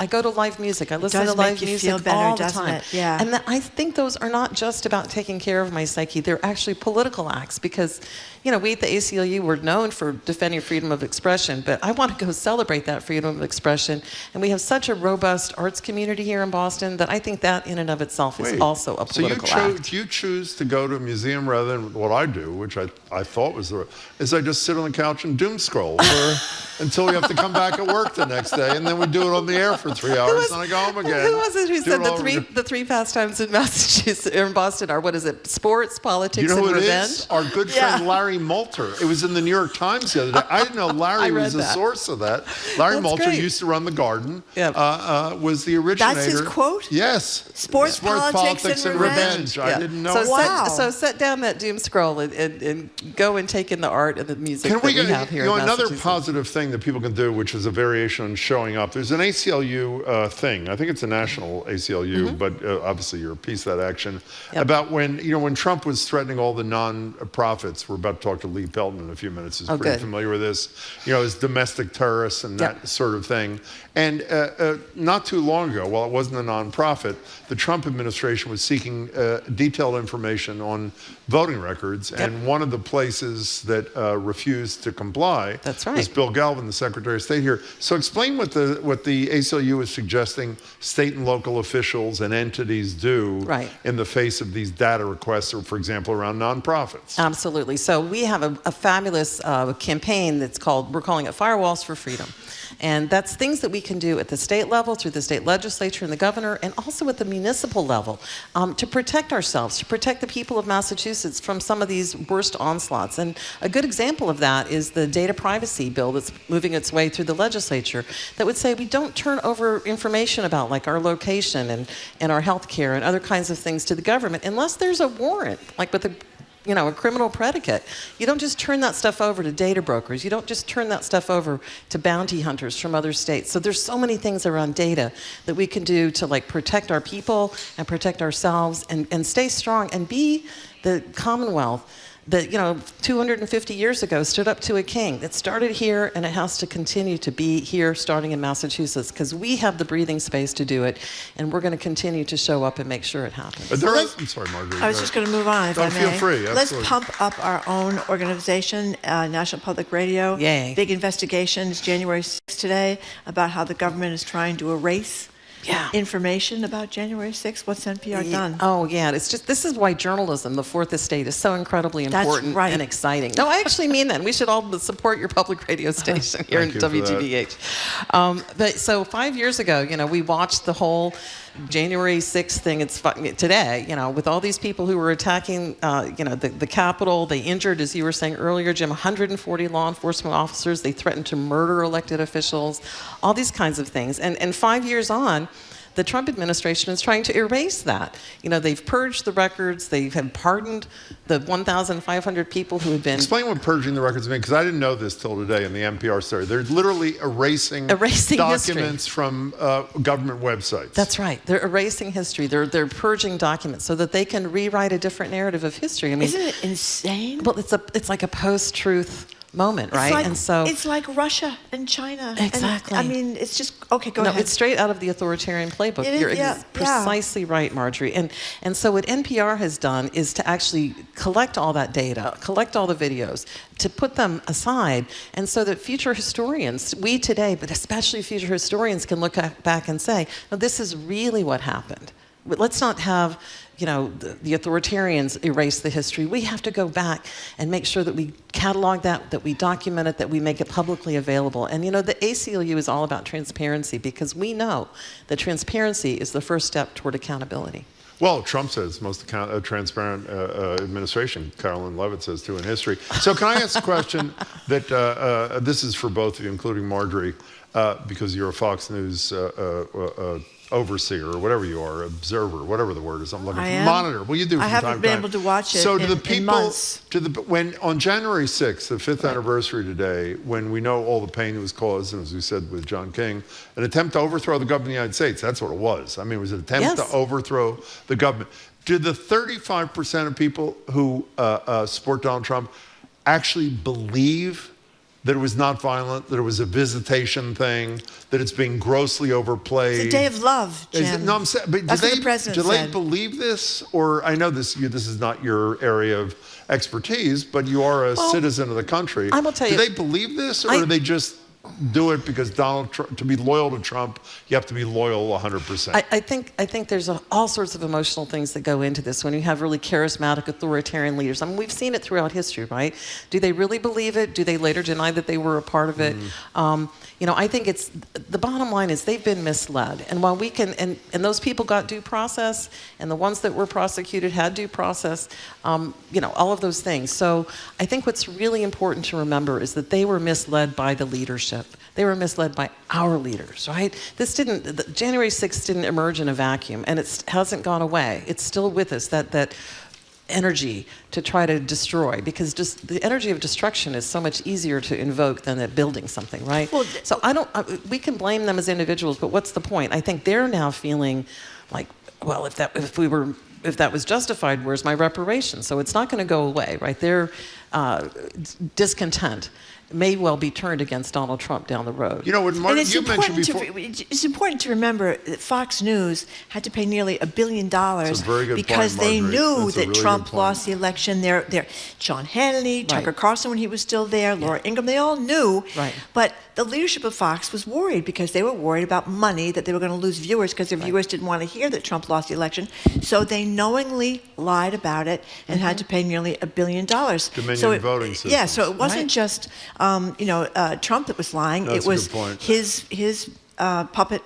go to live music. I listen to live music all the time. Yeah. And I think those are not just about taking care of my psyche. They're actually political acts because, we at the ACLU were known for defending freedom of expression, but I want to go celebrate that freedom of expression. And we have such a robust arts community here in Boston that I think that in and of itself is also a political act. So you choose to go to a museum rather than what I do, which I thought was is I just sit on the couch and doom scroll until we have to come back at work the next day, and then we do it on the air for 3 hours, and I go home again. Who was it who said the three pastimes in Massachusetts, in Boston are, sports, politics, and revenge? It is? Our good friend Larry Moulter. It was in the New York Times the other day. I didn't know Larry was the source of that. Larry Moulter used to run the Garden, was the originator. That's his quote? Yes. Sports politics, and revenge. I didn't know. So set down that doom scroll and go and take in the art and the music that we have here in Another positive thing that people can do, which is a variation on showing up. There's an ACLU thing. I think it's a national ACLU, but obviously you're a piece of that action. About when Trump was threatening all the non-profits. We're about to talk to Lee Pelton in a few minutes. He's pretty familiar with this. As domestic terrorists and that sort of thing. And not too long ago, while it wasn't a nonprofit, the Trump administration was seeking detailed information on voting records, and one of the places that refused to comply was Bill Galvin, the Secretary of State here. So explain what the ACLU is suggesting state and local officials and entities do in the face of these data requests, or for example, around nonprofits. Absolutely. So we have a fabulous campaign we're calling it Firewalls for Freedom. And that's things that we can do at the state level, through the state legislature and the governor, and also at the municipal level to protect ourselves, to protect the people of Massachusetts from some of these worst onslaughts. And a good example of that is the data privacy bill that's moving its way through the legislature that would say we don't turn over information about our location and our health care and other kinds of things to the government unless there's a warrant, like with a criminal predicate. You don't just turn that stuff over to data brokers. You don't just turn that stuff over to bounty hunters from other states. So there's so many things around data that we can do to protect our people and protect ourselves and stay strong and be the Commonwealth that 250 years ago stood up to a king. It started here, and it has to continue to be here, starting in Massachusetts, because we have the breathing space to do it, and we're going to continue to show up and make sure it happens. I'm sorry, Margaret. I was just going to move on, if I may. Feel free. Let's pump up our own organization, National Public Radio. Yay. Big investigations, January 6th today, about how the government is trying to erase information about January 6th. What's NPR done? Oh, yeah. This is why journalism, the fourth estate, is so incredibly important and exciting. No, I actually mean that. We should all support your public radio station here in WGBH. So 5 years ago, we watched the whole January 6th thing, it's today, with all these people who were attacking, the Capitol. They injured, as you were saying earlier, Jim, 140 law enforcement officers. They threatened to murder elected officials, all these kinds of things. And 5 years on, the Trump administration is trying to erase that. They've purged the records. They have pardoned the 1,500 people who had been... Explain what purging the records means, because I didn't know this till today in the NPR story. They're literally erasing documents history from government websites. That's right. They're erasing history. They're purging documents so that they can rewrite a different narrative of history. Isn't it insane? Well, it's like a post-truth moment, right? It's like Russia and China. Exactly. And, it's just okay. Go ahead. No, it's straight out of the authoritarian playbook. You're precisely right, Marjorie. And so what NPR has done is to actually collect all that data, collect all the videos, to put them aside, and so that future historians, we today, but especially future historians, can look back and say, no, this is really what happened. Let's not have the authoritarians erase the history. We have to go back and make sure that we catalog that we document it, that we make it publicly available. And the ACLU is all about transparency, because we know that transparency is the first step toward accountability. Well, Trump says most transparent administration. Carolyn Levitt says too in history. So can I ask a question that this is for both of you, including Marjorie, because you're a Fox News overseer or whatever you are, observer, whatever the word is. I'm looking for monitor. Well, you do. I haven't been able to watch it. So to the people, in months. When on January 6th, the 5th anniversary today, when we know all the pain that was caused, and as we said with John King, an attempt to overthrow the government of the United States. That's what it was. I mean, it was an attempt to overthrow the government. Did the 35% of people who support Donald Trump actually believe that it was not violent, that it was a visitation thing, that it's being grossly overplayed? It's a day of love, Jim. No, I'm saying, but that's what the president said. Do they believe this? Or I know this is not your area of expertise, but you are a citizen of the country. I will tell you. Do they believe this, or do they just do it because to be loyal to Trump, you have to be loyal 100%? I think there's all sorts of emotional things that go into this when you have really charismatic authoritarian leaders. I mean, we've seen it throughout history, right? Do they really believe it? Do they later deny that they were a part of it? I think the bottom line is they've been misled. And while we can, and those people got due process, and the ones that were prosecuted had due process, all of those things. So I think what's really important to remember is that they were misled by the leadership. They were misled by our leaders, right? January 6th didn't emerge in a vacuum, and it hasn't gone away. It's still with us, that energy to try to destroy, because just the energy of destruction is so much easier to invoke than at building something, right? Well, so we can blame them as individuals, but what's the point? I think they're now feeling like, well, if that was justified, where's my reparations? So it's not going to go away, right? Their discontent may well be turned against Donald Trump down the road. What Mark, you mentioned before. It's important to remember that Fox News had to pay nearly $1 billion because they knew that Trump lost the election. John Hannity, Tucker Carlson when he was still there, Laura Ingraham, they all knew. Right. But the leadership of Fox was worried because they were worried about money, that they were going to lose viewers because their viewers didn't want to hear that Trump lost the election. So they knowingly lied about it and had to pay nearly $1 billion. Dominion voting system. Yeah, so it wasn't just Trump that was lying. That's it was a good point. his puppet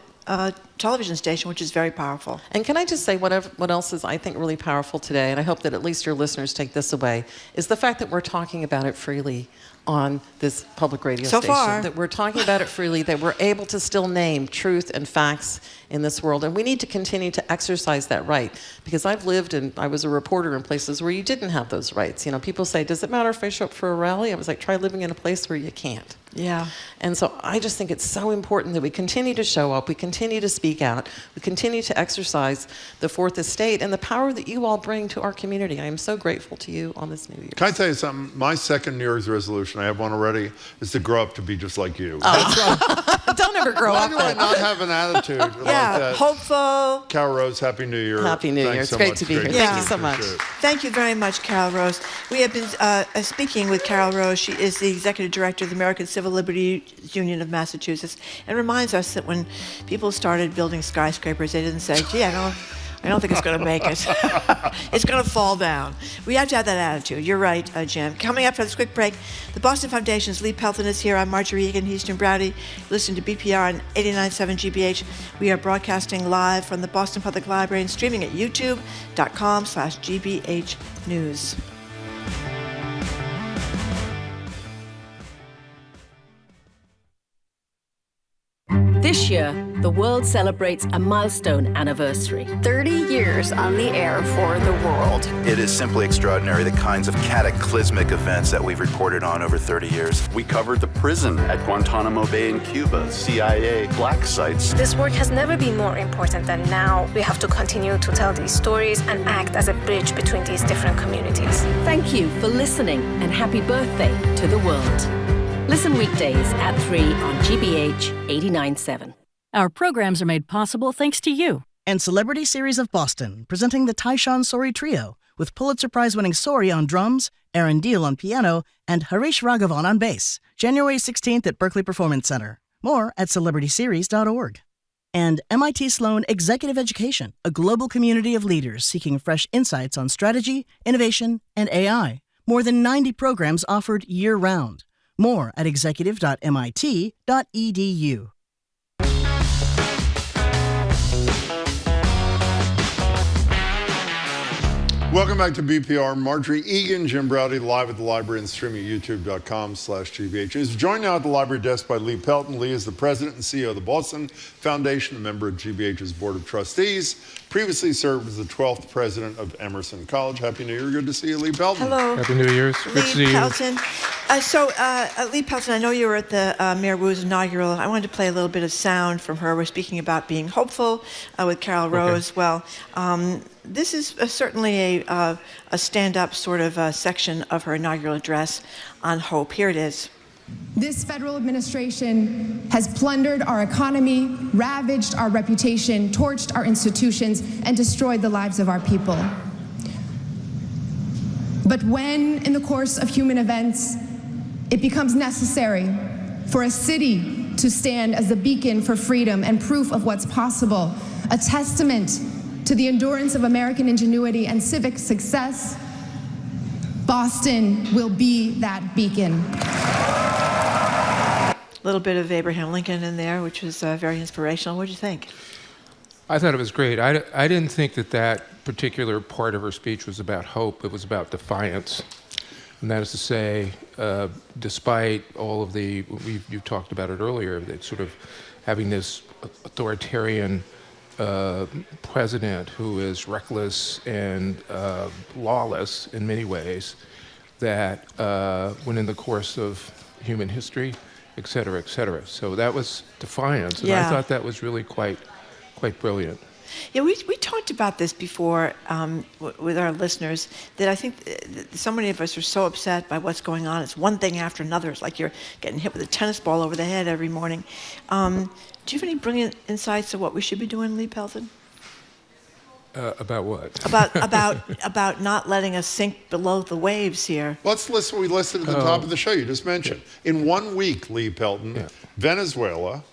television station, which is very powerful. And can I just say what else is, I think, really powerful today, and I hope that at least your listeners take this away, is the fact that we're talking about it freely on this public radio so station. Far. That we're talking about it freely, that we're able to still name truth and facts in this world. And we need to continue to exercise that right, because I've lived and I was a reporter in places where you didn't have those rights. People say, does it matter if I show up for a rally? I was like, try living in a place where you can't. Yeah. And so I just think it's so important that we continue to show up, we continue to speak out, we continue to exercise the Fourth Estate and the power that you all bring to our community. I am so grateful to you on this New Year. Can I tell you something? My second New Year's resolution, I have one already, is to grow up to be just like you. Don't ever grow up. Why do I not have an attitude like that? Hopeful. Carol Rose, Happy New Year. Happy New Year. It's great to be here. Thank you so much. Thank you very much, Carol Rose. We have been speaking with Carol Rose. She is the Executive Director of the American Civil Liberties Union of Massachusetts, and reminds us that when people started building skyscrapers, they didn't say, gee, I don't think it's going to make it. It's going to fall down. We have to have that attitude. You're right, Jim. Coming up for this quick break, the Boston Foundation's Lee Pelton is here. I'm Marjorie Egan. He's Jim Browdy. Listen to BPR on 89.7 GBH. We are broadcasting live from the Boston Public Library and streaming at youtube.com/GBH News. This year, the world celebrates a milestone anniversary. 30 years on the air for the world. It is simply extraordinary, the kinds of cataclysmic events that we've reported on over 30 years. We covered the prison at Guantanamo Bay in Cuba, CIA black sites. This work has never been more important than now. We have to continue to tell these stories and act as a bridge between these different communities. Thank you for listening, and happy birthday to the world. Listen weekdays at 3 on GBH 89.7. Our programs are made possible thanks to you. And Celebrity Series of Boston, presenting the Tyshawn Sori Trio, with Pulitzer Prize-winning Sori on drums, Aaron Deal on piano, and Harish Raghavan on bass, January 16th at Berkeley Performance Center. More at celebrityseries.org. And MIT Sloan Executive Education, a global community of leaders seeking fresh insights on strategy, innovation, and AI. More than 90 programs offered year-round. More at executive.mit.edu. Welcome back to BPR. Marjorie Egan, Jim Browdy, live at the library and streaming at youtube.com/GBH. Is joined now at the library desk by Lee Pelton. Lee is the president and CEO of the Boston Foundation, a member of GBH's Board of Trustees, previously served as the 12th president of Emerson College. Happy New Year. Good to see you, Lee Pelton. Hello. Happy New Year's. Good to see you. Pelton. Lee Pelton, I know you were at the Mayor Wu's inaugural. I wanted to play a little bit of sound from her. We're speaking about being hopeful with Carol Rose. Okay. Well, this is certainly a stand-up sort of section of her inaugural address on hope. Here it is. This federal administration has plundered our economy, ravaged our reputation, torched our institutions, and destroyed the lives of our people. But when, in the course of human events, it becomes necessary for a city to stand as a beacon for freedom and proof of what's possible, a testament to the endurance of American ingenuity and civic success, Boston will be that beacon. A little bit of Abraham Lincoln in there, which was very inspirational. What did you think? I thought it was great. I didn't think that particular part of her speech was about hope. It was about defiance. And that is to say, despite all of you talked about it earlier, that sort of having this authoritarian president who is reckless and lawless in many ways, that when in the course of human history, et cetera, et cetera. So that was defiance, and I thought that was really quite brilliant. Yeah, we talked about this before with our listeners, that I think so many of us are so upset by what's going on. It's one thing after another. It's like you're getting hit with a tennis ball over the head every morning. Do you have any brilliant insights of what we should be doing, Lee Pelton? About what? About not letting us sink below the waves here. Let's listen. We listed at the top of the show you just mentioned. Yeah. In 1 week, Lee Pelton, Venezuela,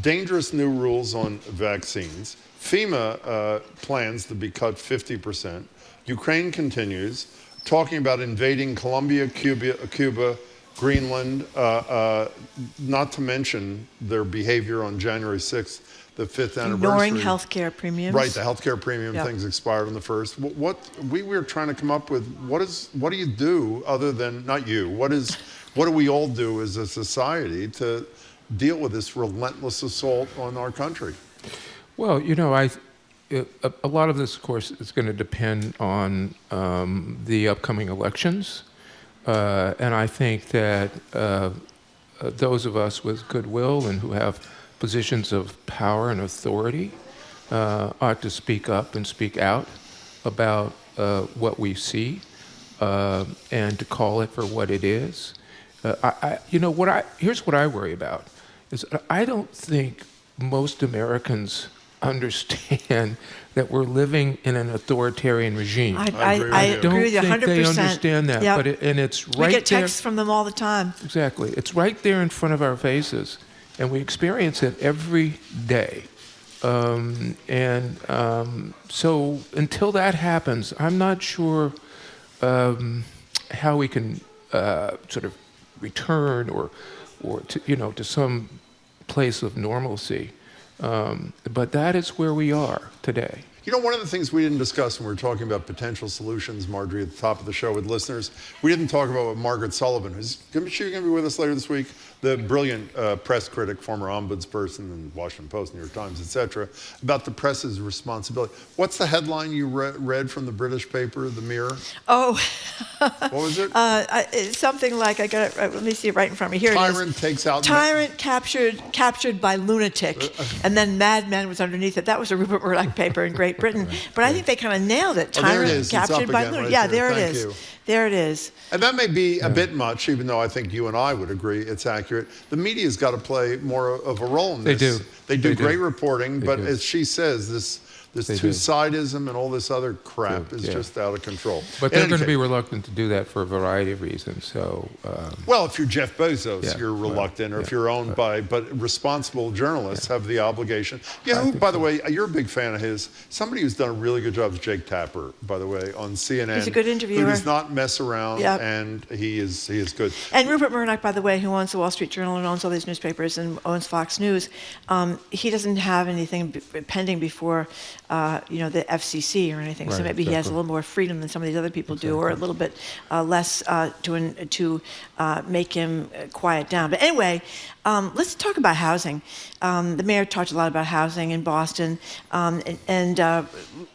dangerous new rules on vaccines. FEMA plans to be cut 50%. Ukraine continues, talking about invading Colombia, Cuba, Greenland, not to mention their behavior on January 6th, the 5th anniversary. Ignoring healthcare premiums. Right, the healthcare premium things expired on the 1st. What we were trying to come up with, what do you do other than, not you, what do we all do as a society to deal with this relentless assault on our country? Well, a lot of this, of course, is going to depend on the upcoming elections. And I think that those of us with goodwill and who have positions of power and authority ought to speak up and speak out about what we see and to call it for what it is. Here's what I worry about, is I don't think most Americans understand that we're living in an authoritarian regime. I agree with you 100%. I don't think they understand that, yep. and it's right there. We get texts from them all the time. Exactly. It's right there in front of our faces, and we experience it every day. So until that happens, I'm not sure how we can sort of return or to some place of normalcy. But that is where we are today. You know, one of the things we didn't discuss when we were talking about potential solutions, Marjorie, at the top of the show with listeners, we didn't talk about what Margaret Sullivan, who's going to be with us later this week, the brilliant press critic, former ombudsperson in Washington Post, New York Times, etc., about the press's responsibility. What's the headline you read from the British paper, The Mirror? Oh. What was it? It's something like, I got it, let me see it right in front of me. Here Tyrant it is. takes out... Tyrant captured by lunatic. And then Madman was underneath it. That was a Rupert Murdoch paper in Great Britain. But I think they kind of nailed it. Tyrant captured by lunatic. Yeah, there it is. There it is. And that may be a bit much, even though I think you and I would agree it's accurate. The media's got to play more of a role in this. They do great reporting, but as she says, this two-sidism and all this other crap is just out of control. But they're going to be reluctant to do that for a variety of reasons. So, well, if you're Jeff Bezos, you're reluctant, or if you're owned by, but responsible journalists have the obligation. Yeah, by the way, you're a big fan of his. Somebody who's done a really good job is Jake Tapper, by the way, on CNN. He's a good interviewer. Who does not mess around, and he is good. And Rupert Murdoch, by the way, who owns the Wall Street Journal and owns all these newspapers and owns Fox News, he doesn't have anything pending before the FCC or anything. So maybe he has a little more freedom than some of these other people do, or a little bit less to make him quiet down. But anyway, let's talk about housing. The mayor talked a lot about housing in Boston, and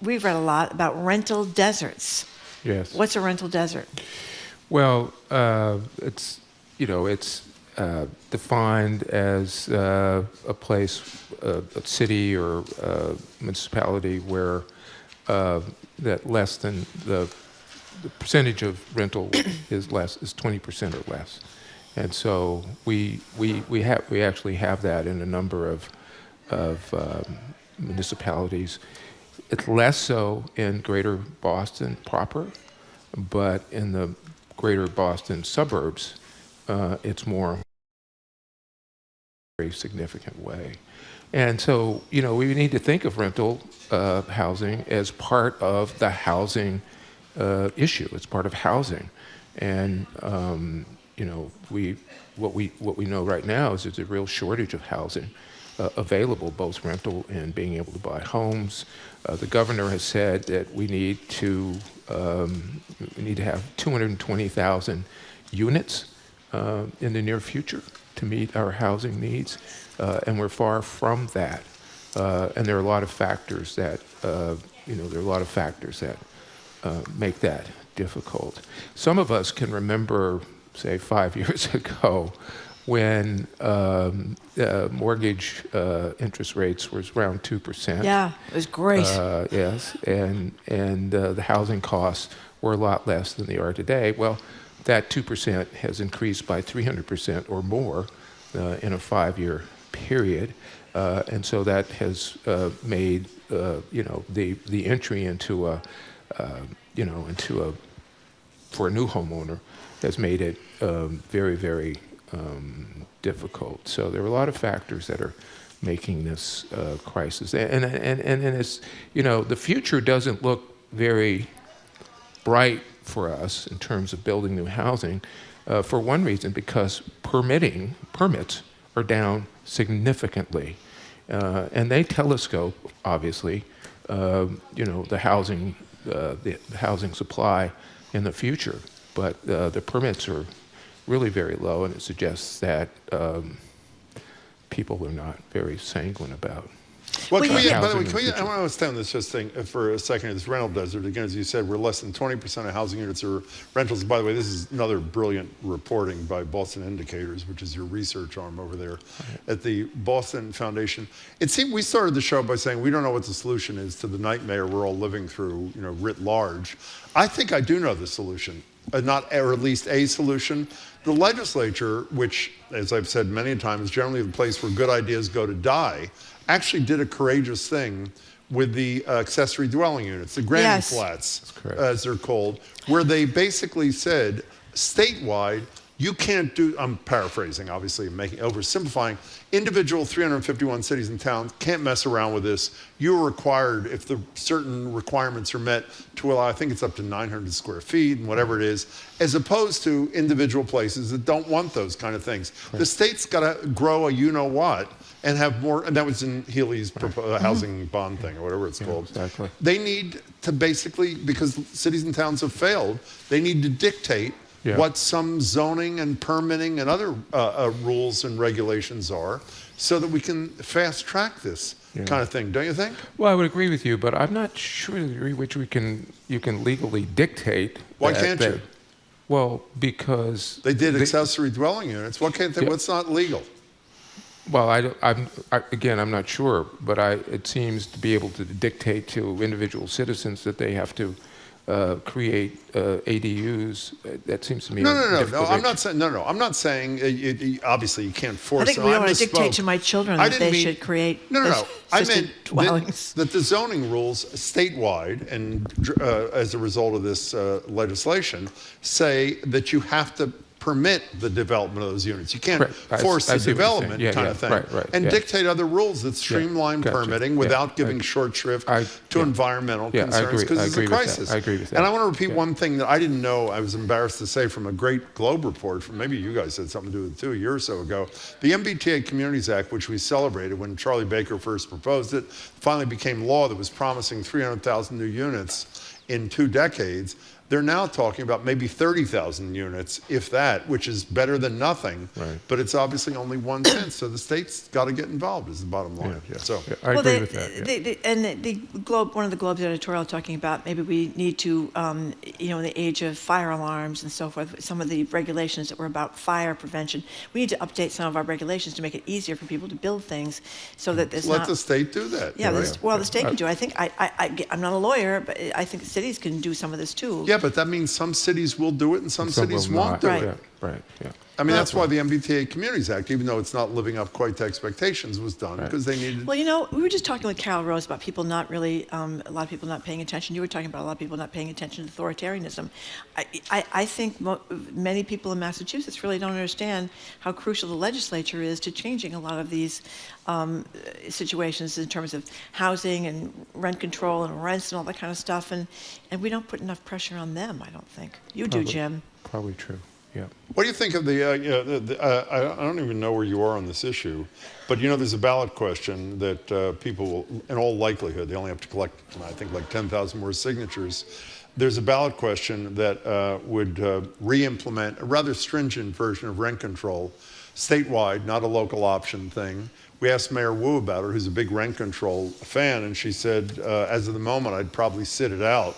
we've read a lot about rental deserts. Yes. What's a rental desert? Well, it's defined as a place, a city or a municipality where that less than the percentage of rental is 20% or less, and so we actually have that in a number of municipalities. It's less so in Greater Boston proper, but in the Greater Boston suburbs, it's more very significant way. And so, we need to think of rental housing as part of the housing issue. It's part of housing. And, what we know right now is there's a real shortage of housing available, both rental and being able to buy homes. The governor has said that we need to have 220,000 units in the near future to meet our housing needs, and we're far from that. And there are a lot of factors that make that difficult. Some of us can remember, say, 5 years ago, when mortgage interest rates was around 2%. Yeah, it was great. Yes, and the housing costs were a lot less than they are today. Well, that 2% has increased by 300% or more in a 5-year period, and so that has made the entry into for a new homeowner has made it very, very difficult. So there are a lot of factors that are making this crisis, and it's the future doesn't look very bright for us in terms of building new housing, for one reason, because permits are down significantly, and they telescope obviously the housing supply in the future, but the permits are really very low, and it suggests that people are not very sanguine about. Well, by the way, I want to stay on this for a second. This rental desert, again, as you said, we're less than 20% of housing units are rentals. By the way, this is another brilliant reporting by Boston Indicators, which is your research arm over there at the Boston Foundation. It seemed we started the show by saying we don't know what the solution is to the nightmare we're all living through, writ large. I think I do know the solution, or at least a solution. The legislature, which, as I've said many times, is generally the place where good ideas go to die, actually did a courageous thing with the accessory dwelling units, the granny flats, as they're called, where they basically said, statewide, You can't do, I'm paraphrasing, obviously, oversimplifying. Individual 351 cities and towns can't mess around with this. You're required, if the certain requirements are met, to allow, I think it's up to 900 square feet and whatever it is, as opposed to individual places that don't want those kind of things. Right. The state's got to grow a you-know-what and have more, and that was in Healy's housing bond thing or whatever it's called. Exactly. They need to basically, because cities and towns have failed, they need to dictate what some zoning and permitting and other rules and regulations are so that we can fast track this kind of thing, don't you think? Well, I would agree with you, but I'm not sure the degree which you can legally dictate. Why can't you? Well, because they did accessory dwelling units. What can't they? What's not legal? Well, I'm not sure, but it seems to be able to dictate to individual citizens that they have to create ADUs. That seems to me No. I'm not saying I'm not saying. Obviously, you can't force. I think we don't want to dictate to my children that they should create. No. I meant dwellings. that the zoning rules statewide, and as a result of this legislation, say that you have to permit the development of those units. You can't force the development kind of thing. And dictate other rules that streamline permitting without giving short shrift to environmental concerns, because it's a crisis. I agree with that. And I want to repeat one thing that I didn't know, I was embarrassed to say, from a great Globe report, from maybe you guys had something to do with it too, a year or so ago. The MBTA Communities Act, which we celebrated when Charlie Baker first proposed it, finally became law that was promising 300,000 new units in 2 decades. They're now talking about maybe 30,000 units, if that, which is better than nothing. Right. But it's obviously only 1 cent, so the state's got to get involved. Is the bottom line. So I agree with that. The Globe, one of the Globe's editorial talking about maybe we need to, in the age of fire alarms and so forth, some of the regulations that were about fire prevention, we need to update some of our regulations to make it easier for people to build things, so that there's let the state do that. Yeah, the state can do it. I think I'm not a lawyer, but I think the cities can do some of this too. Yeah, but that means some cities will do it and some cities won't do it. Right. I mean, that's why the MBTA Communities Act, even though it's not living up quite to expectations, was done because they needed. Well, we were just talking with Carol Rose about people not really, a lot of people not paying attention. You were talking about a lot of people not paying attention to authoritarianism. I think many people in Massachusetts really don't understand how crucial the legislature is to changing a lot of these situations in terms of housing and rent control and rents and all that kind of stuff. And we don't put enough pressure on them, I don't think. You do, Jim. Probably true. Yeah. What do you think of I don't even know where you are on this issue, but there's a ballot question that people will, in all likelihood, they only have to collect, I think, like 10,000 more signatures. There's a ballot question that would re-implement a rather stringent version of rent control statewide, not a local option thing. We asked Mayor Wu about it, who's a big rent control fan, and she said, as of the moment, I'd probably sit it out.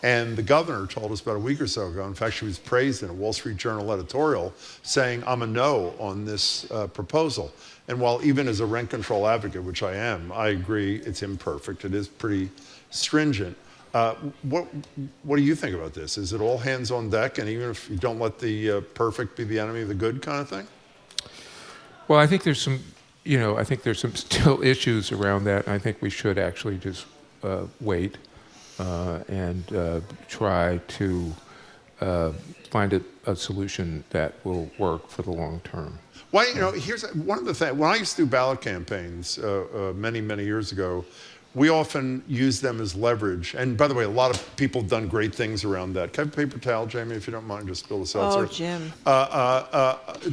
And the governor told us about a week or so ago, in fact, she was praised in a Wall Street Journal editorial, saying, I'm a no on this proposal. And while even as a rent control advocate, which I am, I agree it's imperfect. It is pretty stringent. What do you think about this? Is it all hands on deck, and even if you don't let the perfect be the enemy of the good kind of thing? Well, I think there's some, still issues around that. And I think we should actually just wait. And try to find a solution that will work for the long term. Why, here's one of the things. When I used to do ballot campaigns many, many years ago, we often use them as leverage. And by the way, a lot of people have done great things around that. Can I have a paper towel, Jamie, if you don't mind, just spill the seltzer? Oh, Jim.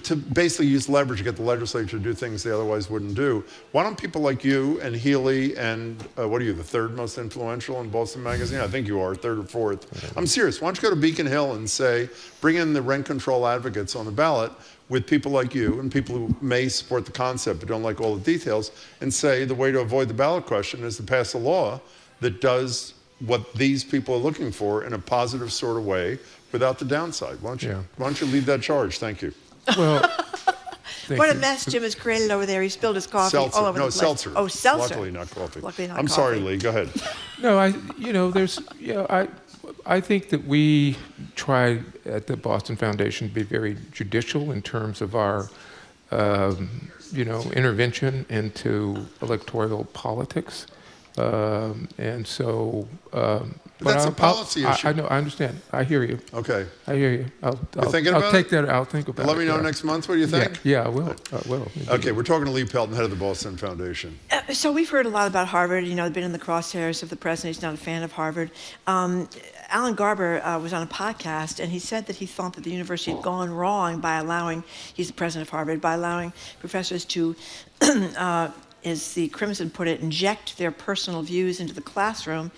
To basically use leverage to get the legislature to do things they otherwise wouldn't do. Why don't people like you and Healy and, what are you, the third most influential in Boston Magazine? I think you are, third or fourth. I'm serious. Why don't you go to Beacon Hill and say, bring in the rent control advocates on the ballot with people like you and people who may support the concept but don't like all the details, and say the way to avoid the ballot question is to pass a law that does what these people are looking for in a positive sort of way without the downside. Why don't you lead that charge? Thank you. Well, what a mess Jim has created over there. He spilled his coffee all over the place. Seltzer. Oh, seltzer. Luckily not coffee. Luckily not I'm coffee. sorry, Lee. Go ahead. No, I think that we try at the Boston Foundation to be very judicial in terms of our, intervention into electoral politics. And so But that's a policy issue. I know. I understand. I hear you. Okay. I hear you. I'll thinking about take it? that. I'll think about it. Let me know next month what you think. Yeah, I will. I will. Okay, we're talking to Lee Pelton, head of the Boston Foundation. So we've heard a lot about Harvard. You know, they've been in the crosshairs of the president. He's not a fan of Harvard. Alan Garber was on a podcast, and he said that he thought that the university had gone wrong by allowing, he's the president of Harvard, by allowing professors to, as the Crimson put it, inject their personal views into the classroom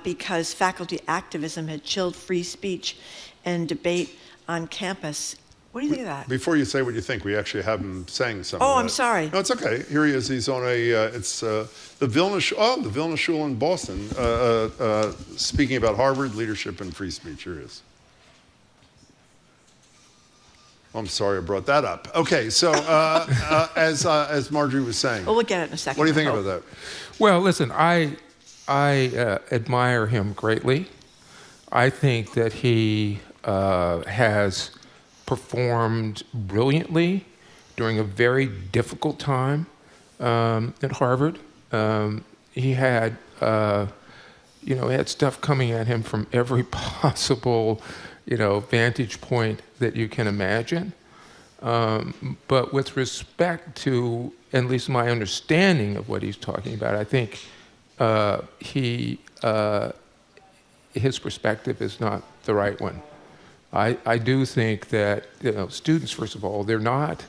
because faculty activism had chilled free speech and debate on campus. What do you think of that? Before you say what you think, we actually have him saying something. Oh, I'm sorry. No, it's okay. Here he is. He's on the Vilna Shul in Boston, speaking about Harvard, leadership, and free speech. Here he is. I'm sorry I brought that up. Okay, so as Marjorie was saying. We'll look at it in a second. What do you think about that? Well, listen, I admire him greatly. I think that he has performed brilliantly during a very difficult time at Harvard. He had, he had stuff coming at him from every possible, vantage point that you can imagine. But with respect to at least my understanding of what he's talking about, I think his perspective is not the right one. I do think that students, first of all, they're not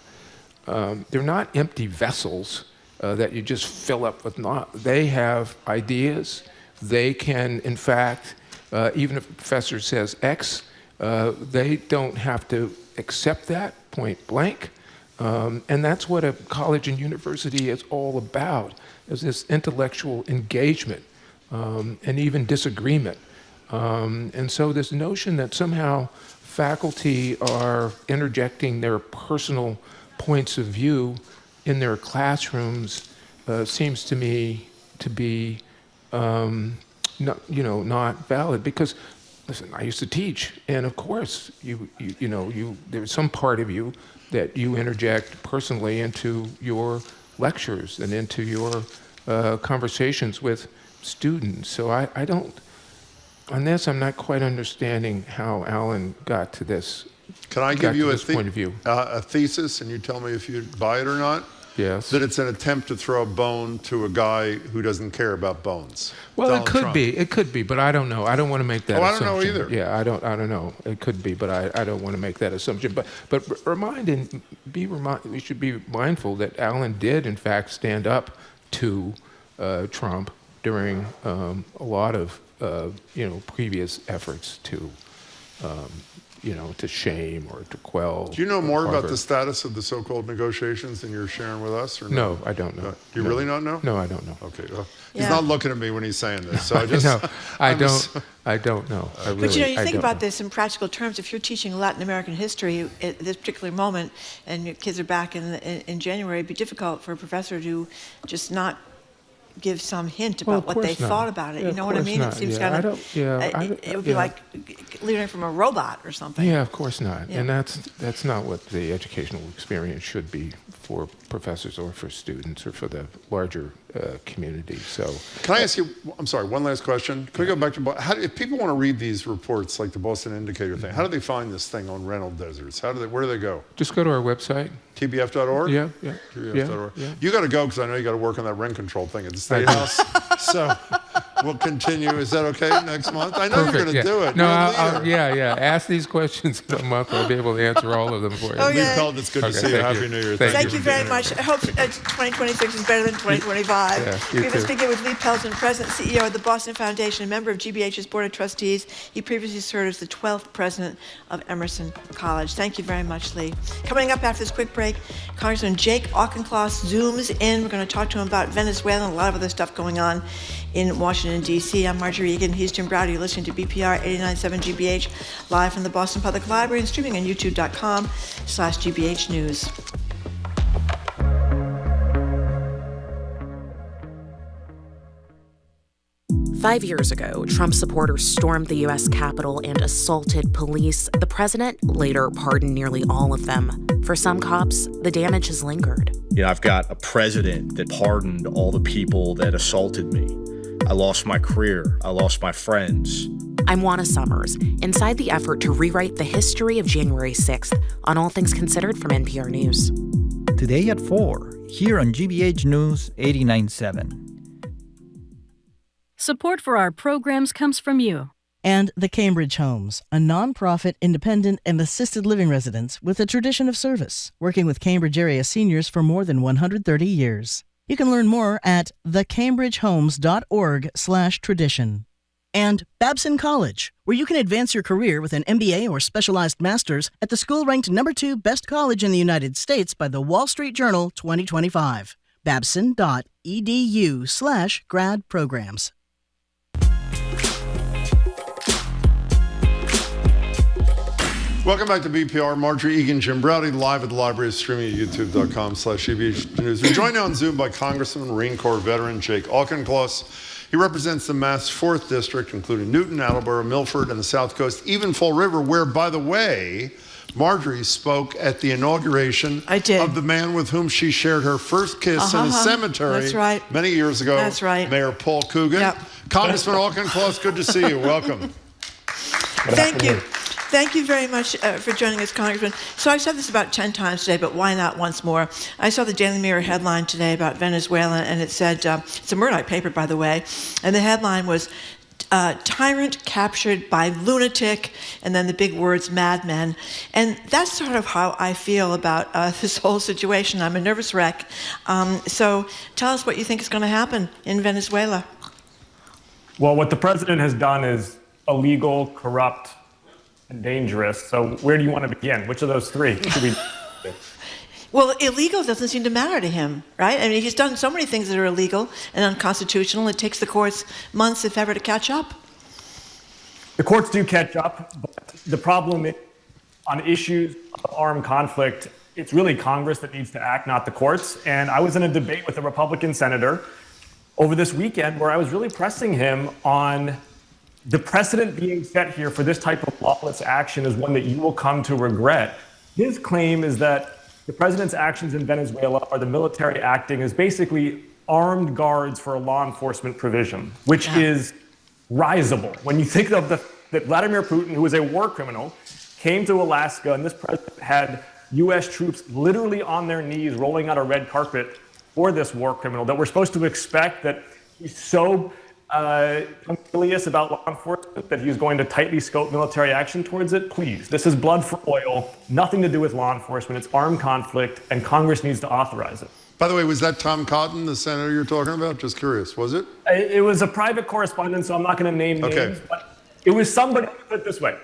empty vessels that you just fill up with not. They have ideas. They can, in fact, even if a professor says X, they don't have to accept that point blank. And that's what a college and university is all about, is this intellectual engagement and even disagreement. And so this notion that somehow faculty are interjecting their personal points of view in their classrooms seems to me to be not valid. Because, listen, I used to teach, and of course, there's some part of you that you interject personally into your lectures and into your conversations with students. So I don't. On this, I'm not quite understanding how Alan got to this. Can I give you point of view? A thesis, and you tell me if you buy it or not? Yes. That it's an attempt to throw a bone to a guy who doesn't care about bones. Well, Donald Trump. It could be, but I don't know. I don't want to make that assumption. I don't know either. Yeah, I don't know. It could be, but I don't want to make that assumption. But we should be mindful that Alan did, in fact, stand up to Trump during a lot of previous efforts to shame or to quell. Do you know more Harvard. about the status of the so-called negotiations than you're sharing with us? Or no, I don't know. Do you really not know? No, I don't know. Okay, well, he's not looking at me when he's saying this, so I just... I don't know. But you think about this in practical terms. If you're teaching Latin American history at this particular moment, and your kids are back in January, it'd be difficult for a professor to just not give some hint about what they thought about it. Yeah, you know what I mean? Not. It seems kind of. It would be like learning from a robot or something. Yeah, of course not. Yeah. And that's not what the educational experience should be for professors or for students or for the larger community. So, can I ask you? I'm sorry. One last question. Can we go back to if people want to read these reports, like the Boston Indicator thing? How do they find this thing on rental deserts? Where do they go? Just go to our website. TBF.org? Yeah. TBF.org. Yeah. You got to go because I know you got to work on that rent control thing at the State House. So we'll continue. Is that okay next month? I know you're going to do it. No, ask these questions in a month. I'll be able to answer all of them for you. Lee Pelton, it's good to see you. Happy New Year. Thank you very much. I hope 2026 is better than 2025. We've been speaking with Lee Pelton, President and CEO of the Boston Foundation, a member of GBH's Board of Trustees. He previously served as the 12th president of Emerson College. Thank you very much, Lee. Coming up after this quick break, Congressman Jake Auchincloss zooms in. We're going to talk to him about Venezuela and a lot of other stuff going on in Washington, D.C. I'm Marjorie Egan. He's Jim Browder. You're listening to BPR 89.7 GBH, live from the Boston Public Library and streaming on youtube.com/GBH News. Five years ago, Trump supporters stormed the U.S. Capitol and assaulted police. The president later pardoned nearly all of them. For some cops, the damage has lingered. I've got a president that pardoned all the people that assaulted me. I lost my career. I lost my friends. I'm Juana Summers, inside the effort to rewrite the history of January 6th on All Things Considered from NPR News. Today at 4, here on GBH News 89.7. Support for our programs comes from you. And the Cambridge Homes, a nonprofit, independent, and assisted living residence with a tradition of service, working with Cambridge area seniors for more than 130 years. You can learn more at thecambridgehomes.org/tradition. And Babson College, where you can advance your career with an MBA or specialized master's at the school ranked number 2 best college in the United States by the Wall Street Journal 2025. babson.edu/grad programs. Welcome back to BPR. Marjorie Egan, Jim Browdy, live at the library, streaming at youtube.com/GBH News. We're joined now on Zoom by Congressman, Marine Corps veteran Jake Auchincloss. He represents the Mass 4th District, including Newton, Attleboro, Milford, and the South Coast, even Fall River, where, by the way, Marjorie spoke at the inauguration of the man with whom she shared her first kiss in a cemetery many years ago. That's right. Mayor Paul Coogan. Yep. Congressman Auchincloss, good to see you. Welcome. Thank you. Thank you very much for joining us, Congressman. So I've said this about 10 times today, but why not once more? I saw the Daily Mirror headline today about Venezuela, and it said, it's a Murdoch paper, by the way, and the headline was, tyrant captured by lunatic, and then the big words, madmen. And that's sort of how I feel about this whole situation. I'm a nervous wreck. So tell us what you think is going to happen in Venezuela. Well, what the president has done is illegal, corrupt, and dangerous. So where do you want to begin? Which of those three should we? Well, illegal doesn't seem to matter to him, right? I mean, he's done so many things that are illegal and unconstitutional. It takes the courts months, if ever, to catch up. The courts do catch up, but the problem is, on issues of armed conflict, it's really Congress that needs to act, not the courts. And I was in a debate with a Republican senator over this weekend where I was really pressing him on the precedent being set here for this type of lawless action is one that you will come to regret. His claim is that the president's actions in Venezuela are the military acting as basically armed guards for a law enforcement provision, which is risible. When you think of that Vladimir Putin, who is a war criminal, came to Alaska, and this president had U.S. troops literally on their knees rolling out a red carpet for this war criminal, that we're supposed to expect that he's so punctilious about law enforcement that he's going to tightly scope military action towards it. Please, this is blood for oil, nothing to do with law enforcement. It's armed conflict, and Congress needs to authorize it. By the way, was that Tom Cotton, the senator you're talking about? Just curious, was it? It was a private correspondent, so I'm not going to name names, but it was somebody, put it this way,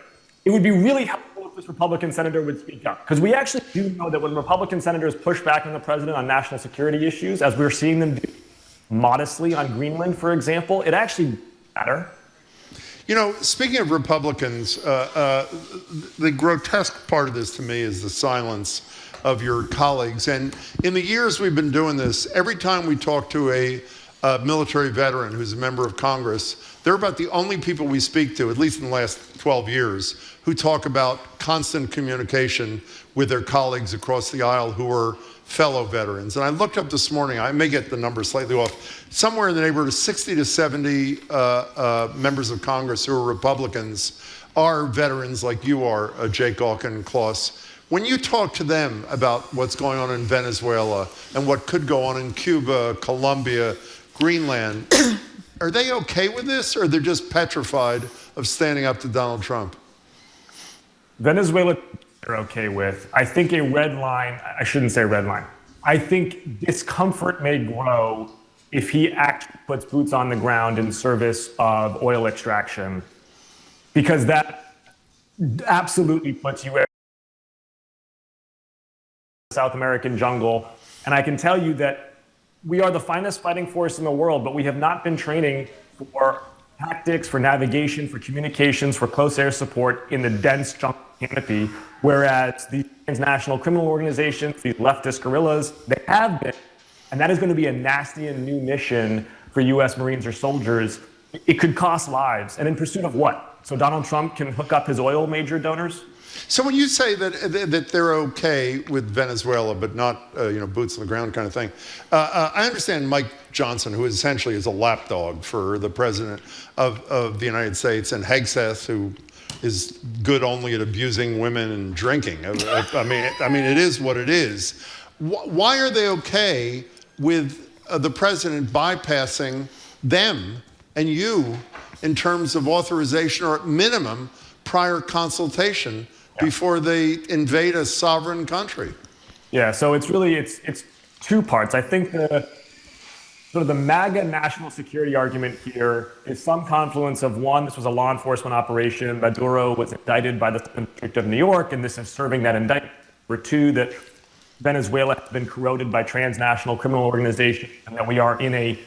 it would be really helpful if this Republican senator would speak up, because we actually do know that when Republican senators push back on the president on national security issues, as we're seeing them do modestly on Greenland, for example, it actually matter. You know, speaking of Republicans, the grotesque part of this to me is the silence of your colleagues. And in the years we've been doing this, every time we talk to a military veteran who's a member of Congress, they're about the only people we speak to, at least in the last 12 years, who talk about constant communication with their colleagues across the aisle who are fellow veterans. And I looked up this morning, I may get the number slightly off, somewhere in the neighborhood of 60 to 70 members of Congress who are Republicans are veterans like you are, Jake Auchincloss. When you talk to them about what's going on in Venezuela and what could go on in Cuba, Colombia, Greenland, are they okay with this, or they're just petrified of standing up to Donald Trump? Venezuela, they're okay with. I think a red line, I shouldn't say red line. I think discomfort may grow if he actually puts boots on the ground in service of oil extraction, because that absolutely puts you in the South American jungle. And I can tell you that we are the finest fighting force in the world, but we have not been training for tactics, for navigation, for communications, for close air support in the dense jungle canopy, whereas these transnational criminal organizations, these leftist guerrillas, they have been. And that is going to be a nasty and new mission for U.S. Marines or soldiers. It could cost lives. And in pursuit of what? So Donald Trump can hook up his oil major donors? So when you say that they're okay with Venezuela, but not boots on the ground kind of thing, I understand Mike Johnson, who essentially is a lapdog for the president of the United States, and Hegseth, who is good only at abusing women and drinking. I mean, it is what it is. Why are they okay with the president bypassing them and you in terms of authorization, or at minimum prior consultation before they invade a sovereign country? Yeah, so it's two parts. I think the MAGA national security argument here is some confluence of, one, this was a law enforcement operation. Maduro was indicted by the District of New York, and this is serving that indictment. Or two, that Venezuela has been corroded by transnational criminal organizations, and that we are in a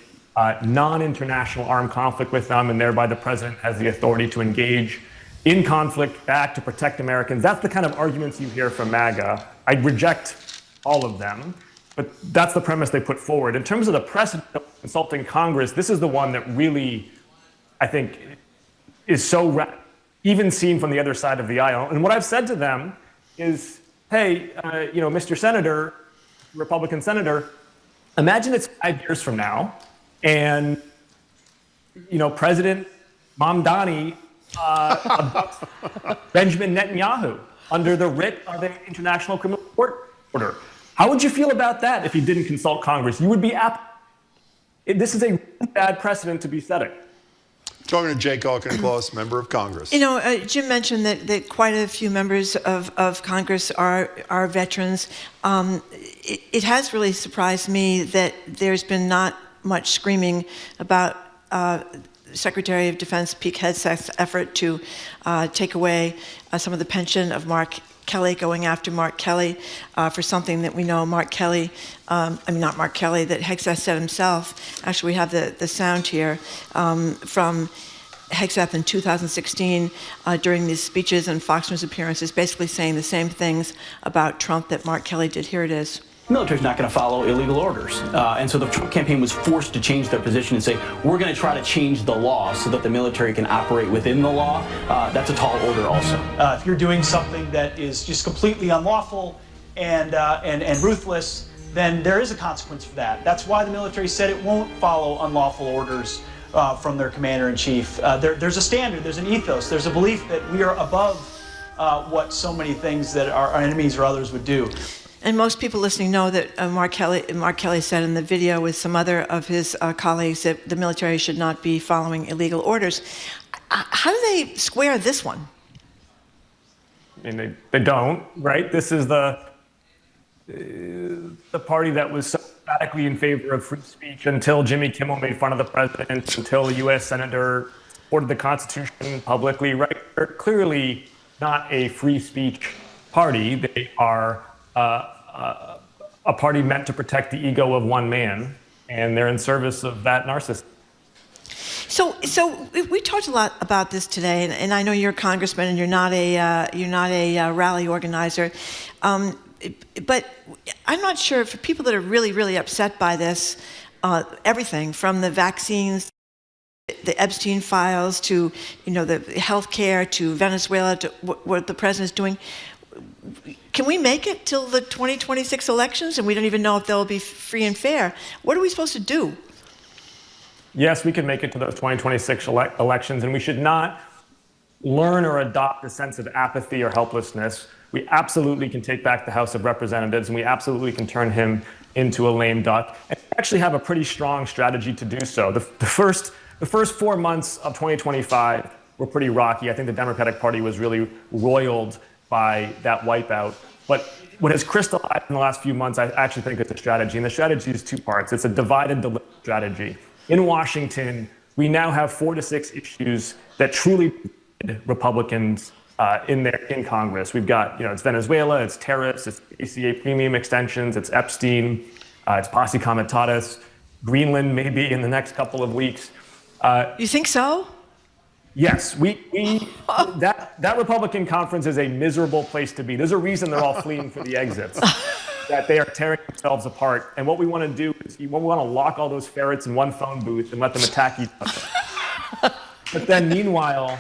non-international armed conflict with them, and thereby the president has the authority to engage in conflict back to protect Americans. That's the kind of arguments you hear from MAGA. I reject all of them, but that's the premise they put forward. In terms of the precedent of consulting Congress, this is the one that really, I think, is so even seen from the other side of the aisle. And what I've said to them is, hey, Mr. Senator, Republican Senator, imagine it's 5 years from now, and President Mamdani abducts Benjamin Netanyahu under the writ of an international criminal court order. How would you feel about that if you didn't consult Congress? You would be this is a really bad precedent to be setting. Talking to Jake Auchincloss, member of Congress. Jim mentioned that quite a few members of Congress are veterans. It has really surprised me that there's been not much screaming about Secretary of Defense Pete Hegseth's effort to take away some of the pension of Mark Kelly, going after Mark Kelly for something that we know Mark Kelly, not Mark Kelly, that Hegseth said himself. Actually, we have the sound here from Hegseth in 2016 during these speeches and Fox News appearances, basically saying the same things about Trump that Mark Kelly did. Here it is. The military's not going to follow illegal orders. And so the Trump campaign was forced to change their position and say, we're going to try to change the law so that the military can operate within the law. That's a tall order also. If you're doing something that is just completely unlawful and ruthless, then there is a consequence for that. That's why the military said it won't follow unlawful orders from their commander-in-chief. There's a standard, there's an ethos, there's a belief that we are above what so many things that our enemies or others would do. And most people listening know that Mark Kelly said in the video with some other of his colleagues that the military should not be following illegal orders. How do they square this one? I mean, they don't, right? This is the party that was so radically in favor of free speech until Jimmy Kimmel made fun of the president, until a U.S. senator supported the Constitution publicly, right? They're clearly not a free speech party. They are a party meant to protect the ego of one man, and they're in service of that narcissist. So we talked a lot about this today, and I know you're a congressman and you're not a rally organizer, but I'm not sure for people that are really, really upset by this, everything from the vaccines, the Epstein files, to the healthcare, to Venezuela, to what the president's doing. Can we make it till the 2026 elections and we don't even know if they'll be free and fair? What are we supposed to do? Yes, we can make it to those 2026 elections, and we should not learn or adopt a sense of apathy or helplessness. We absolutely can take back the House of Representatives, and we absolutely can turn him into a lame duck. And we actually have a pretty strong strategy to do so. The first 4 months of 2025 were pretty rocky. I think the Democratic Party was really roiled by that wipeout. But what has crystallized in the last few months, I actually think it's a strategy. And the strategy is two parts. It's a divide and deliver strategy. In Washington, we now have 4 to 6 issues that truly divide Republicans in Congress. We've got, it's Venezuela, it's tariffs, it's ACA premium extensions, it's Epstein, it's posse comitatus, Greenland maybe in the next couple of weeks. You think so? Yes, that Republican conference is a miserable place to be. There's a reason they're all fleeing for the exits, that they are tearing themselves apart. And what we want to do is we want to lock all those ferrets in one phone booth and let them attack each other. But then meanwhile,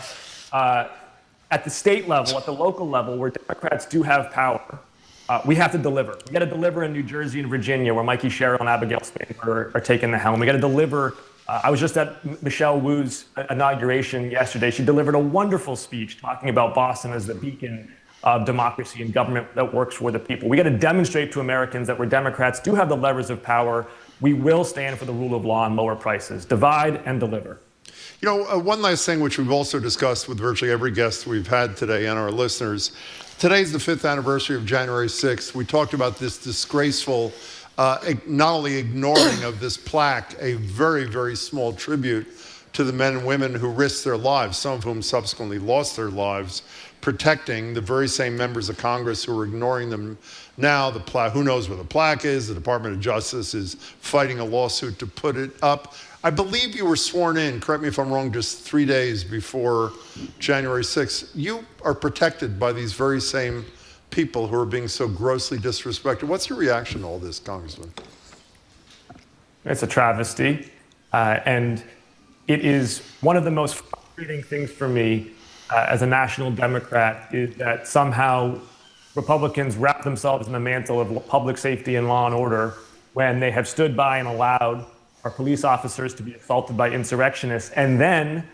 at the state level, at the local level, where Democrats do have power, we have to deliver. We got to deliver in New Jersey and Virginia, where Mikey Sherrill and Abigail Spanberger are taking the helm. We got to deliver. I was just at Michelle Wu's inauguration yesterday. She delivered a wonderful speech talking about Boston as the beacon of democracy and government that works for the people. We got to demonstrate to Americans that where Democrats do have the levers of power, we will stand for the rule of law and lower prices. Divide and deliver. You know, one last thing, which we've also discussed with virtually every guest we've had today and our listeners. Today's the 5th anniversary of January 6th. We talked about this disgraceful, not only ignoring of this plaque, a very, very small tribute to the men and women who risked their lives, some of whom subsequently lost their lives, protecting the very same members of Congress who are ignoring them now. The plaque, who knows where the plaque is? The Department of Justice is fighting a lawsuit to put it up. I believe you were sworn in, correct me if I'm wrong, just 3 days before January 6th. You are protected by these very same people who are being so grossly disrespected. What's your reaction to all this, Congressman? It's a travesty. And it is one of the most frustrating things for me as a national Democrat is that somehow Republicans wrap themselves in the mantle of public safety and law and order when they have stood by and allowed our police officers to be assaulted by insurrectionists, and then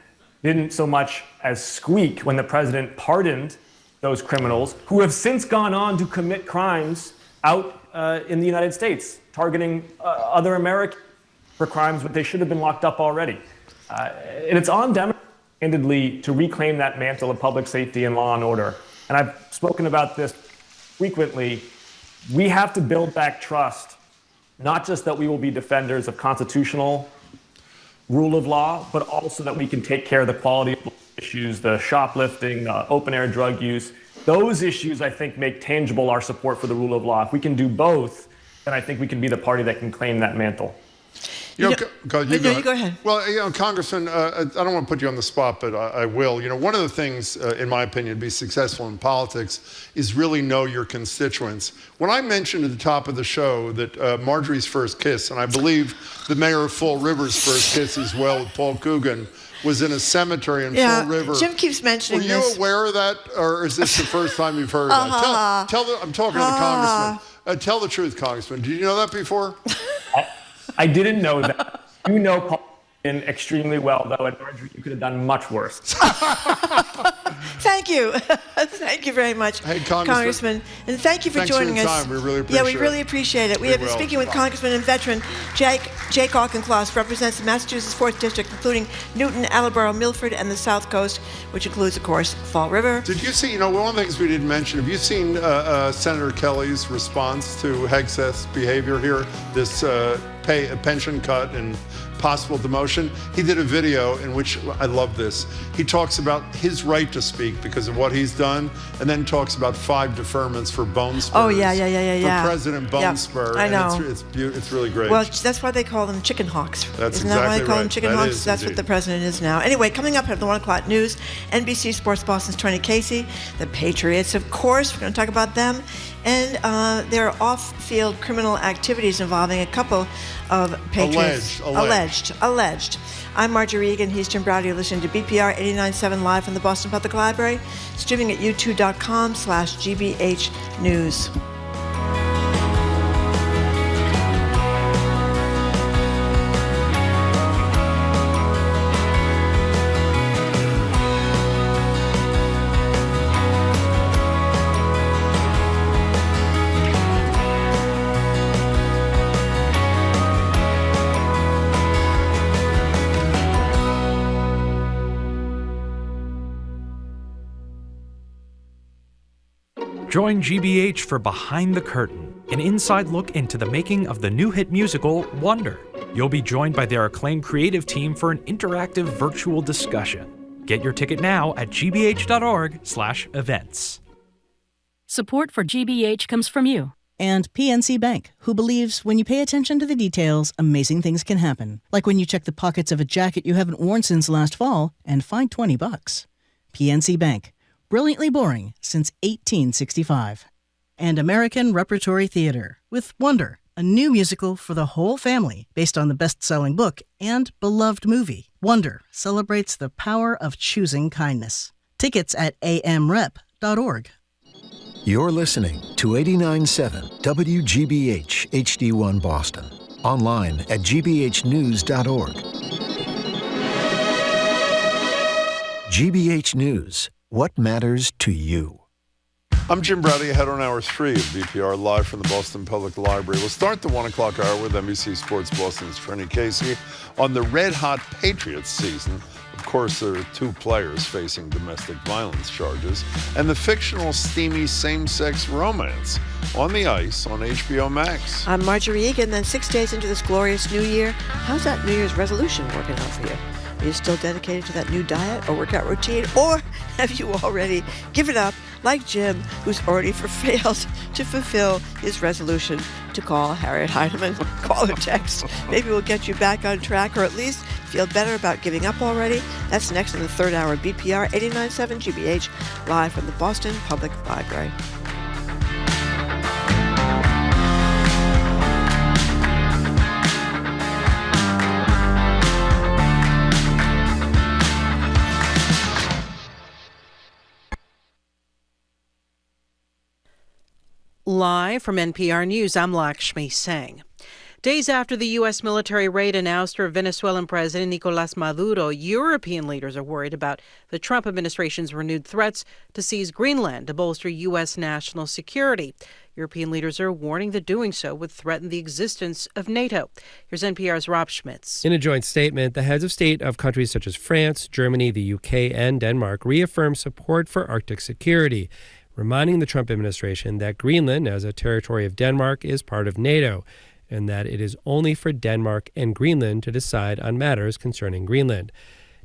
didn't so much as squeak when the president pardoned those criminals who have since gone on to commit crimes out in the United States, targeting other Americans for crimes but they should have been locked up already. And it's on Democrats, candidly, to reclaim that mantle of public safety and law and order. And I've spoken about this frequently. We have to build back trust, not just that we will be defenders of constitutional rule of law, but also that we can take care of the quality of issues, the shoplifting, open-air drug use. Those issues, I think, make tangible our support for the rule of law. If we can do both, then I think we can be the party that can claim that mantle. You go ahead. Well, you know, Congressman, I don't want to put you on the spot, but I will. You know, one of the things, in my opinion, to be successful in politics is really know your constituents. When I mentioned at the top of the show that Marjorie's first kiss, and I believe the mayor of Fall River's first kiss as well with Paul Coogan, was in a cemetery in Fall River. Jim keeps mentioning this. Were you aware of that, or is this the first time you've heard of that? I'm talking to the Congressman. Tell the truth, Congressman. Did you know that before? I didn't know that. You know Paul extremely well, though, and Marjorie, you could have done much worse. Thank you. Thank you very much, Congressman. And thank you for joining us. Thanks for your time. We really appreciate it. Yeah, we really appreciate it. We have been speaking with Congressman and veteran Jake Auchincloss, represents the Massachusetts 4th District, including Newton, Attleboro, Milford, and the South Coast, which includes, of course, Fall River. Did you see, one of the things we didn't mention, have you seen Senator Kelly's response to Hegseth's behavior here, this pension cut and possible demotion? He did a video in which, I love this, he talks about his right to speak because of what he's done, and then talks about 5 deferments for Bone Spurs. Oh, yeah. For President Bone Spur. I know. And it's really great. Well, that's why they call them chicken hawks. That's Isn't exactly that why they call them right. chicken hawks? That's what the president is now. Anyway, coming up at the 1 o'clock news, NBC Sports Boston's Trenni Casey, the Patriots, of course, we're going to talk about them, and their off-field criminal activities involving a couple of Patriots. Alleged. I'm Marjorie Egan. He's Jim Browder. You're listening to BPR 89.7 live from the Boston Public Library, streaming at youtube.com/GBH News. Join GBH for Behind the Curtain, an inside look into the making of the new hit musical, Wonder. You'll be joined by their acclaimed creative team for an interactive virtual discussion. Get your ticket now at gbh.org/events. Support for GBH comes from you. And PNC Bank, who believes when you pay attention to the details, amazing things can happen. Like when you check the pockets of a jacket you haven't worn since last fall and find $20. PNC Bank. Brilliantly boring since 1865. And American Repertory Theater with Wonder, a new musical for the whole family based on the best-selling book and beloved movie. Wonder celebrates the power of choosing kindness. Tickets at amrep.org. You're listening to 89.7 WGBH HD1 Boston. Online at gbhnews.org. GBH News. What matters to you? I'm Jim Brady, ahead on Hour 3 of BPR, live from the Boston Public Library. We'll start the 1 o'clock hour with NBC Sports Boston's Trenni Casey on the red-hot Patriots season. Of course, there are 2 players facing domestic violence charges, and the fictional steamy same-sex romance on the ice on HBO Max. I'm Marjorie Egan. Then 6 days into this glorious new year, how's that New Year's resolution working out for you? Are you still dedicated to that new diet or workout routine? Or have you already given up, like Jim, who's already failed to fulfill his resolution to call Harriet Heinemann, call or text? Maybe we'll get you back on track, or at least feel better about giving up already. That's next in the 3rd hour of BPR 89.7 GBH, live from the Boston Public Library. Live from NPR News, I'm Lakshmi Singh. Days after the U.S. military raid and ouster of Venezuelan President Nicolás Maduro, European leaders are worried about the Trump administration's renewed threats to seize Greenland to bolster U.S. national security. European leaders are warning that doing so would threaten the existence of NATO. Here's NPR's Rob Schmitz. In a joint statement, the heads of state of countries such as France, Germany, the UK, and Denmark reaffirmed support for Arctic security, reminding the Trump administration that Greenland, as a territory of Denmark, is part of NATO, and that it is only for Denmark and Greenland to decide on matters concerning Greenland.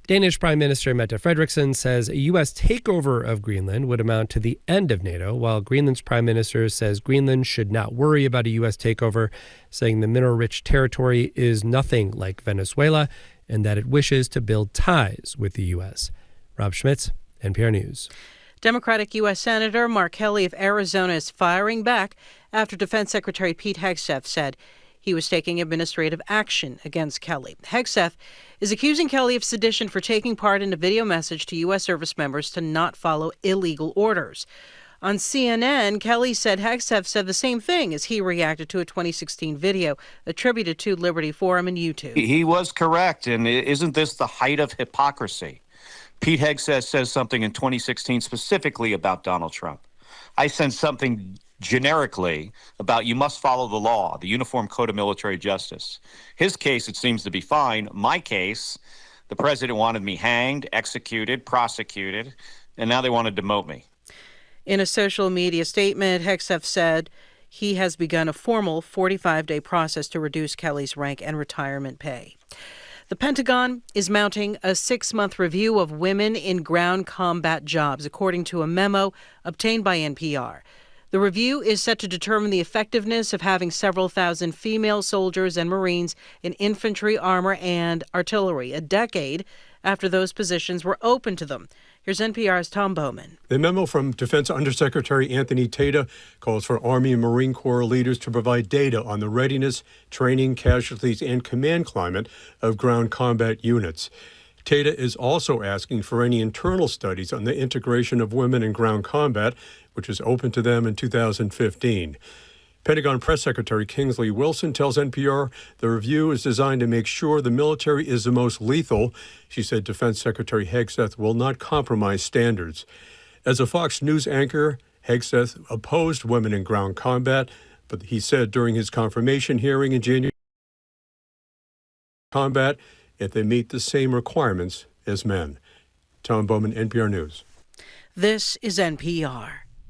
Danish Prime Minister Mette Frederiksen says a U.S. takeover of Greenland would amount to the end of NATO, while Greenland's Prime Minister says Greenland should not worry about a U.S. takeover, saying the mineral-rich territory is nothing like Venezuela and that it wishes to build ties with the U.S. Rob Schmitz, NPR News. Democratic U.S. Senator Mark Kelly of Arizona is firing back after Defense Secretary Pete Hegseth said he was taking administrative action against Kelly. Hegseth is accusing Kelly of sedition for taking part in a video message to U.S. service members to not follow illegal orders. On CNN, Kelly said Hegseth said the same thing as he reacted to a 2016 video attributed to Liberty Forum and YouTube. He was correct, and isn't this the height of hypocrisy? Pete Hegseth says something in 2016 specifically about Donald Trump. I said something generically about you must follow the law, the Uniform Code of Military Justice. His case, it seems to be fine. My case, the president wanted me hanged, executed, prosecuted, and now they want to demote me. In a social media statement, Hegseth said he has begun a formal 45-day process to reduce Kelly's rank and retirement pay. The Pentagon is mounting a 6-month review of women in ground combat jobs, according to a memo obtained by NPR. The review is set to determine the effectiveness of having several thousand female soldiers and Marines in infantry, armor, and artillery, a decade after those positions were open to them. Here's NPR's Tom Bowman. The memo from Defense Undersecretary Anthony Tata calls for Army and Marine Corps leaders to provide data on the readiness, training, casualties, and command climate of ground combat units. Tata is also asking for any internal studies on the integration of women in ground combat, which is open to them in 2015. Pentagon Press Secretary Kingsley Wilson tells NPR the review is designed to make sure the military is the most lethal. She said Defense Secretary Hegseth will not compromise standards. As a Fox News anchor, Hegseth opposed women in ground combat, but he said during his confirmation hearing in January, combat if they meet the same requirements as men. Tom Bowman, NPR News. This is NPR.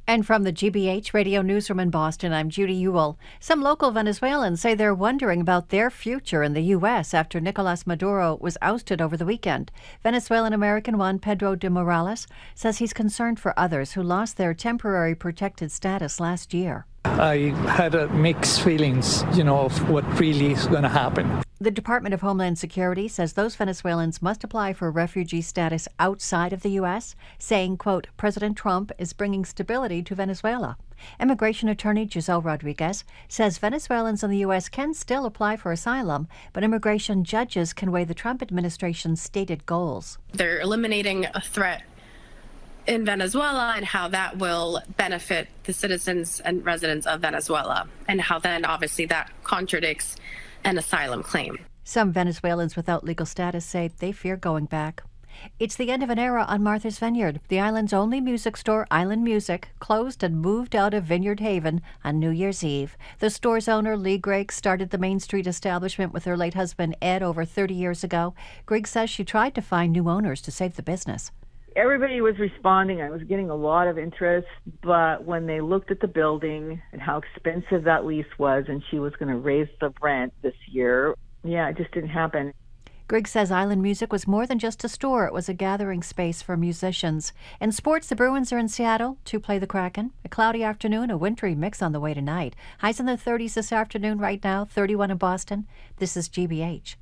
And from the GBH Radio Newsroom in Boston, I'm Judy Ewell. Some local Venezuelans say they're wondering about their future in the U.S. after Nicolás Maduro was ousted over the weekend. Venezuelan-American Juan Pedro de Morales says he's concerned for others who lost their temporary protected status last year. I had mixed feelings, of what really is going to happen. The Department of Homeland Security says those Venezuelans must apply for refugee status outside of the U.S., saying, quote, President Trump is bringing stability to Venezuela. Immigration attorney Giselle Rodriguez says Venezuelans in the U.S. can still apply for asylum, but immigration judges can weigh the Trump administration's stated goals. They're eliminating a threat in Venezuela and how that will benefit the citizens and residents of Venezuela, and how then obviously that contradicts an asylum claim. Some Venezuelans without legal status say they fear going back. It's the end of an era on Martha's Vineyard. The island's only music store, Island Music, closed and moved out of Vineyard Haven on New Year's Eve. The store's owner, Lee Grigg, started the Main Street establishment with her late husband, Ed, over 30 years ago. Grigg says she tried to find new owners to save the business. Everybody was responding. I was getting a lot of interest, but when they looked at the building and how expensive that lease was, and she was going to raise the rent this year, it just didn't happen. Grigg says Island Music was more than just a store. It was a gathering space for musicians. In sports, the Bruins are in Seattle to play the Kraken. A cloudy afternoon, a wintry mix on the way tonight. Highs in the 30s this afternoon right now, 31 in Boston. This is GBH.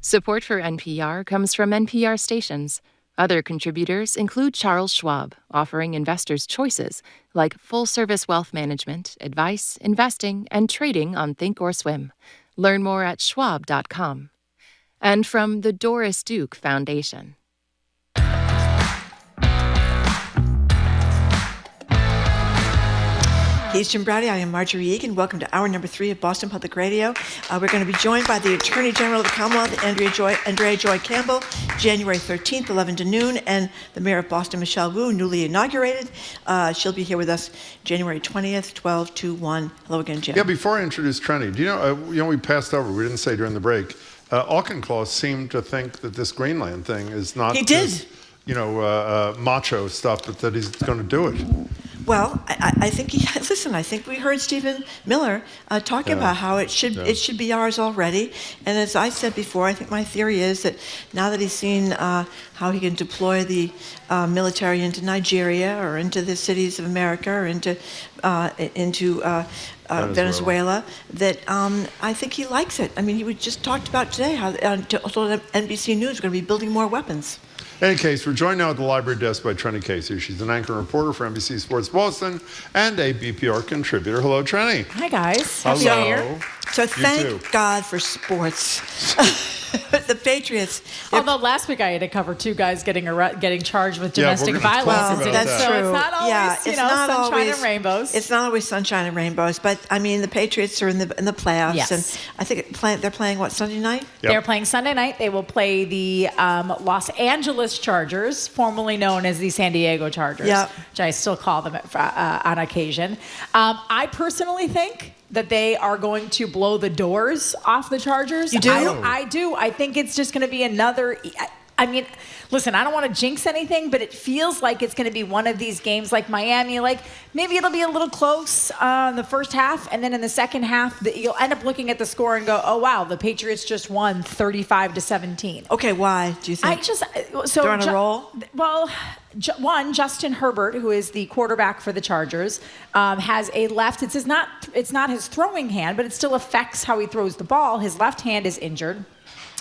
Support for NPR comes from NPR stations. Other contributors include Charles Schwab, offering investors choices like full-service wealth management, advice, investing, and trading on Think or Swim. Learn more at schwab.com. And from the Doris Duke Foundation. He's Jim Browdy. I am Marjorie Egan. Welcome to hour number 3 of Boston Public Radio. We're going to be joined by the Attorney General of the Commonwealth, Andrea Joy Campbell, January 13th, 11 to noon, and the Mayor of Boston, Michelle Wu, newly inaugurated. She'll be here with us January 20th, 12 to 1. Hello again, Jim. Yeah, before I introduce Trenni, do you know, we passed over, we didn't say during the break, Auchincloss seemed to think that this Greenland thing is not just, macho stuff, but that he's going to do it. Well, I think I think we heard Stephen Miller talking about how it should be ours already. And as I said before, I think my theory is that now that he's seen how he can deploy the military into Nigeria or into the cities of America or into Venezuela, that I think he likes it. I mean, we just talked about today how told NBC News we're going to be building more weapons. In any case, we're joined now at the library desk by Trenni Casey. She's an anchor and reporter for NBC Sports Boston and a BPR contributor. Hello, Trenni. Hi, guys. Hello. Happy New Year. So thank God for sports. The Patriots. Although last week I had to cover 2 guys getting charged with domestic violence. Well, that's so true. It's not always, sunshine and rainbows. It's not always sunshine and rainbows. But I mean, the Patriots are in the playoffs, Yes. and I think they're playing Sunday night. Yep. They're playing Sunday night. They will play the Los Angeles Chargers, formerly known as the San Diego Chargers, which I still call them on occasion. I personally think that they are going to blow the doors off the Chargers. You do? I do. I think it's just going to be another... I mean, listen, I don't want to jinx anything, but it feels like it's going to be one of these games like Miami. Like, maybe it'll be a little close in the first half, and then in the second half, you'll end up looking at the score and go, oh, wow, the Patriots just won 35-17. Okay, why do you think? They're on a roll? Well... One, Justin Herbert, who is the quarterback for the Chargers, has a left. It's not his throwing hand, but it still affects how he throws the ball. His left hand is injured.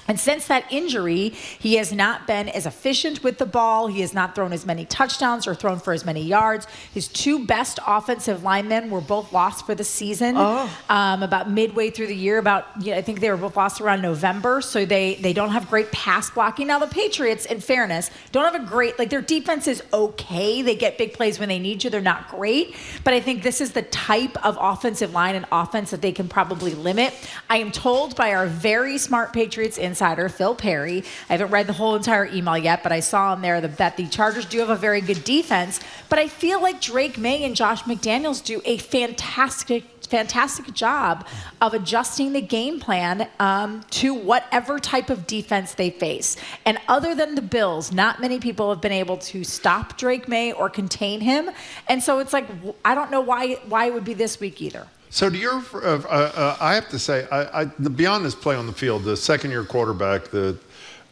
And since that injury, he has not been as efficient with the ball. He has not thrown as many touchdowns or thrown for as many yards. His 2 best offensive linemen were both lost for the season. About midway through the year. I think they were both lost around November. So they don't have great pass blocking. Now the Patriots, in fairness, don't have a great, their defense is okay. They get big plays when they need to. They're not great. But I think this is the type of offensive line and offense that they can probably limit. I am told by our very smart Patriots insider, Phil Perry. I haven't read the whole entire email yet, but I saw in there that the Chargers do have a very good defense. But I feel like Drake May and Josh McDaniels do a fantastic job of adjusting the game plan to whatever type of defense they face. And other than the Bills, not many people have been able to stop Drake May or contain him. And so it's like, I don't know why it would be this week either. So I have to say, beyond this play on the field, the second-year quarterback for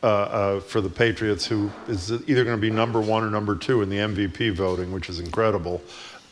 the Patriots, who is either going to be number 1 or number 2 in the MVP voting, which is incredible,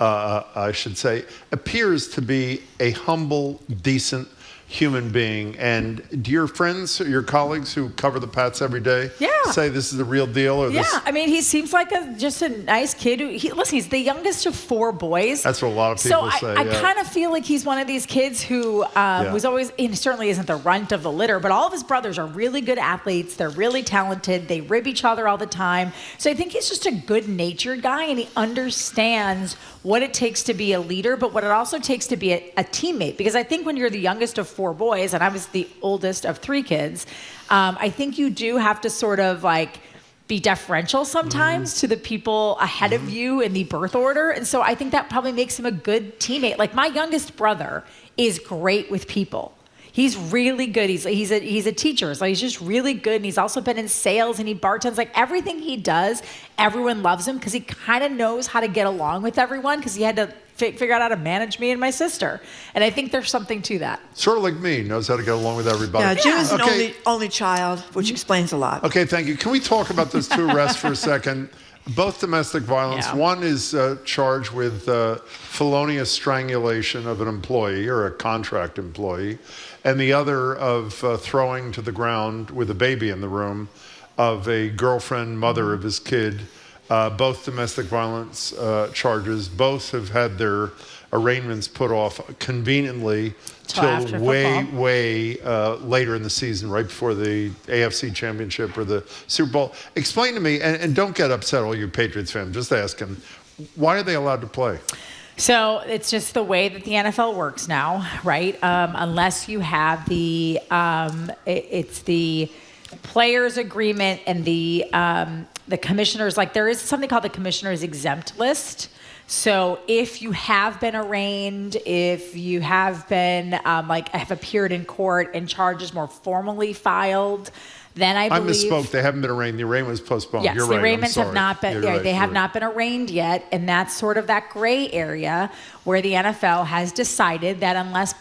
I should say, appears to be a humble, decent, human being. And do your friends, your colleagues who cover the Pats every day say this is the real deal? Or Yeah, I mean, he seems like just a nice kid. Listen, he's the youngest of 4 boys. That's what a lot of people say. I kind of feel like he's one of these kids who was always, he certainly isn't the runt of the litter, but all of his brothers are really good athletes. They're really talented. They rib each other all the time. So I think he's just a good-natured guy, and he understands what it takes to be a leader, but what it also takes to be a teammate. Because I think when you're the youngest of 4 boys, and I was the oldest of 3 kids, I think you do have to sort of like be deferential sometimes to the people ahead of you in the birth order. And so I think that probably makes him a good teammate. Like my youngest brother is great with people. He's really good. He's a teacher, so he's just really good. And he's also been in sales and he bartends. Like everything he does, everyone loves him because he kind of knows how to get along with everyone because he had to figure out how to manage me and my sister. And I think there's something to that. Sort of like me, knows how to get along with everybody. Yeah, Jim is an only child, which explains a lot. Okay, thank you. Can we talk about those 2 arrests for a second? Both domestic violence. Yeah. One is charged with felonious strangulation of an employee or a contract employee, and the other of throwing to the ground with a baby in the room of a girlfriend, mother of his kid. Both domestic violence charges. Both have had their arraignments put off conveniently till way later in the season, right before the AFC Championship or the Super Bowl. Explain to me, and don't get upset, all you Patriots fans, just asking, why are they allowed to play? So it's just the way that the NFL works now, right? Unless you have it's the players agreement and the commissioners, like there is something called the commissioners exempt list. So if you have been arraigned, if you have been have appeared in court and charges more formally filed, then I believe... I misspoke. They haven't been arraigned. The arraignment was postponed. Yes, You're the right. arraignments have not been. They have not been arraigned yet, and that's sort of that gray area where the NFL has decided that unless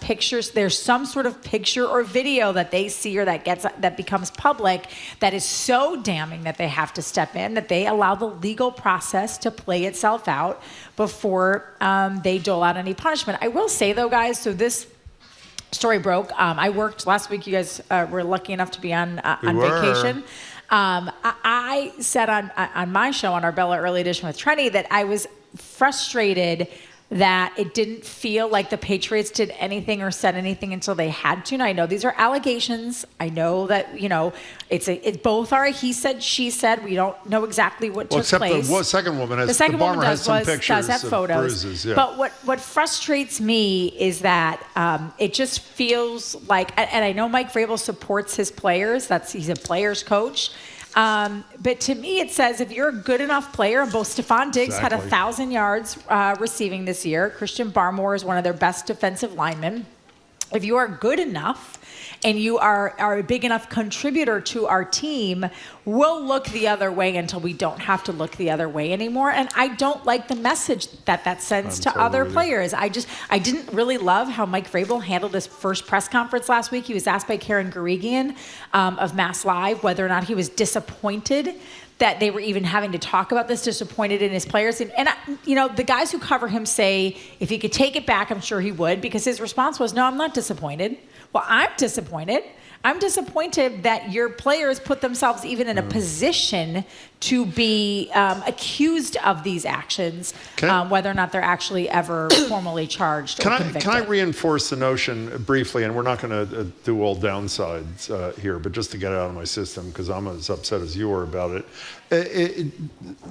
there's some sort of picture or video that they see or that becomes public that is so damning that they have to step in, that they allow the legal process to play itself out before they dole out any punishment. I will say though, guys, so this story broke. I worked last week. You guys were lucky enough to be on vacation. I said on my show, on our Bella Early Edition with Trenni, that I was frustrated that it didn't feel like the Patriots did anything or said anything until they had to. And I know these are allegations. I know that, both are a he said, she said. We don't know exactly what took place. The second woman has, the second woman has some pictures have of photos. Bruises, yeah. But what frustrates me is that it just feels like, and I know Mike Vrabel supports his players. He's a players coach. But to me, it says if you're a good enough player, and both Stephon Diggs had 1,000 yards receiving this year. Christian Barmore is one of their best defensive linemen. If you are good enough and you are a big enough contributor to our team, we'll look the other way until we don't have to look the other way anymore. And I don't like the message that sends to other players. I didn't really love how Mike Vrabel handled his first press conference last week. He was asked by Karen Guregian of Mass Live whether or not he was disappointed that they were even having to talk about this, disappointed in his players. And the guys who cover him say if he could take it back, I'm sure he would, because his response was, no, I'm not disappointed. Well, I'm disappointed. I'm disappointed that your players put themselves even in a position to be accused of these actions, whether or not they're actually ever formally charged or convicted. Can I reinforce the notion briefly, and we're not going to do all downsides here, but just to get it out of my system, because I'm as upset as you are about it,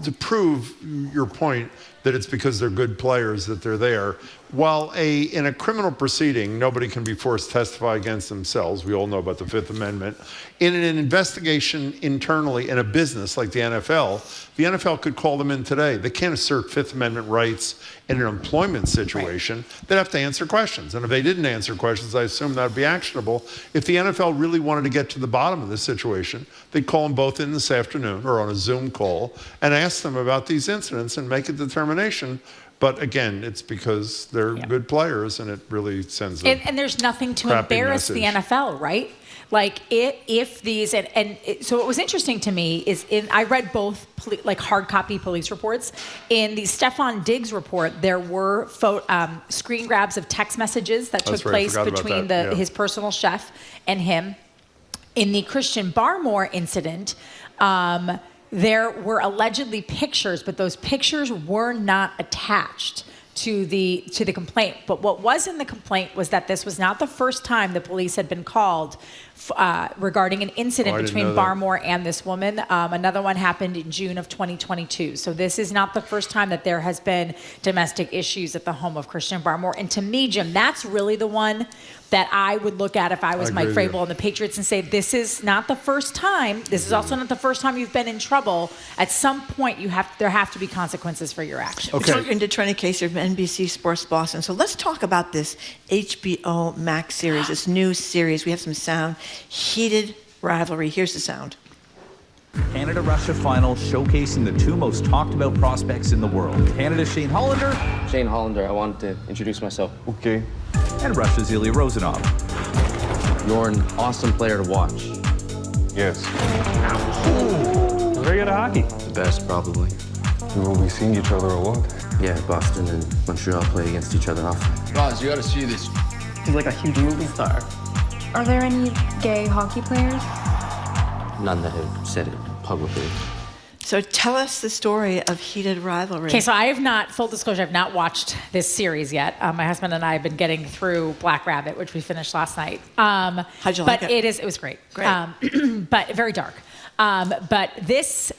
to prove your point that it's because they're good players that they're there. While in a criminal proceeding, nobody can be forced to testify against themselves. We all know about the Fifth Amendment. In an investigation internally in a business like the NFL could call them in today. They can't assert Fifth Amendment rights in an employment situation. They'd have to answer questions. And if they didn't answer questions, I assume that would be actionable. If the NFL really wanted to get to the bottom of this situation, they'd call them both in this afternoon or on a Zoom call and ask them about these incidents and make a determination. But again, it's because they're good players, and it really sends a and there's nothing to embarrass the NFL, right? Like if these so what was interesting to me is I read both like hard copy police reports. In the Stefan Diggs report, there were screen grabs of text messages that took place between his personal chef and him. In the Christian Barmore incident, there were allegedly pictures, but those pictures were not attached to the complaint. But what was in the complaint was that this was not the first time the police had been called regarding an incident between Barmore and this woman. Another one happened in June of 2022. So this is not the first time that there has been domestic issues at the home of Christian Barmore. And to me, Jim, that's really the one that I would look at if I was Mike Vrabel and the Patriots and say, this is not the first time. This is also not the first time you've been in trouble. At some point, there have to be consequences for your actions. Okay. We're talking to Trenni Casey of NBC Sports Boston. So let's talk about this HBO Max series, this new series. We have some sound. Heated rivalry. Here's the sound. Canada-Russia final showcasing the two most talked about prospects in the world. Canada's Shane Hollander. Shane Hollander, I wanted to introduce myself. Okay. And Russia's Ilya Rozanov. You're an awesome player to watch. Yes. Very good at hockey. The best, probably. We will be seeing each other a lot. Yeah, Boston and Montreal play against each other often. Guys, you gotta see this. He's like a huge movie star. Are there any gay hockey players? None that have said it publicly. So tell us the story of Heated Rivalry. Okay, so I have not, full disclosure, I've not watched this series yet. My husband and I have been getting through Black Rabbit, which we finished last night. How'd you like it? It was great. But very dark. But this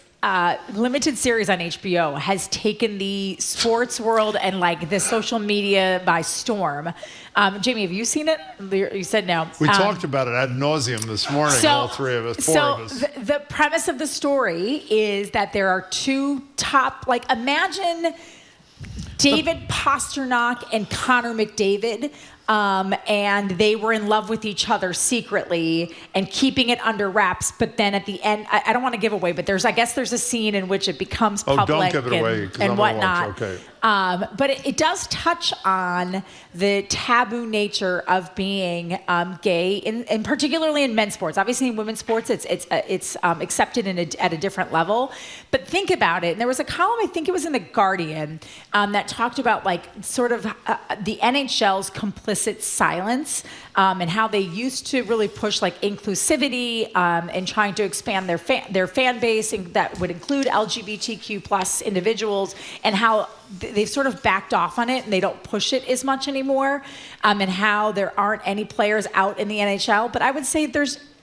limited series on HBO has taken the sports world and like the social media by storm. Jamie, have you seen it? You said no. We talked about it ad nauseum this morning, all three of us, four of us. The premise of the story is that there are two top, like imagine David Pasternak and Connor McDavid. And they were in love with each other secretly and keeping it under wraps. But then at the end, I don't want to give away, but I guess there's a scene in which it becomes public don't give it away, and whatnot. Okay. But it does touch on the taboo nature of being gay, and particularly in men's sports. Obviously, in women's sports, it's accepted at a different level. But think about it. And there was a column, I think it was in The Guardian, that talked about like sort of the NHL's complicit silence and how they used to really push like inclusivity and trying to expand their fan base, and that would include LGBTQ plus individuals, and how they've sort of backed off on it and they don't push it as much anymore, and how there aren't any players out in the NHL. But I would say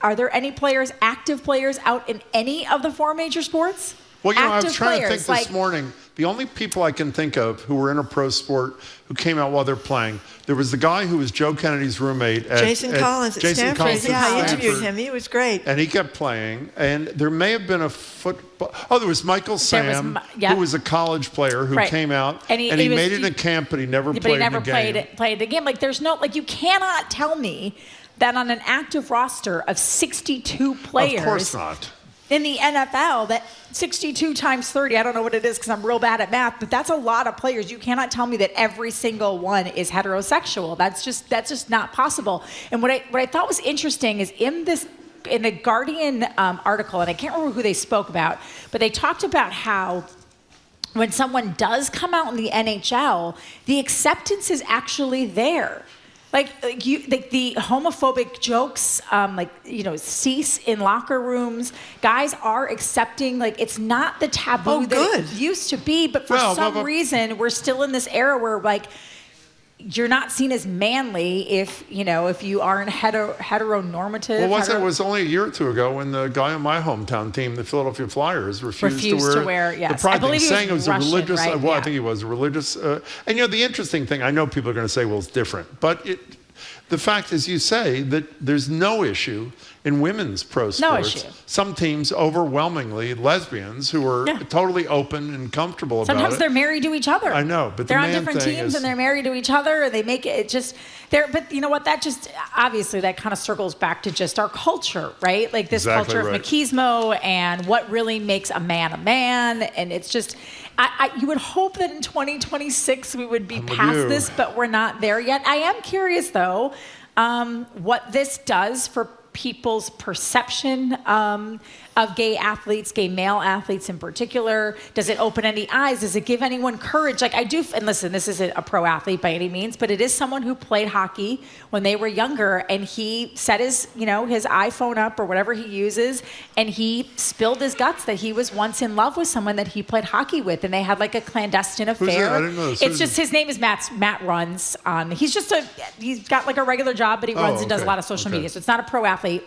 are there any active players out in any of the four major sports? Well, you know, active I was trying players, to think this morning, the only people I can think of who were in a pro sport who came out while they're playing, there was the guy who was Joe Kennedy's roommate at Jason Collins at Stanford. Yeah, I interviewed him. He was great. And he kept playing. And there may have been a football. Oh, there was Michael Sam, who was a college player who came out. And he made it in a camp, but he never played in a game. Played the game. Like, there's no, like, you cannot tell me that on an active roster of 62 players. Of course not. In the NFL, that 62 times 30, I don't know what it is because I'm real bad at math, but that's a lot of players. You cannot tell me that every single one is heterosexual. That's just not possible. And what I thought was interesting is in the Guardian article, and I can't remember who they spoke about, but they talked about how when someone does come out in the NHL, the acceptance is actually there. Like the homophobic jokes, cease in locker rooms. Guys are accepting, like, it's not the taboo that it used to be, but for some reason, we're still in this era where, like, you're not seen as manly if you aren't heteronormative. Well, it was only a year or two ago when the guy on my hometown team, the Philadelphia Flyers, refused to wear yes. the pride I believe thing, saying it was Russian, a religious. right? Well, I think he was a religious. And the interesting thing, I know people are going to say, well, it's different, but the fact is, you say that there's no issue in women's pro sports. No issue. Some teams, overwhelmingly lesbians, who are totally open and comfortable about it. Sometimes they're married to each other. I know, but they're the on man different thing teams is, and they're married to each other, and they make it just there. But you know what? That just obviously that kind of circles back to just our culture, right? Like this culture of machismo and what really makes a man, and it's just. You would hope that in 2026 we would be past this, but we're not there yet. I am curious, though, what this does for people's perception of gay athletes, gay male athletes in particular? Does it open any eyes? Does it give anyone courage? Like I do, and listen, this isn't a pro athlete by any means, but it is someone who played hockey when they were younger, and he set his iPhone up or whatever he uses, and he spilled his guts that he was once in love with someone that he played hockey with, and they had like a clandestine affair. Who's that? I didn't know this. It's just, his name is Matt runs on, he's got like a regular job, but he runs and does a lot of social media, so it's not a pro athlete.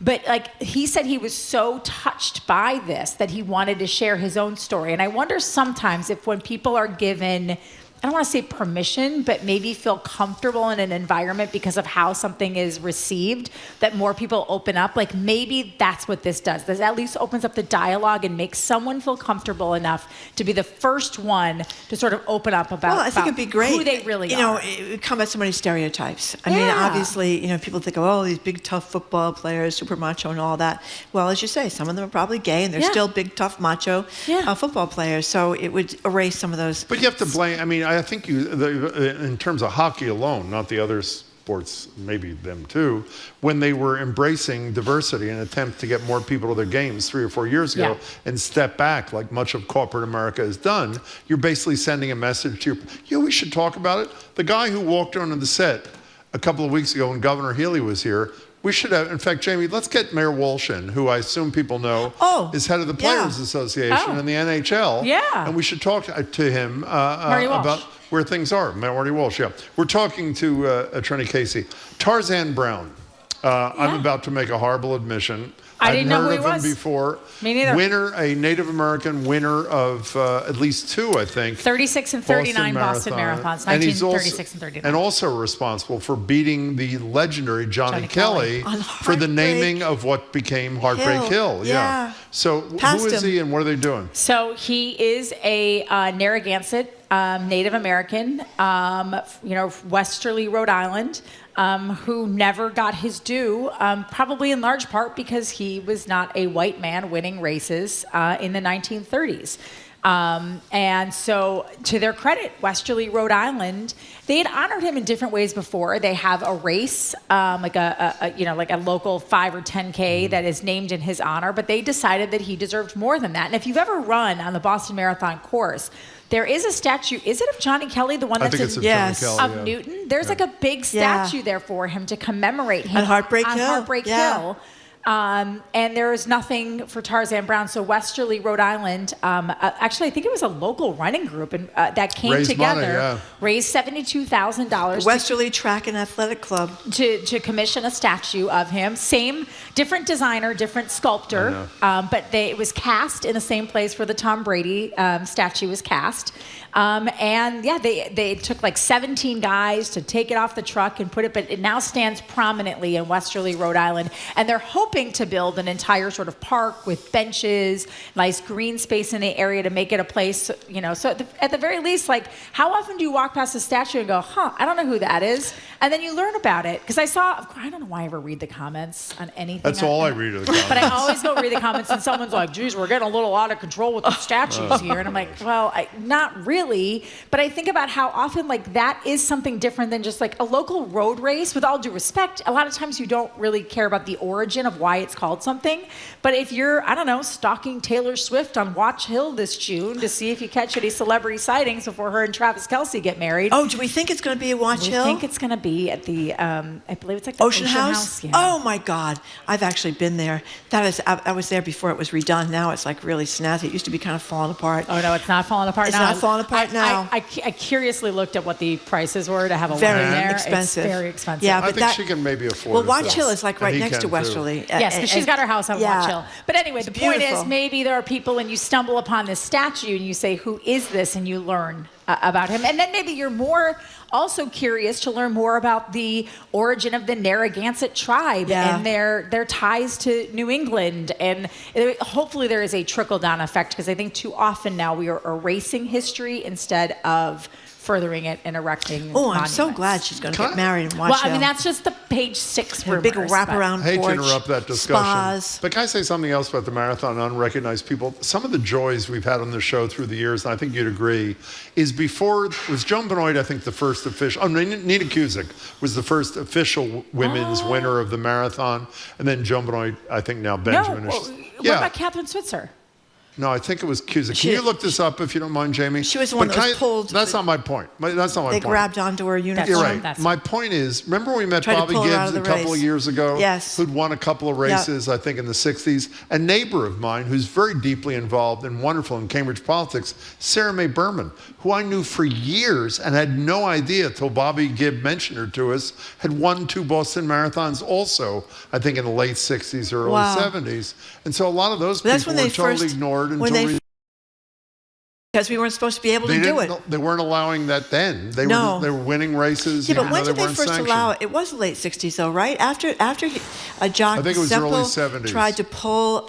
But like he said, he was so touched by this that he wanted to share his own story. And I wonder sometimes if when people are given, I don't want to say permission, but maybe feel comfortable in an environment because of how something is received, that more people open up. Like maybe that's what this does. This at least opens up the dialogue and makes someone feel comfortable enough to be the first one to sort of open up about, I think it'd be great. who they really are. It would combat so many stereotypes. I mean, obviously, people think, these big, tough football players, super macho and all that. Well, as you say, some of them are probably gay, and they're still big, tough, macho football players. So it would erase some of those. But you have to blame, I think in terms of hockey alone, not the other sports, maybe them too, when they were embracing diversity in an attempt to get more people to their games 3 or 4 years ago and step back like much of corporate America has done, you're basically sending a message to we should talk about it. The guy who walked onto the set a couple of weeks ago when Governor Healy was here, we should have, in fact, Jamie, let's get Mayor Walsh in, who I assume people know is head of the Players Association in the NHL. Yeah. And we should talk to him about where things are. Marty Walsh, We're talking to Trenni Casey. Tarzan Brown. I'm about to make a horrible admission. I didn't know who he I've heard of was. him before. Me neither. A Native American winner of at least 2, I think. 36 and 39 Boston Marathons, 1936 and 39. And also responsible for beating the legendary Johnny Kelly for the naming of what became Heartbreak Hill. Yeah. So who is he and what are they doing? So he is a Narragansett Native American, Westerly, Rhode Island, who never got his due, probably in large part because he was not a white man winning races in the 1930s. And so, to their credit, Westerly, Rhode Island, they had honored him in different ways before. They have a race, like a local 5 or 10K that is named in his honor, but they decided that he deserved more than that. And if you've ever run on the Boston Marathon course, there is a statue. Is it of Johnny Kelly, the one that's of Newton? There's like a big statue there for him to commemorate him on Heartbreak Hill. And there is nothing for Tarzan Brown. So Westerly, Rhode Island, actually, I think it was a local running group that came together, raised $72,000. Westerly Track and Athletic Club. To commission a statue of him. Different designer, different sculptor, but it was cast in the same place where the Tom Brady statue was cast. They took like 17 guys to take it off the truck and put it, but it now stands prominently in Westerly, Rhode Island. And they're hoping to build an entire sort of park with benches, nice green space in the area to make it a place, so at the very least, like, how often do you walk past a statue and go, I don't know who that is? And then you learn about it. Because I don't know why I ever read the comments on anything. That's all I read are the comments. But I always go read the comments and someone's like, geez, we're getting a little out of control with the statues here. And I'm like, well, not really. But I think about how often that is something different than just like a local road race. With all due respect, a lot of times you don't really care about the origin of why it's called something. But if you're, stalking Taylor Swift on Watch Hill this June to see if you catch any celebrity sightings before her and Travis Kelce get married. Oh, do we think it's going to be at Watch Hill? I think it's going to be at the, I believe it's like the Ocean House? Yeah. Oh my God. I've actually been there. I was there before it was redone. Now it's like really snazzy. It used to be kind of falling apart. Oh no, it's not falling apart now. It's not falling apart now. I curiously looked at what the prices were to have a very wedding there. Expensive. It's very expensive. Yeah, I think she can maybe afford it. Well, Watch Hill is like right next to Westerly. Yes, because she's got her house on Watch Hill. But anyway, the point is maybe there are people and you stumble upon this statue and you say, who is this? And you learn about him. And then maybe you're more also curious to learn more about the origin of the Narragansett tribe and their ties to New England. And hopefully there is a trickle-down effect, because I think too often now we are erasing history instead of furthering it and erecting Oh, I'm so monuments. glad she's going to get married and watch Well, I mean, that's just the page 6 rumors. big wraparound I hate porch, to interrupt that discussion, spas. but can I say something else about the marathon and unrecognized people? Some of the joys we've had on the show through the years, and I think you'd agree, is before, was Joan Benoit, I think, the first official, Nina Cusick was the first official women's winner of the marathon, and then Joan Benoit, I think now Benjamin. What about Catherine Switzer? No, I think it was Cusick. Can you look this up if you don't mind, Jamie? She was the one that was pulled. That's not my point. That's not my They point. grabbed onto her uniform. You're right. My point is, remember when we met Tried to Bobby pull her out Gibbs of a the couple race. of years ago? Yes. Who'd won a couple of races, I think, in the 60s. A neighbor of mine who's very deeply involved and wonderful in Cambridge politics, Sarah Mae Berman, who I knew for years and had no idea till Bobby Gibb mentioned her to us, had won 2 Boston marathons also, I think, in the late 60s or early 70s. And so a lot of those people were totally ignored until because we weren't supposed to be able to do it. They weren't allowing that then. They were winning races. Yeah, but when did they they first allow it? It was the late 60s, though, right? After a jock I think it was early 70s. tried to pull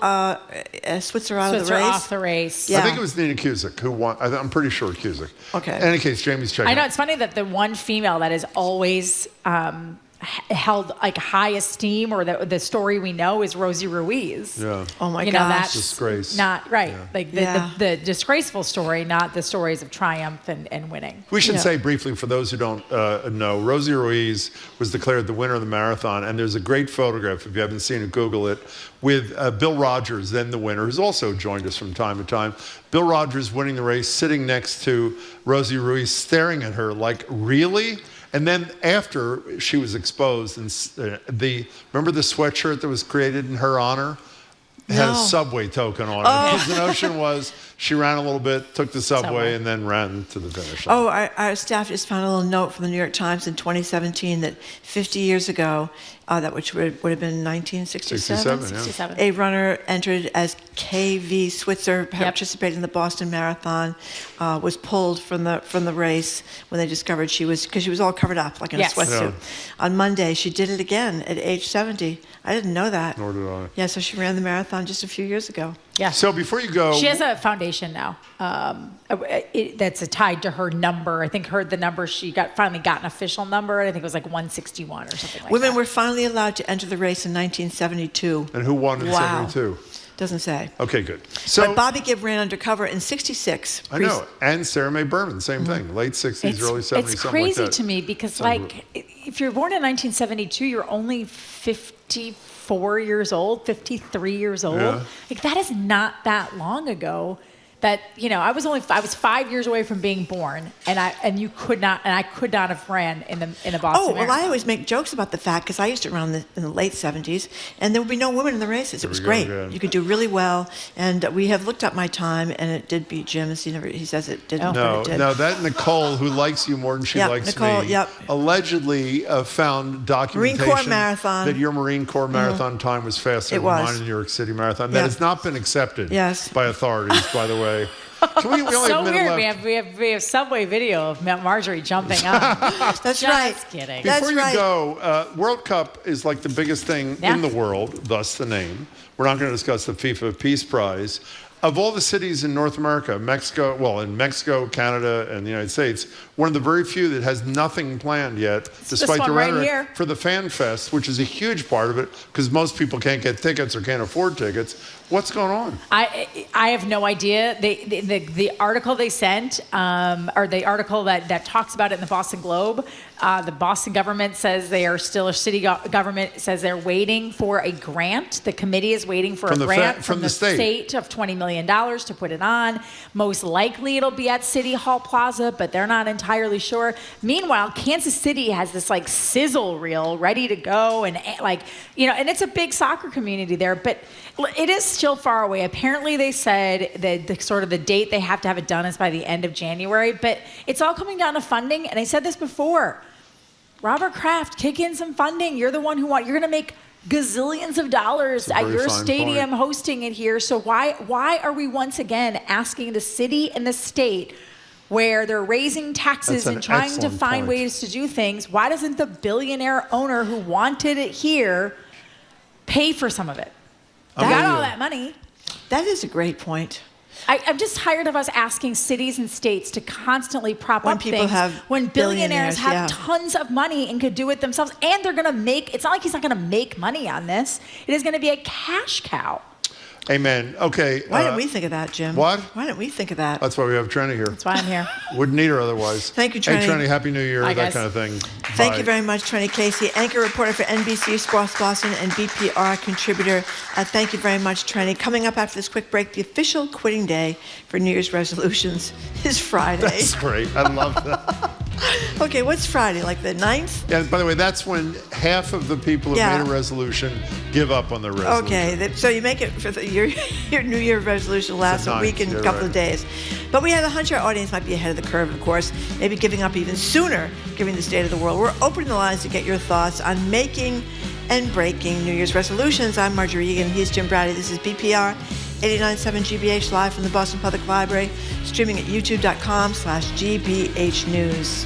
Switzer out of the race. off the race. Yeah. I think it was Nina Cusick who won. I'm pretty sure Cusick. Okay. In any case, Jamie's checking. I know, it's funny that the one female that is always held like high esteem, or the story we know, is Rosie Ruiz. Yeah. Oh my gosh. gosh. Disgrace. Not right. Like the disgraceful story, not the stories of triumph and winning. We should say briefly, for those who don't know, Rosie Ruiz was declared the winner of the marathon, and there's a great photograph, if you haven't seen it, Google it, with Bill Rogers, then the winner, who's also joined us from time to time. Bill Rogers winning the race, sitting next to Rosie Ruiz, staring at her like, really? And then after she was exposed, and remember the sweatshirt that was created in her honor? It had a subway token on it. Because the notion was she ran a little bit, took the subway, and then ran to the finish line. Oh, our staff just found a little note from the New York Times in 2017 that 50 years ago, which would have been 1967, a runner entered as KV Switzer, participated in the Boston Marathon, was pulled from the race when they discovered because she was all covered up like in a sweatsuit. On Monday, she did it again at age 70. I didn't know that. Nor did I. Yeah, so she ran the marathon just a few years ago. Yeah. So before you go, she has a foundation now that's tied to her number. I think the number she finally got an official number. I think it was like 161 or something like that. Women were finally allowed to enter the race in 1972. And who won in 72? Doesn't say. Okay, good. So, but Bobby Gibb ran undercover in 66. I know. And Sarah Mae Berman, same thing. Late 60s, early 70s, It's something crazy like that. to me because, if you're born in 1972, you're only 54 years old, 53 years old. Yeah. Like, that is not that long ago. That, I was 5 years away from being born, and I could not have ran in the Boston Marathon. I always make jokes about the fact, because I used to run in the late 70s, and there would be no women in the races. It was great. You could do really well, and we have looked up my time, and it did beat Jim's. He says it didn't. No, but it did. no, that Nicole, who likes you more than she likes Nicole, me, allegedly found documentation Marine Corps marathon. that your Marine Corps marathon time was faster than mine in the New York City Marathon. That has not been accepted by authorities, by the way. Can we only so have a minute weird. left. We have Subway video of Marjorie jumping up. That's Just right. kidding. Before you go, World Cup is like the biggest thing in the world, thus the name. We're not going to discuss the FIFA Peace Prize. Of all the cities in North America, in Mexico, Canada, and the United States, one of the very few that has nothing planned yet, despite the rhetoric, for the Fan Fest, which is a huge part of it, because most people can't get tickets or can't afford tickets. What's going on? I have no idea. The article they sent, or the article that talks about it in the Boston Globe, the Boston government says they are still, a city government says they're waiting for a grant. The committee is waiting for a grant from the state of $20 million to put it on. Most likely it'll be at City Hall Plaza, but they're not entirely sure. Meanwhile, Kansas City has this sizzle reel ready to go, and and it's a big soccer community there, but it is still far away. Apparently they said that the date they have to have it done is by the end of January, but it's all coming down to funding. And I said this before, Robert Kraft, kick in some funding. You're the one you're going to make gazillions of dollars at your stadium hosting it here. So why are we once again asking the city and the state, where they're raising taxes and trying to find ways to do things, why doesn't the billionaire owner who wanted it here pay for some of it? Got all that money. That is a great point. I'm just tired of us asking cities and states to constantly prop When up people things have when billionaires have yeah. tons of money and could do it themselves, and they're going to make. It's not like he's not going to make money on this. It is going to be a cash cow. Amen. Okay. Why didn't we think of that, Jim? What? Why didn't we think of that? That's why we have Trenni here. That's why I'm here. Wouldn't need her otherwise. Thank you, Trenni. Hey, Trenni, Happy New Year, Bye, that guys. kind of thing. Thank Bye. you very much, Trenni Casey, anchor reporter for NBC Sports Boston and BPR contributor. Thank you very much, Trenni. Coming up after this quick break, the official quitting day for New Year's resolutions is Friday. That's great. I love that. Okay, what's Friday? Like the 9th? Yeah, by the way, that's when half of the people who Yeah. made a resolution give up on their resolution. Okay, so you make it for your New Year resolution lasts a week and a couple of days. But we have a hunch our audience might be ahead of the curve, of course, maybe giving up even sooner, given the state of the world. We're opening the lines to get your thoughts on making and breaking New Year's resolutions. I'm Marjorie Egan. He's Jim Brady. This is BPR 89.7 GBH live from the Boston Public Library, streaming at youtube.com/GBH News.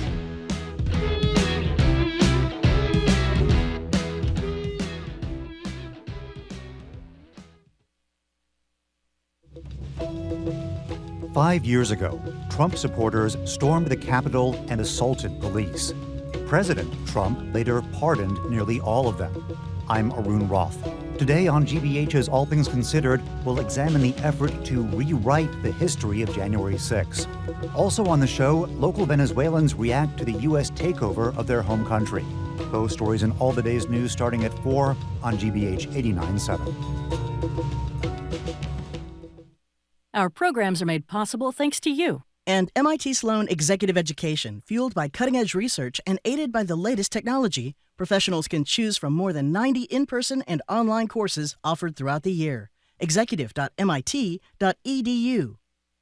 Five years ago, Trump supporters stormed the Capitol and assaulted police. President Trump later pardoned nearly all of them. I'm Arun Roth. Today on GBH's All Things Considered, we'll examine the effort to rewrite the history of January 6. Also on the show, local Venezuelans react to the U.S. takeover of their home country. Those stories and all the day's news starting at 4 on GBH 89.7. Our programs are made possible thanks to you. And MIT Sloan Executive Education, fueled by cutting-edge research and aided by the latest technology, professionals can choose from more than 90 in-person and online courses offered throughout the year. Executive.mit.edu.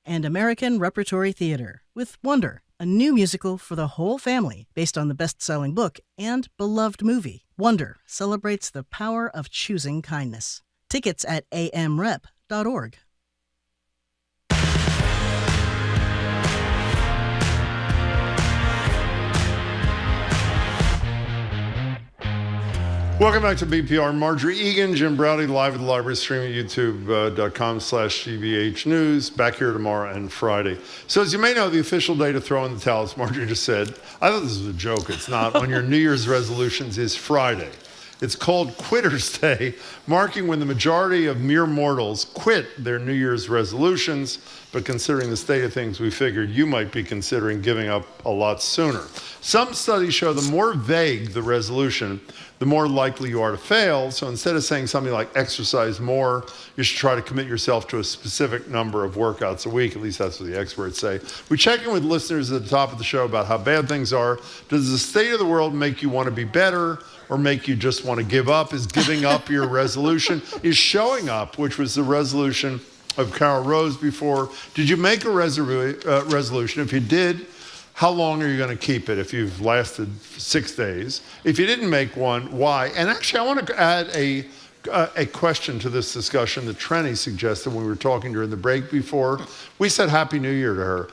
And American Repertory Theater, with Wonder, a new musical for the whole family based on the best-selling book and beloved movie. Wonder celebrates the power of choosing kindness. Tickets at amrep.org. Welcome back to BPR. Marjorie Egan, Jim Browdy, live at the library, streaming at youtube.com/GBH News. Back here tomorrow and Friday. So as you may know, the official day to throw in the towel, as Marjorie just said, I thought this was a joke. It's not. On your New Year's resolutions is Friday. It's called Quitter's Day, marking when the majority of mere mortals quit their New Year's resolutions. But considering the state of things, we figured you might be considering giving up a lot sooner. Some studies show the more vague the resolution, the more likely you are to fail. So instead of saying something like exercise more, you should try to commit yourself to a specific number of workouts a week. At least that's what the experts say. We check in with listeners at the top of the show about how bad things are. Does the state of the world make you want to be better or make you just want to give up? Is giving up your resolution? Is showing up, which was the resolution of Carol Rose before? Did you make a resolution? If you did, how long are you going to keep it if you've lasted 6 days? If you didn't make one, why? And actually, I want to add a question to this discussion that Trenni suggested when we were talking during the break before. We said Happy New Year to her.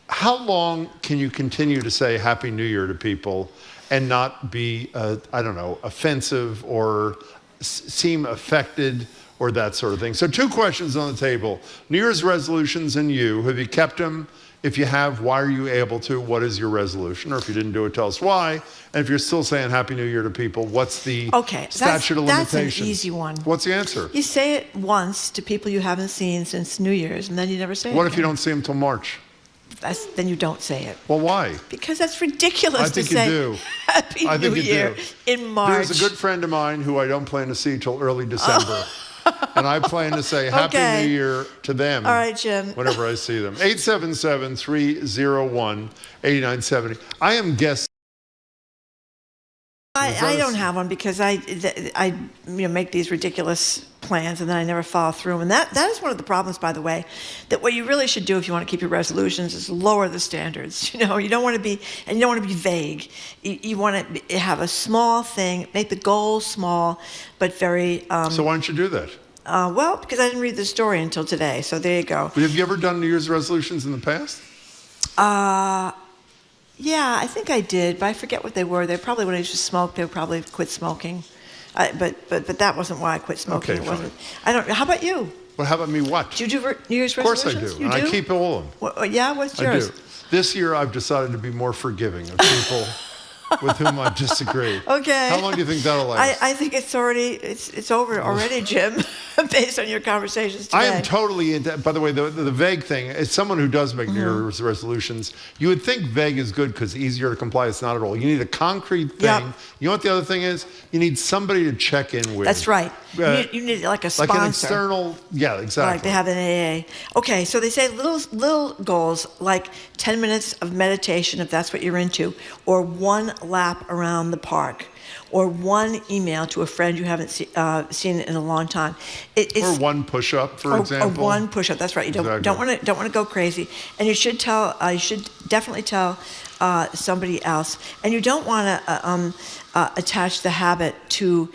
How long can you continue to say Happy New Year to people and not be, offensive or seem affected or that sort of thing? So 2 questions on the table. New Year's resolutions and you. Have you kept them? If you have, why are you able to? What is your resolution? Or if you didn't do it, tell us why. And if you're still saying Happy New Year to people, what's the statute of limitations? That's an easy one. What's the answer? You say it once to people you haven't seen since New Year's, and then you never say it What again. if you don't see them till March? Then you don't say it. Well, why? Because that's ridiculous I think to say you do. Happy I think New you Year do. in March. There's a good friend of mine who I don't plan to see till early December. And I plan to say Happy New Year to them. All right, Jim. Whenever I see them. 877-301-8970. I am guessing. I don't have one because I make these ridiculous plans and then I never follow through them. And that is one of the problems, by the way, that what you really should do if you want to keep your resolutions is lower the standards. You don't want to be vague. You want to have a small thing, make the goals small, but very. So why don't you do that? Well, because I didn't read the story until today. So there you go. But have you ever done New Year's resolutions in the past? Yeah, I think I did, but I forget what they were. They probably, when I used to smoke, they would probably quit smoking. But that wasn't why I quit smoking. Okay, it wasn't. I don't. How about you? Well, how about me what? Do you do New Year's Of course resolutions? I do. You And do? I keep all of them. Well, yeah, what's yours? I do. This year, I've decided to be more forgiving of people with whom I disagree. Okay. How long do you think that'll last? I think it's over already, Jim, based on your conversations today. I am totally into, by the way, the vague thing, as someone who does make New Year's resolutions, you would think vague is good because it's easier to comply. It's not at all. You need a concrete thing. Yep. You know what the other thing is? You need somebody to check in with. That's right. You need like a sponsor. Like an external, yeah, exactly. Like they have in AA. Okay, so they say little goals like 10 minutes of meditation, if that's what you're into, or one lap around the park, or one email to a friend you haven't seen in a long time. Or one push-up, for example. Or one push-up. That's right. You don't want to go crazy, and you should definitely tell somebody else, and you don't want to attach the habit to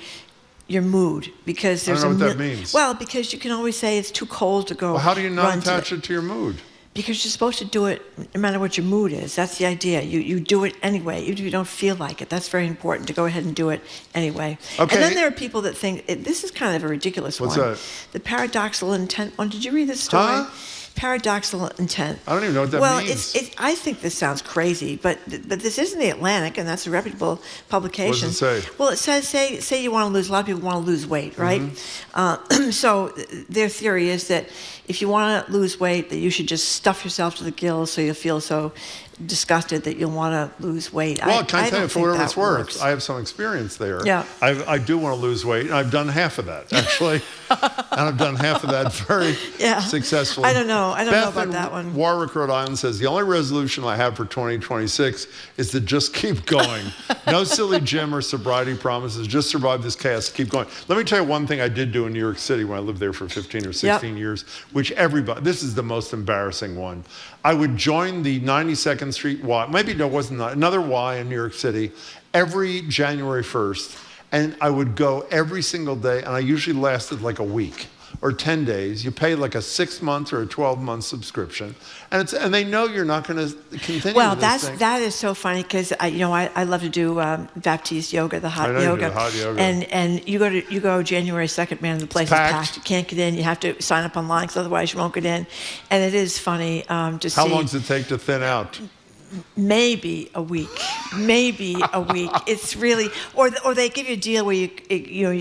your mood, because there's I don't know what that means. Well, because you can always say it's too cold to go. Well, how do you not run attach today. it to your mood? Because you're supposed to do it no matter what your mood is. That's the idea. You do it anyway, even if you don't feel like it. That's very important, to go ahead and do it anyway. Okay. And then there are people that think, this is kind of a ridiculous What's one. that? The paradoxical intent one. Did you read this story? Huh? Paradoxical intent. I don't even know what that means. Well, I think this sounds crazy, but this is in the Atlantic, and that's a reputable publication. What does it say? Well, it says, say you want to lose, a lot of people want to lose weight, right? So their theory is that if you want to lose weight, that you should just stuff yourself to the gills so you'll feel so disgusted that you'll want to lose weight. Well, can I tell you, for whatever it's worth, works. I have some experience there. Yeah. I do want to lose weight, and I've done half of that, actually. And I've done half of that very successfully. I don't know Beth about in that one. Warwick, Rhode Island says, the only resolution I have for 2026 is to just keep going. No silly gym or sobriety promises, just survive this chaos, keep going. Let me tell you one thing I did do in New York City when I lived there for 15 or 16 years, which everybody, this is the most embarrassing one. I would join the 92nd Street Y, maybe no, it wasn't another Y in New York City, every January 1st. And I would go every single day, and I usually lasted like a week or 10 days. You pay like a 6-month or a 12-month subscription, and they know you're not going to continue. Well, with this thing. that is so funny, because I love to do Baptiste yoga, the hot yoga. You do the hot yoga. And you go January 2nd, man, the place is packed. You can't get in. You have to sign up online, because otherwise you won't get in. And it is funny to see. How long does it take to thin out? Maybe a week. It's really, or they give you a deal where you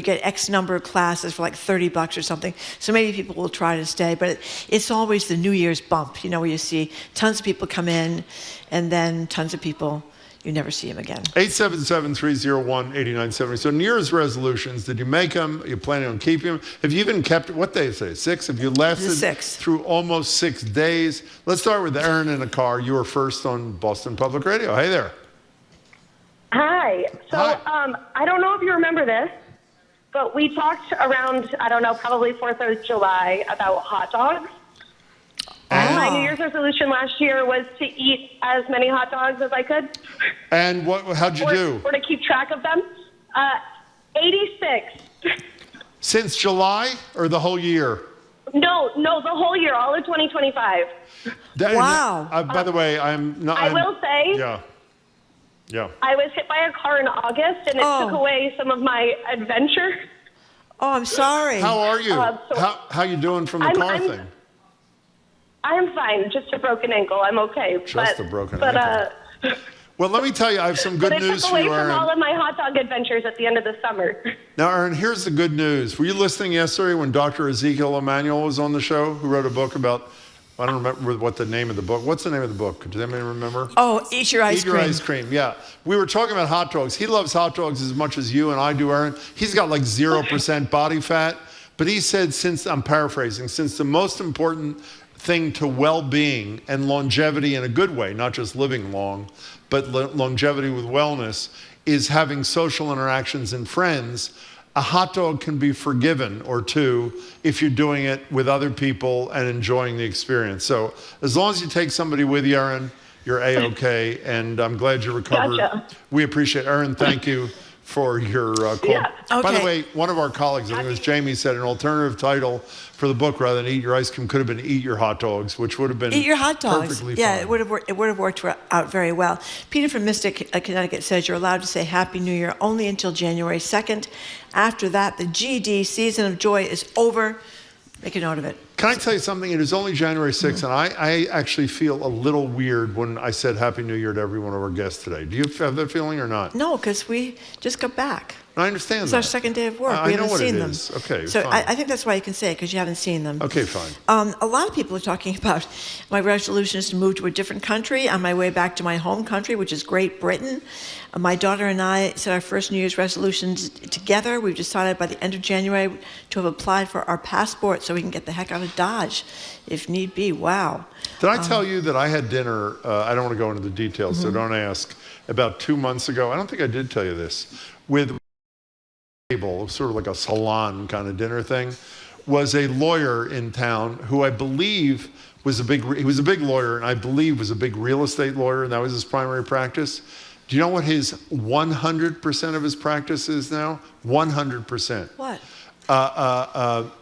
get X number of classes for like $30 or something. So maybe people will try to stay, but it's always the New Year's bump, where you see tons of people come in, and then tons of people, you never see them again. 877-301-8970. So New Year's resolutions, did you make them? Are you planning on keeping them? Have you even kept, what they say, 6? Have you lasted 6 through almost 6 days? Let's start with Aaron in a car. You were first on Boston Public Radio. Hey there. Hi. So I don't know if you remember this, but we talked around, I don't know, probably 4th of July about hot dogs. And my New Year's resolution last year was to eat as many hot dogs as I could. And how'd you do? Or to keep track of them. 86. Since July or the whole year? No, the whole year, all of 2025. Wow. By the way, I will say. Yeah. I was hit by a car in August, and it took away some of my adventure. Oh, I'm sorry. How are you? How you doing from the car thing? I'm fine. Just a broken ankle. I'm okay. Just a broken ankle. Well, let me tell you, I have some good news for you, Aaron. But it took away from all of my hot dog adventures at the end of the summer. Now, Aaron, here's the good news. Were you listening yesterday when Dr. Ezekiel Emanuel was on the show, who wrote a book about, I don't remember what the name of the book. What's the name of the book? Does anybody remember? Oh, Eat Your Ice Cream. Eat Your Ice Cream, yeah. We were talking about hot dogs. He loves hot dogs as much as you and I do, Aaron. He's got like 0% body fat. But he said, I'm paraphrasing, since the most important thing to well-being and longevity in a good way, not just living long, but longevity with wellness, is having social interactions and friends, a hot dog can be forgiven or two if you're doing it with other people and enjoying the experience. So as long as you take somebody with you, Aaron, you're A-okay, and I'm glad you recovered. Gotcha. We appreciate it. Aaron, thank you for your call. Yeah. By the way, one of our colleagues, I think it was Jamie, said an alternative title for the book rather than Eat Your Ice Cream could have been Eat Your Hot Dogs, which would have been Eat Your Hot Dogs. Perfectly yeah, fine. it would have worked out very well. Peter from Mystic, Connecticut says you're allowed to say Happy New Year only until January 2nd. After that, the GD season of joy is over. Make a note of it. Can I tell you something? It is only January 6th, and I actually feel a little weird when I said Happy New Year to every one of our guests today. Do you have that feeling or not? No, because we just got back. I understand It's that. our second day of work. I We know haven't what seen it them. is. Okay, So fine. I think that's why you can say it, because you haven't seen them. Okay, fine. A lot of people are talking about my resolution is to move to a different country on my way back to my home country, which is Great Britain. My daughter and I set our first New Year's resolutions together. We've decided by the end of January to have applied for our passport so we can get the heck out of Dodge, if need be. Wow. Did I tell you that I had dinner, I don't want to go into the details, so don't ask, about 2 months ago. I don't think I did tell you this. With table, sort of like a salon kind of dinner thing, was a lawyer in town who I believe was he was a big lawyer, and I believe was a big real estate lawyer, and that was his primary practice. Do you know what his 100% of his practice is now? 100%. What?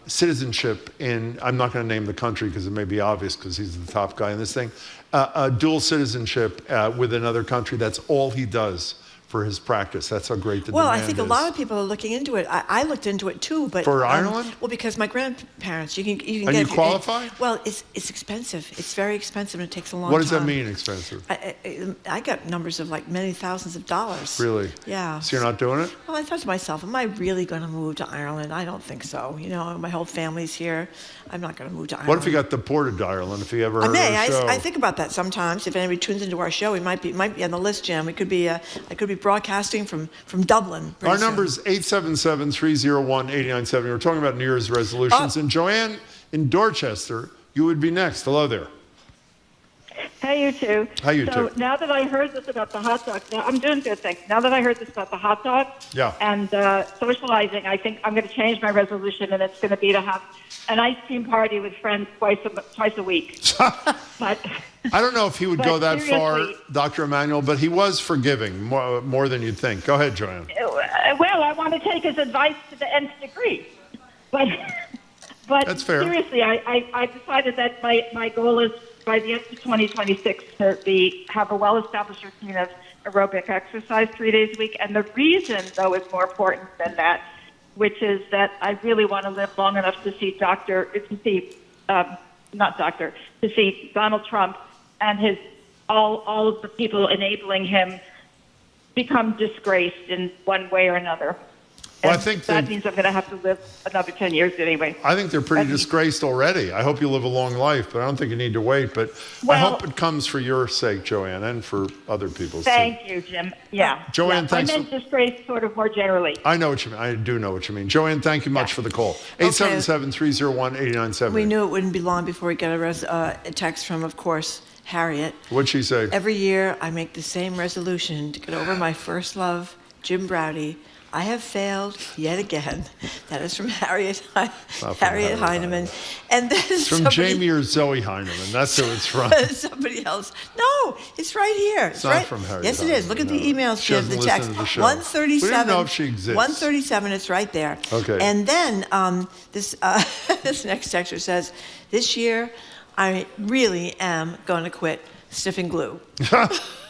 Citizenship in, I'm not going to name the country because it may be obvious because he's the top guy in this thing, dual citizenship with another country. That's all he does for his practice. That's how great the Well, demand I think is. a lot of people are looking into it. I looked into it too, but For Ireland? Well, because my grandparents, you can And get. you qualify? Well, it's expensive. It's very expensive, and it takes a long time. What does that mean, expensive? I got numbers of like many thousands of dollars. Really? Yeah. So you're not doing it? Well, I thought to myself, am I really going to move to Ireland? I don't think so. You know, my whole family's here. I'm not going to move to Ireland. What if you got deported to Ireland if you ever I heard may. our show? I think about that sometimes. If anybody tunes into our show, we might be on the list, Jim. We could be. I could be broadcasting from Dublin. Our number is 877-301-8970. We're talking about New Year's resolutions. And Joanne in Dorchester, you would be next. Hello there. Hey, you two. Hi, you so two. now that I heard this about the hot dogs, now I'm doing good, thanks. Now that I heard this about the hot dogs and socializing, I think I'm going to change my resolution, and it's going to be to have an ice cream party with friends twice a week. But I don't know if he would But go that far, seriously- Dr. Emanuel, but he was forgiving more than you'd think. Go ahead, Joanne. well, I want to take his advice to the nth degree. But That's fair. Seriously, I decided that my goal is by the end of 2026 to have a well-established routine of aerobic exercise 3 days a week. And the reason, though, is more important than that, which is that I really want to live long enough to see Donald Trump and all of the people enabling him become disgraced in one way or another. Well, I And think that means I'm going to have to live another 10 years anyway. I think they're pretty disgraced already. I hope you live a long life, but I don't think you need to wait. But I Well- hope it comes for your sake, Joanne, and for other people's Thank you, Jim. Yeah. Joanne, yeah. thanks I meant disgrace sort of more generally. I know what you mean. I do know what you mean. Joanne, thank you much for the call. 877-301-8970. We knew it wouldn't be long before we got a text from, of course, Harriet. What'd she say? Every year, I make the same resolution to get over my first love, Jim Browdy. I have failed yet again. That is from Harriet Heineman. And then It's from Jamie or Zoe Heineman. That's who it's from. somebody else. No, it's right here. It's not right. from Harriet Yes, it is. Look at the emails, She Jim, the doesn't text. listen to the show. 137. We don't even know if she exists. 137, it's right there. Okay. And then this next texter says, this year, I really am going to quit sniffing glue.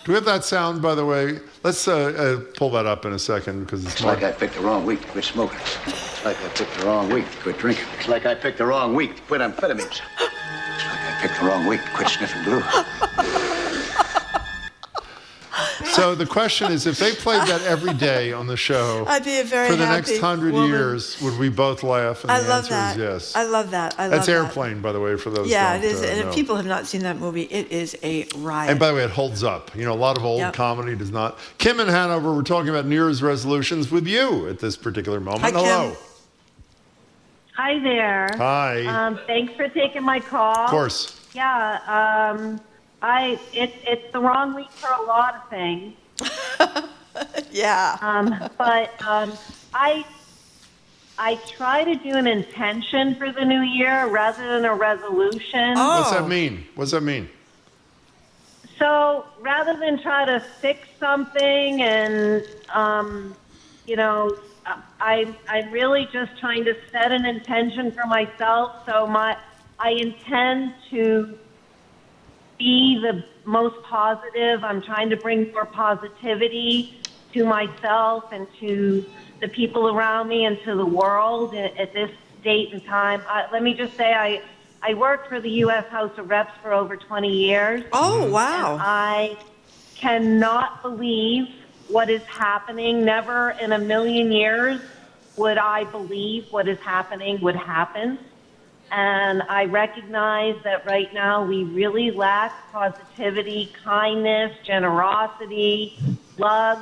Do we have that sound, by the way? Let's pull that up in a second because it's like I picked the wrong week to quit smoking. It's like I picked the wrong week to quit drinking. It's like I picked the wrong week to quit amphetamines. It's like I picked the wrong week to quit sniffing glue. So the question is, if they played that every day on the show I'd be a very for the happy next 100 woman. years, would we both laugh? And I the love answer that. is yes. I love that. I love That's that. Airplane, by the way, for those Yeah, who it is. don't And know. if people have not seen that movie, it is a riot. And by the way, it holds up. You know, a lot of old comedy does not. Kim in Hanover, we're talking about New Year's resolutions with you at this particular moment. Hi, Kim. Hello. Hi there. Hi. Thanks for taking my call. Of course. Yeah. It's the wrong week for a lot of things. Yeah. But I try to do an intention for the new year rather than a resolution. What's that mean? What's that mean? So rather than try to fix something and, I'm really just trying to set an intention for myself. So I intend to be the most positive. I'm trying to bring more positivity to myself and to the people around me and to the world at this date and time. Let me just say I worked for the U.S. House of Reps for over 20 years. Oh, wow. And I cannot believe what is happening. Never in a million years would I believe what is happening would happen. And I recognize that right now we really lack positivity, kindness, generosity, love.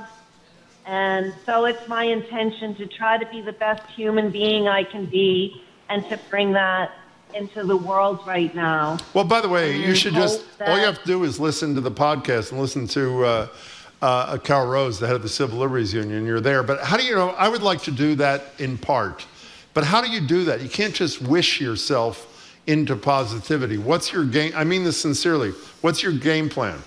And so it's my intention to try to be the best human being I can be and to bring that into the world right now. Well, by the way, you should just, that- all you have to do is listen to the podcast and listen to Carol Rose, the head of the Civil Liberties Union. You're there. But how do you know, I would like to do that in part. But how do you do that? You can't just wish yourself into positivity. What's your game? I mean this sincerely. What's your game plan?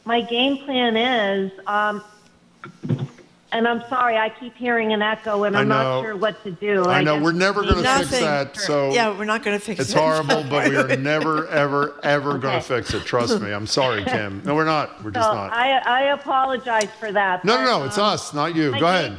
My game plan is, and I'm sorry, I keep hearing an echo and I'm not sure what to do. I know, guess we're never going to fix that. So yeah, we're not going to fix it. It's horrible, but we are never, ever, ever going to fix it. Trust me. I'm sorry, Kim. No, we're not. We're just not. I apologize for that. No, it's us, not you. Go ahead.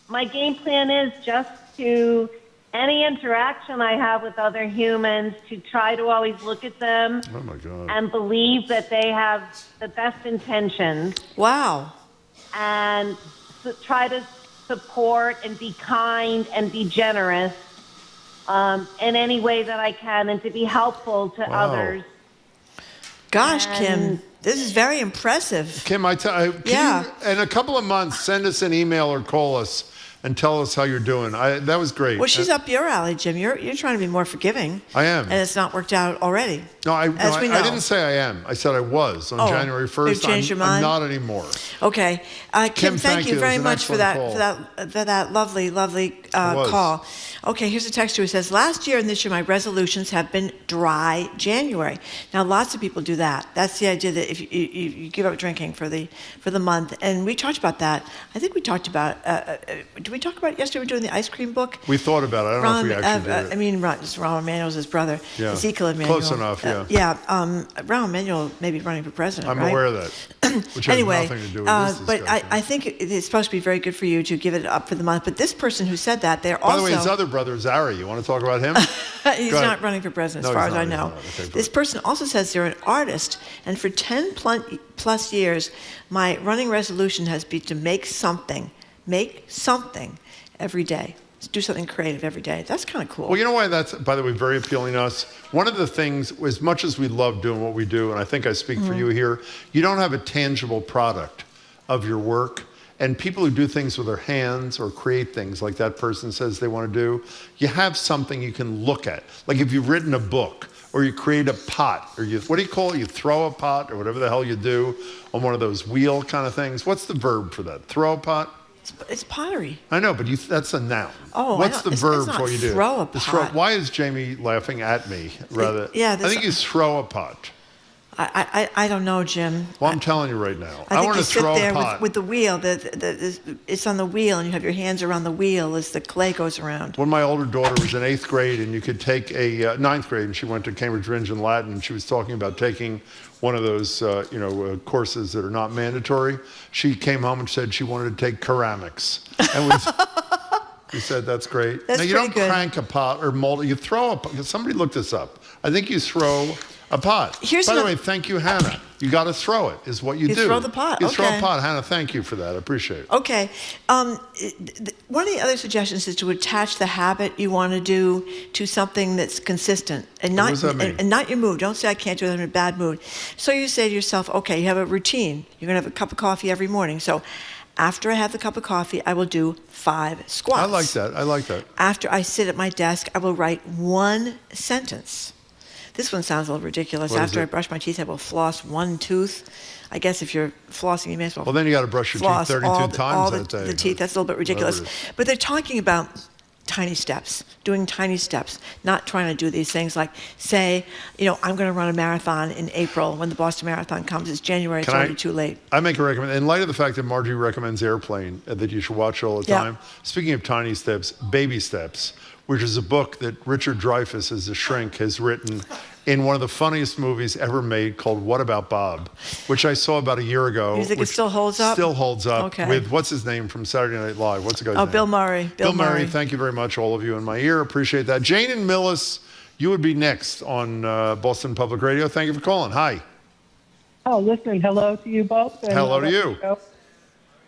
My game plan is just to, any interaction I have with other humans, to try to always look at them Oh my God. and believe that they have the best intentions. Wow. And try to support and be kind and be generous in any way that I can, and to be helpful to others. Gosh, Kim, this is very impressive. Kim, can you, in a couple of months, send us an email or call us and tell us how you're doing. That was great. Well, she's up your alley, Jim. You're trying to be more forgiving. I am. And it's not worked out already. No, I know. didn't say I am. I said I was on January 1st. You've changed your mind? I'm not anymore. Okay. Kim, thank you very much for that lovely call. Okay, here's a texter who says, last year and this year, my resolutions have been dry January. Now, lots of people do that. That's the idea that if you give up drinking for the month. And we talked about that. I think we talked about, did we talk about it yesterday? We were doing the ice cream book. We thought about it. I don't know if we actually did it. I mean, Rahm Emanuel's his brother. Yeah. Ezekiel Emanuel. Close enough, yeah. Rahm Emanuel may be running for president, I'm right? aware of that, which has nothing to do with this but I think it's supposed to be very good for you to give it up for the month. But this person who said that, they're also... By the way, his other brother is Ari. You want to talk about him? He's not running for president, as far as I know. Okay, this person also says they're an artist, and for 10 plus years, my running resolution has been to make something every day. Do something creative every day. That's kind of cool. Well, you know why that's, by the way, very appealing to us? One of the things, as much as we love doing what we do, and I think I speak for you here, you don't have a tangible product of your work. And people who do things with their hands or create things like that person says they want to do, you have something you can look at. Like if you've written a book or you create a pot, or what do you call it? You throw a pot or whatever the hell you do on one of those wheel kind of things. What's the verb for that? Throw a pot? It's pottery. I know, but that's a noun. Oh, what's the verb for what you do? Throw a pot. Why is Jamie laughing at me? Rather, I think you throw a pot. I don't know, Jim. Well, I'm telling you right now. I want to throw a pot. With the wheel. It's on the wheel, and you have your hands around the wheel as the clay goes around. When my older daughter was in 8th grade, and you could take a 9th grade, and she went to Cambridge Rindge in Latin, and she was talking about taking one of those courses that are not mandatory. She came home and said she wanted to take ceramics. And we said, that's great. That's now, you don't crank a pot or mold it. You throw a pot. Somebody look this up. I think you throw a pot. By the way, thank you, Hannah. You got to throw it, is what you do. You throw the pot, You throw a pot. Hannah, thank you for that. I appreciate it. Okay. One of the other suggestions is to attach the habit you want to do to something that's consistent. And not, what does that mean? And not your mood. Don't say, I can't do that, I'm in a bad mood. So you say to yourself, okay, you have a routine. You're going to have a cup of coffee every morning. So after I have the cup of coffee, I will do 5 squats. I like that. After I sit at my desk, I will write 1 sentence. This one sounds a little ridiculous. After I brush my teeth, I will floss 1 tooth. I guess if you're flossing, you may as well. Well, then you got to brush your teeth 32 times that day. The teeth, that's a little bit ridiculous. But they're talking about tiny steps, doing tiny steps, not trying to do these things like, say, I'm going to run a marathon in April when the Boston Marathon comes. It's January. It's already too late. I make a recommendation. In light of the fact that Margie recommends Airplane, that you should watch all the time. Speaking of tiny steps, Baby Steps, which is a book that Richard Dreyfuss, as a shrink, has written. in one of the funniest movies ever made called What About Bob, which I saw about a year ago. You think it still holds up? Still holds up. Okay. With, what's his name from Saturday Night Live? What's the guy's name? Bill Murray. Bill Murray. Thank you very much, all of you in my ear. Appreciate that. Jane and Millis, you would be next on Boston Public Radio. Thank you for calling. Hi. Oh, listen, hello to you both. And hello to you.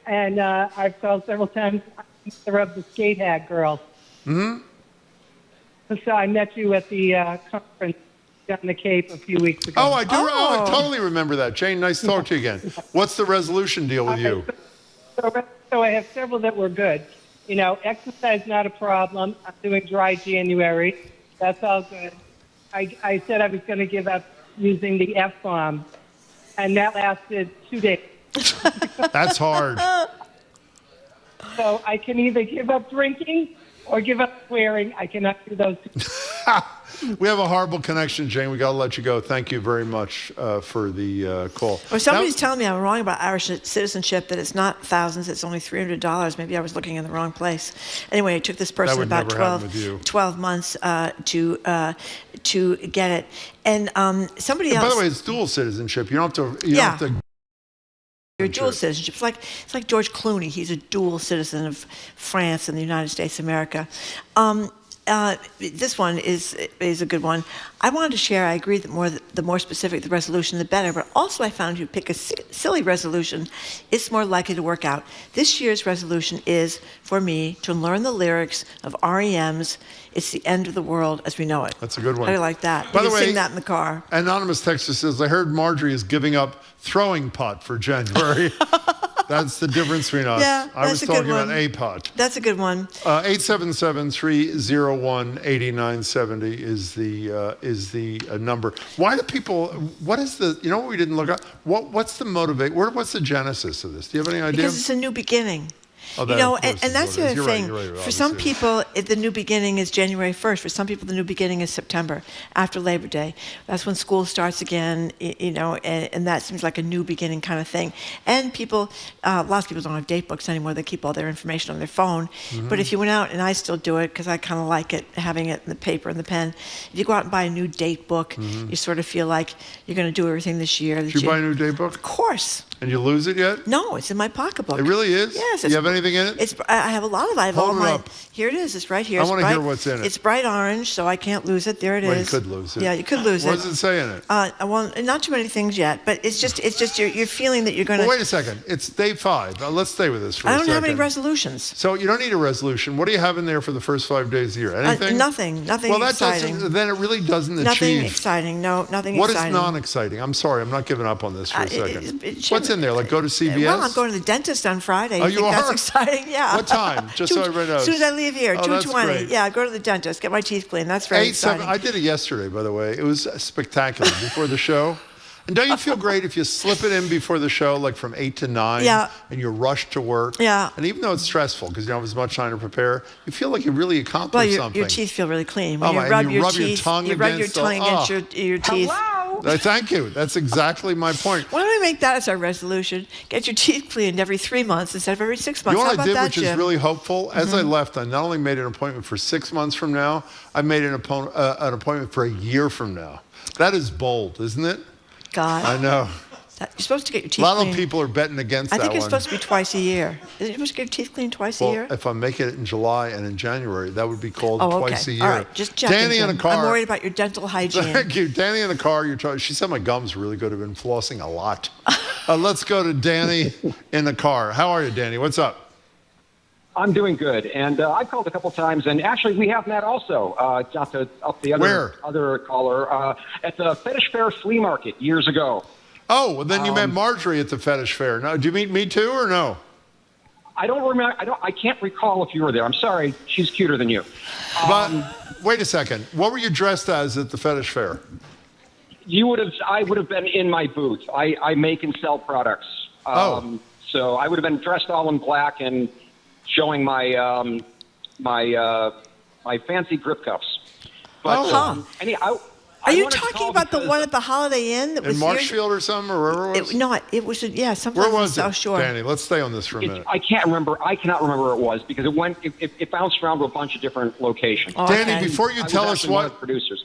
And I've felt several times I used to rub the skate hat girls. Mm-hmm. So I met you at the conference down the Cape a few weeks ago. Oh, I do. Oh, I totally remember that. Jane, nice to talk to you again. What's the resolution deal with you? So I have several that were good. You know, exercise not a problem. I'm doing dry January. That's all good. I said I was going to give up using the F-bomb, and that lasted 2 days. That's hard. So I can either give up drinking or give up swearing. I cannot do those two. We have a horrible connection, Jane. We got to let you go. Thank you very much for the call. Well, somebody's telling me I'm wrong about Irish citizenship, that it's not thousands, it's only $300. Maybe I was looking in the wrong place. Anyway, it took this person about 12 months to get it. And somebody else... By the way, it's dual citizenship. You don't have to... You don't have to. Your dual citizenship. It's like George Clooney. He's a dual citizen of France and the United States of America. This one is a good one. I wanted to share, I agree that the more specific the resolution, the better, but also I found you pick a silly resolution, it's more likely to work out. This year's resolution is, for me, to learn the lyrics of REM's It's the End of the World as We Know It. That's a good one. How do you like that? By the way, sing that in the car. Anonymous texter says, I heard Marjorie is giving up throwing pot for January. That's the difference between us. Yeah, I was talking about a pot. That's a good one. 877-301-8970 is the number. Why do people? What is the? You know what we didn't look up? What's the motivate? What's the genesis of this? Do you have any idea? Because it's a new beginning. Oh, you know, and that's the other thing. For some people, the new beginning is January 1st. For some people, the new beginning is September, after Labor Day. That's when school starts again, you know, and that seems like a new beginning kind of thing. And people, lots of people don't have date books anymore. They keep all their information on their phone. Mm-hmm. But if you went out, and I still do it because I kind of like it, having it in the paper and the pen. If you go out and buy a new date book, you sort of feel like you're going to do everything this year. Did you buy a new date book? Of course. And you lose it yet? No, it's in my pocketbook. It really is? Yes. Do you have anything in it? I have a lot of it. I have Hold all it my. up. Here it is. It's right here. I want to hear what's in it. It's bright orange, so I can't lose it. There it is. Well, you could lose it. Yeah, you could lose it. What does it say in it? Well, not too many things yet, but it's just you're feeling that you're going to. Well, wait a second. It's day 5. Let's stay with this for a I second. don't have any resolutions. So you don't need a resolution. What do you have in there for the first 5 days of the year? Anything? Nothing. Nothing well, exciting. Then it really doesn't nothing achieve. Exciting. No, nothing What exciting. What is non-exciting? I'm sorry. I'm not giving up on this for a second. What's in there? Like go to CVS? Well, I'm going to the dentist on Friday. Oh, you think are? That's exciting. Yeah. What time? Just so everybody knows. As soon as I leave here, 2:20. Yeah, go to the dentist, get my teeth cleaned. That's very exciting. I did it yesterday, by the way. It was spectacular before the show. And don't you feel great if you slip it in before the show, like from 8 to 9, and you're rushed to work? Yeah. And even though it's stressful because you don't have as much time to prepare, you feel like you really accomplished something. Your teeth feel really clean. When you rub your tongue against your teeth. Hello. Thank you. That's exactly my point. Why don't we make that as our resolution? Get your teeth cleaned every 3 months instead of every 6 months. You know what How I did, about which that, Jim? is really hopeful? As I left, I not only made an appointment for 6 months from now, I made an appointment for a year from now. That is bold, isn't it? God. I know. You're supposed to get your teeth cleaned. A lot cleaned. of people are betting against that one. I think it's supposed to be twice a year. Isn't it supposed to get your teeth cleaned twice a year? Well, if I make it in July and in January, that would be called twice a year. All right, just checking. Danny in the car. I'm worried about your dental hygiene. Thank you. Danny in the car. She said my gums are really good. I've been flossing a lot. Let's go to Danny in the car. How are you, Danny? What's up? I'm doing good, and I've called a couple times, and actually we have met also, not to up the other caller, at the Fetish Fair flea market years ago. Oh, well, then you met Marjorie at the Fetish Fair. Now, did you meet me too, or no? I don't remember. I can't recall if you were there. I'm sorry. She's cuter than you. But wait a second. What were you dressed as at the Fetish Fair? I would have been in my booth. I make and sell products. So I would have been dressed all in black and showing my fancy grip cuffs. But Are you talking about the one at the Holiday Inn? That was in Marshfield or something, or wherever it was? It was, someplace Where in the was South it, Shore. Danny? Let's stay on this for a minute. I cannot remember where it was because it bounced around to a bunch of different locations. Danny, before you tell us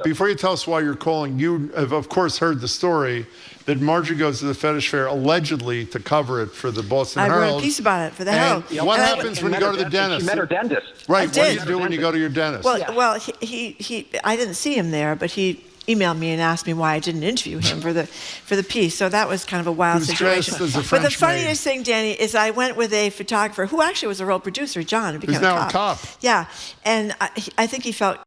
before you tell us why you're calling, you have of course heard the story that Marjorie goes to the fetish fair allegedly to cover it for the Boston Herald. I wrote a piece about it for the Herald. What happens when you go to the dentist? She met her dentist. Right. What do you do when you go to your dentist? Well, he I didn't see him there, but he emailed me and asked me why I didn't interview him for the piece. So that was kind of a wild situation. But the funniest thing, Danny, is I went with a photographer who actually was a real producer, John, who became Who's now a cop. Yeah, and I think he felt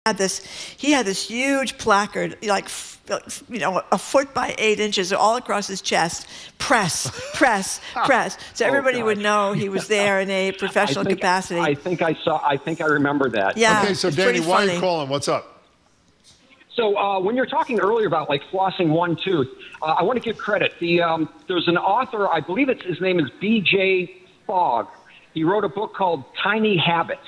he had this huge placard, like a foot by 8 inches, all across his chest. Press. So everybody would know he was there in a professional capacity. I think I remember that. Yeah. Okay, so Danny, why are you calling? What's up? So when you're talking earlier about like flossing one tooth, I want to give credit. There's an author, I believe his name is B.J. Fogg. He wrote a book called Tiny Habits,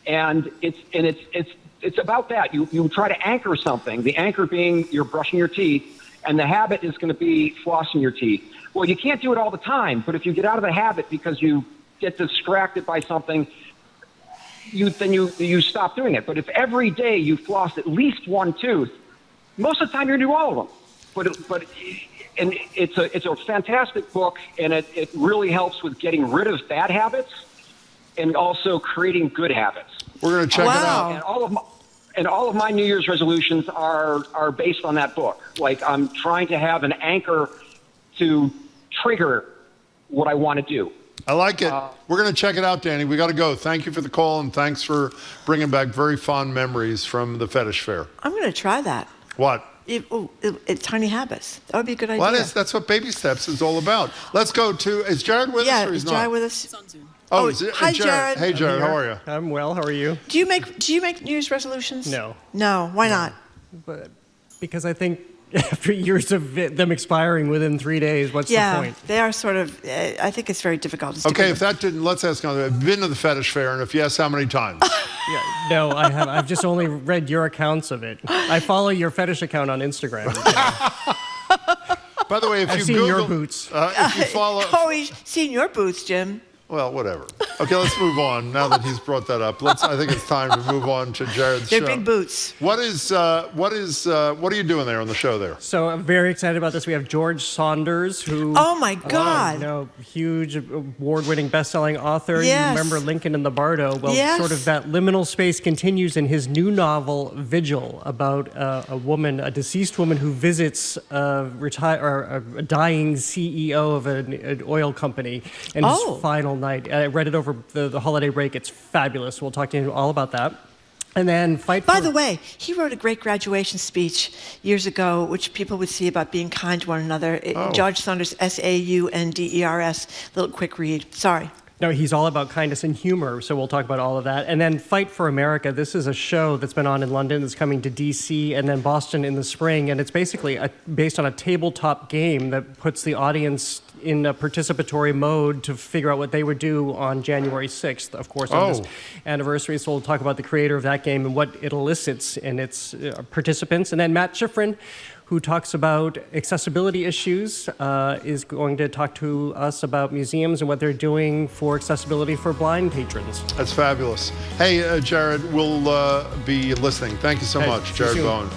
and it's about that. You try to anchor something. The anchor being you're brushing your teeth, and the habit is going to be flossing your teeth. Well, you can't do it all the time, but if you get out of the habit because you get distracted by something, you stop doing it. But if every day you floss at least one tooth, most of the time you're going to do all of them. And it's a fantastic book, and it really helps with getting rid of bad habits and also creating good habits. We're going to check it out. And all of my New Year's resolutions are based on that book. Like, I'm trying to have an anchor to trigger what I want to do. I like it. We're going to check it out, Danny. We got to go. Thank you for the call, and thanks for bringing back very fond memories from the fetish fair. I'm going to try that. What? Tiny habits. That would be a good idea. Well, that's what Baby Steps is all about. Let's go to, is Jared with us or he's not? Yeah, is Jared with us? He's on Zoom. Oh, hi, Jared. Hey, Jared, how are you? I'm well. How are you? Do you make New Year's resolutions? No. No. Why not? But because I think after years of them expiring within 3 days, what's the point? They are sort of. I think it's very difficult. Okay, if that didn't, let's ask another. Have you been to the fetish fair, and if yes, how many times? No, I have. I've just only read your accounts of it. I follow your fetish account on Instagram. By the way, if I've you seen Google, your boots. If you follow. Oh, he's seen your boots, Jim. Well, whatever. Okay, let's move on. Now that he's brought that up, I think it's time to move on to Jared's show. They're big boots. What are you doing there on the show there? So I'm very excited about this. We have George Saunders, who. Oh my God! Huge award-winning best-selling author. Yes. You remember Lincoln and the Bardo? Well, yes. Sort of that liminal space continues in his new novel Vigil, about a deceased woman who visits a dying CEO of an oil company, and his final night. I read it over the holiday break. It's fabulous. We'll talk to you all about that. And then By the way, he wrote a great graduation speech years ago, which people would see about being kind to one another. George Saunders, Saunders, little quick read. Sorry. No, he's all about kindness and humor, so we'll talk about all of that. And then Fight for America. This is a show that's been on in London. It's coming to D.C. and then Boston in the spring, and it's basically based on a tabletop game that puts the audience in a participatory mode to figure out what they would do on January 6th, of course, on this anniversary. So we'll talk about the creator of that game and what it elicits in its participants. And then Matt Schifrin, who talks about accessibility issues, is going to talk to us about museums and what they're doing for accessibility for blind patrons. That's fabulous. Hey, Jared, we'll be listening. Thank you so much, Jared Bowen.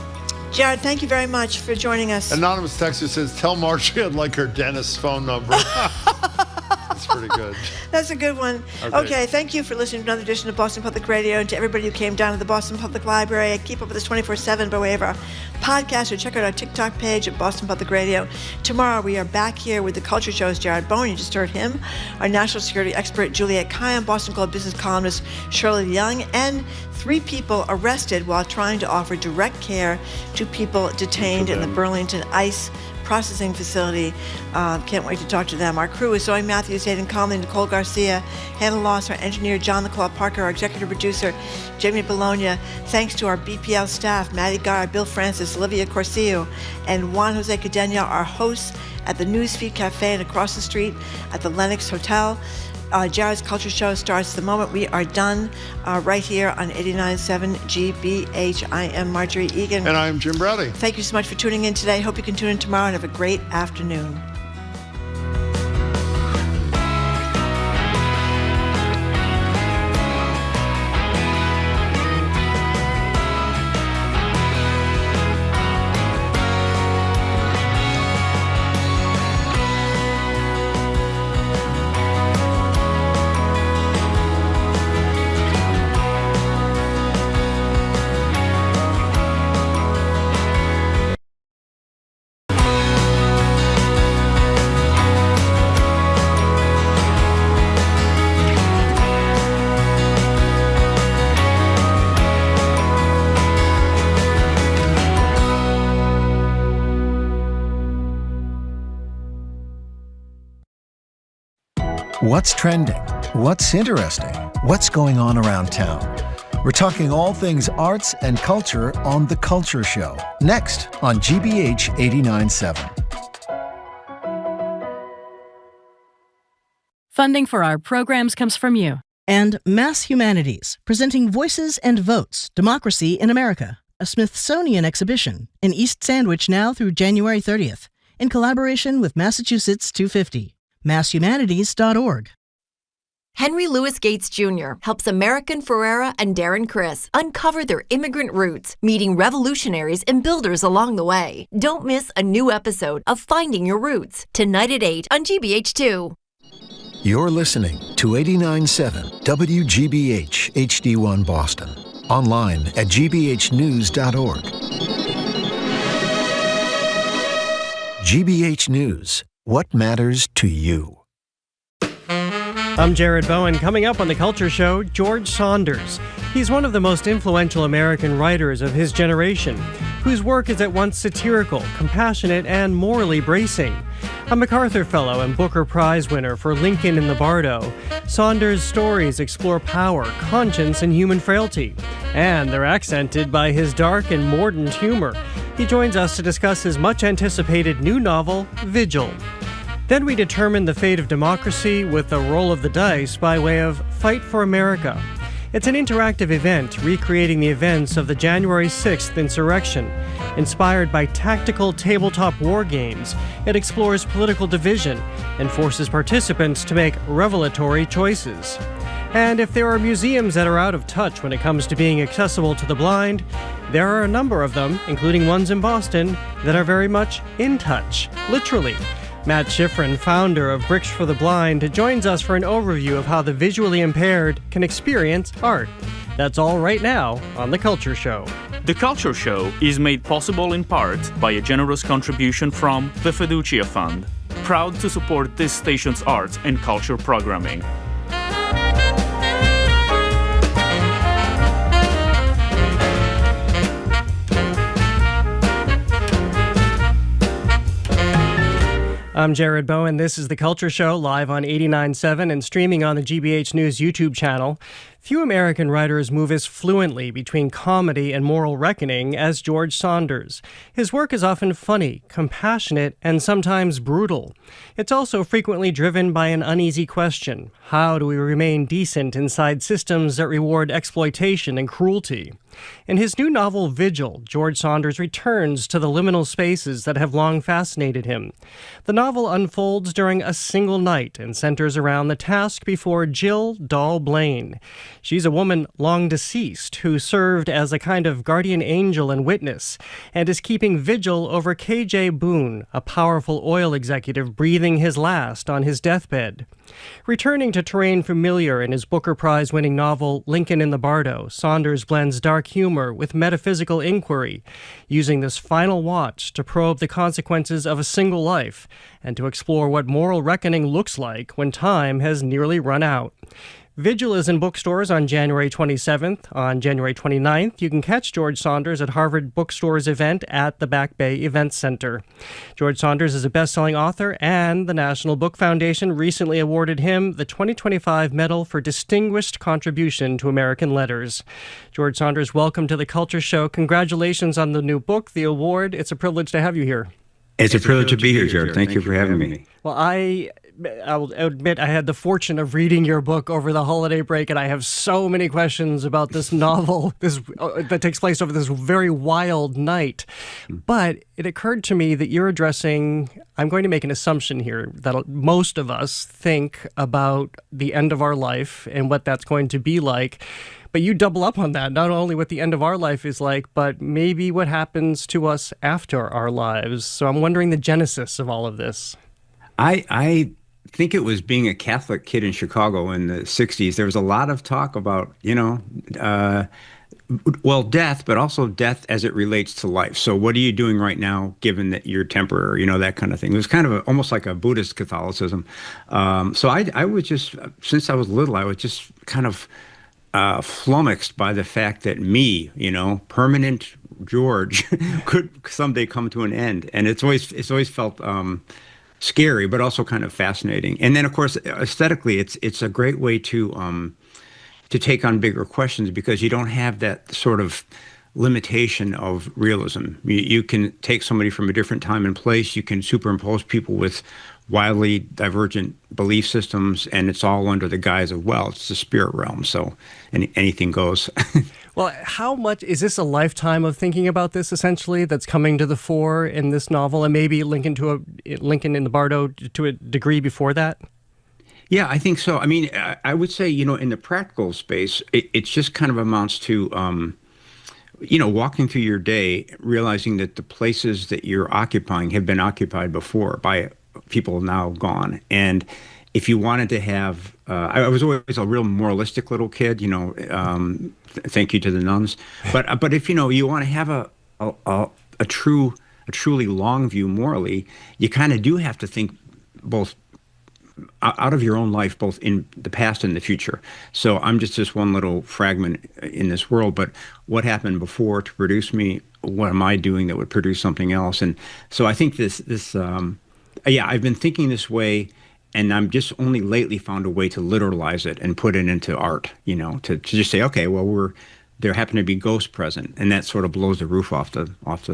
Jared, thank you very much for joining us. Anonymous texter says, tell Marcia I'd like her dentist's phone number. That's pretty good. That's a good one. Okay, thank you for listening to another edition of Boston Public Radio, and to everybody who came down to the Boston Public Library. Keep up with us 24/7 by way of our podcast, or check out our TikTok page at Boston Public Radio. Tomorrow we are back here with the Culture Show's Jared Bowen. You just heard him. Our national security expert, Juliet Kayyem, Boston Globe business columnist, Shirley Young, and 3 people arrested while trying to offer direct care to people detained in the Burlington ICE processing facility. Can't wait to talk to them. Our crew is Zoe Matthews, Hayden Conley, Nicole Garcia, Hannah Loss, our engineer, John LeClaw Parker, our executive producer, Jamie Bologna. Thanks to our BPL staff, Maddie Garr, Bill Francis, Olivia Corsillo, and Juan Jose Cadena, our hosts at the Newsfeed Cafe and across the street at the Lenox Hotel. Jared's Culture Show starts the moment we are done right here on 89.7 GBH. I am Marjorie Egan. And I'm Jim Browdy. Thank you so much for tuning in today. Hope you can tune in tomorrow and have a great afternoon. What's trending? What's interesting? What's going on around town? We're talking all things arts and culture on The Culture Show, next on GBH 89.7. Funding for our programs comes from you. And Mass Humanities, presenting Voices and Votes, Democracy in America, a Smithsonian exhibition in East Sandwich now through January 30th, in collaboration with Massachusetts 250. MassHumanities.org. Henry Louis Gates Jr. helps American Ferrera and Darren Criss uncover their immigrant roots, meeting revolutionaries and builders along the way. Don't miss a new episode of Finding Your Roots, tonight at 8 on GBH2. You're listening to 89.7 WGBH HD1 Boston. Online at gbhnews.org. GBH News. What matters to you? I'm Jared Bowen. Coming up on The Culture Show, George Saunders. He's one of the most influential American writers of his generation, whose work is at once satirical, compassionate, and morally bracing. A MacArthur Fellow and Booker Prize winner for Lincoln in the Bardo, Saunders' stories explore power, conscience, and human frailty. And they're accented by his dark and mordant humor. He joins us to discuss his much-anticipated new novel, Vigil. Then we determine the fate of democracy with a roll of the dice by way of Fight for America. It's an interactive event recreating the events of the January 6th insurrection. Inspired by tactical tabletop war games, it explores political division and forces participants to make revelatory choices. And if there are museums that are out of touch when it comes to being accessible to the blind, there are a number of them, including ones in Boston, that are very much in touch, literally. Matt Schifrin, founder of Bricks for the Blind, joins us for an overview of how the visually impaired can experience art. That's all right now on The Culture Show. The Culture Show is made possible in part by a generous contribution from the Fiducia Fund, proud to support this station's arts and culture programming. I'm Jared Bowen. This is The Culture Show, live on 89.7 and streaming on the GBH News YouTube channel. Few American writers move as fluently between comedy and moral reckoning as George Saunders. His work is often funny, compassionate, and sometimes brutal. It's also frequently driven by an uneasy question: how do we remain decent inside systems that reward exploitation and cruelty? In his new novel, Vigil, George Saunders returns to the liminal spaces that have long fascinated him. The novel unfolds during a single night and centers around the task before Jill Dahl Blaine. She's a woman long deceased who served as a kind of guardian angel and witness and is keeping vigil over K.J. Boone, a powerful oil executive breathing his last on his deathbed. Returning to terrain familiar in his Booker Prize-winning novel Lincoln in the Bardo, Saunders blends dark humor with metaphysical inquiry, using this final watch to probe the consequences of a single life and to explore what moral reckoning looks like when time has nearly run out. Vigil is in bookstores on January 27th. On January 29th, you can catch George Saunders at Harvard Bookstores event at the Back Bay Events Center. George Saunders is a best-selling author, and the National Book Foundation recently awarded him the 2025 Medal for Distinguished Contribution to American Letters. George Saunders, welcome to The Culture Show. Congratulations on the new book, the award. It's a privilege to have you here. It's a privilege to be here, Jared. Thank you for having me. Well, I I'll admit I had the fortune of reading your book over the holiday break, and I have so many questions about this novel that takes place over this very wild night. But it occurred to me that you're addressing, I'm going to make an assumption here, that most of us think about the end of our life and what that's going to be like. But you double up on that, not only what the end of our life is like, but maybe what happens to us after our lives. So I'm wondering the genesis of all of this. I think it was being a Catholic kid in Chicago in the 60s. There was a lot of talk about, death, but also death as it relates to life. So what are you doing right now, given that you're temporary, that kind of thing. It was kind of almost like a Buddhist Catholicism. So I was just, since I was little, I was just kind of flummoxed by the fact that me, permanent George, could someday come to an end. And it's always felt scary, but also kind of fascinating. And then, of course, aesthetically, it's a great way to take on bigger questions because you don't have that sort of limitation of realism. You can take somebody from a different time and place. You can superimpose people with wildly divergent belief systems, and it's all under the guise of, it's the spirit realm, so anything goes. Well, how much is this a lifetime of thinking about this, essentially, that's coming to the fore in this novel, and maybe Lincoln in the Bardo to a degree before that? Yeah, I think so. I mean, I would say, in the practical space, it's just kind of amounts to, walking through your day, realizing that the places that you're occupying have been occupied before by people now gone. And if you wanted to have, I was always a real moralistic little kid, thank you to the nuns. But if, you want to have a truly long view morally, you kind of do have to think both out of your own life, both in the past and the future. So I'm just this one little fragment in this world, but what happened before to produce me? What am I doing that would produce something else? And so I think I've been thinking this way, and I'm just only lately found a way to literalize it and put it into art, to just say, okay, well, there happen to be ghosts present, and that sort of blows the roof off the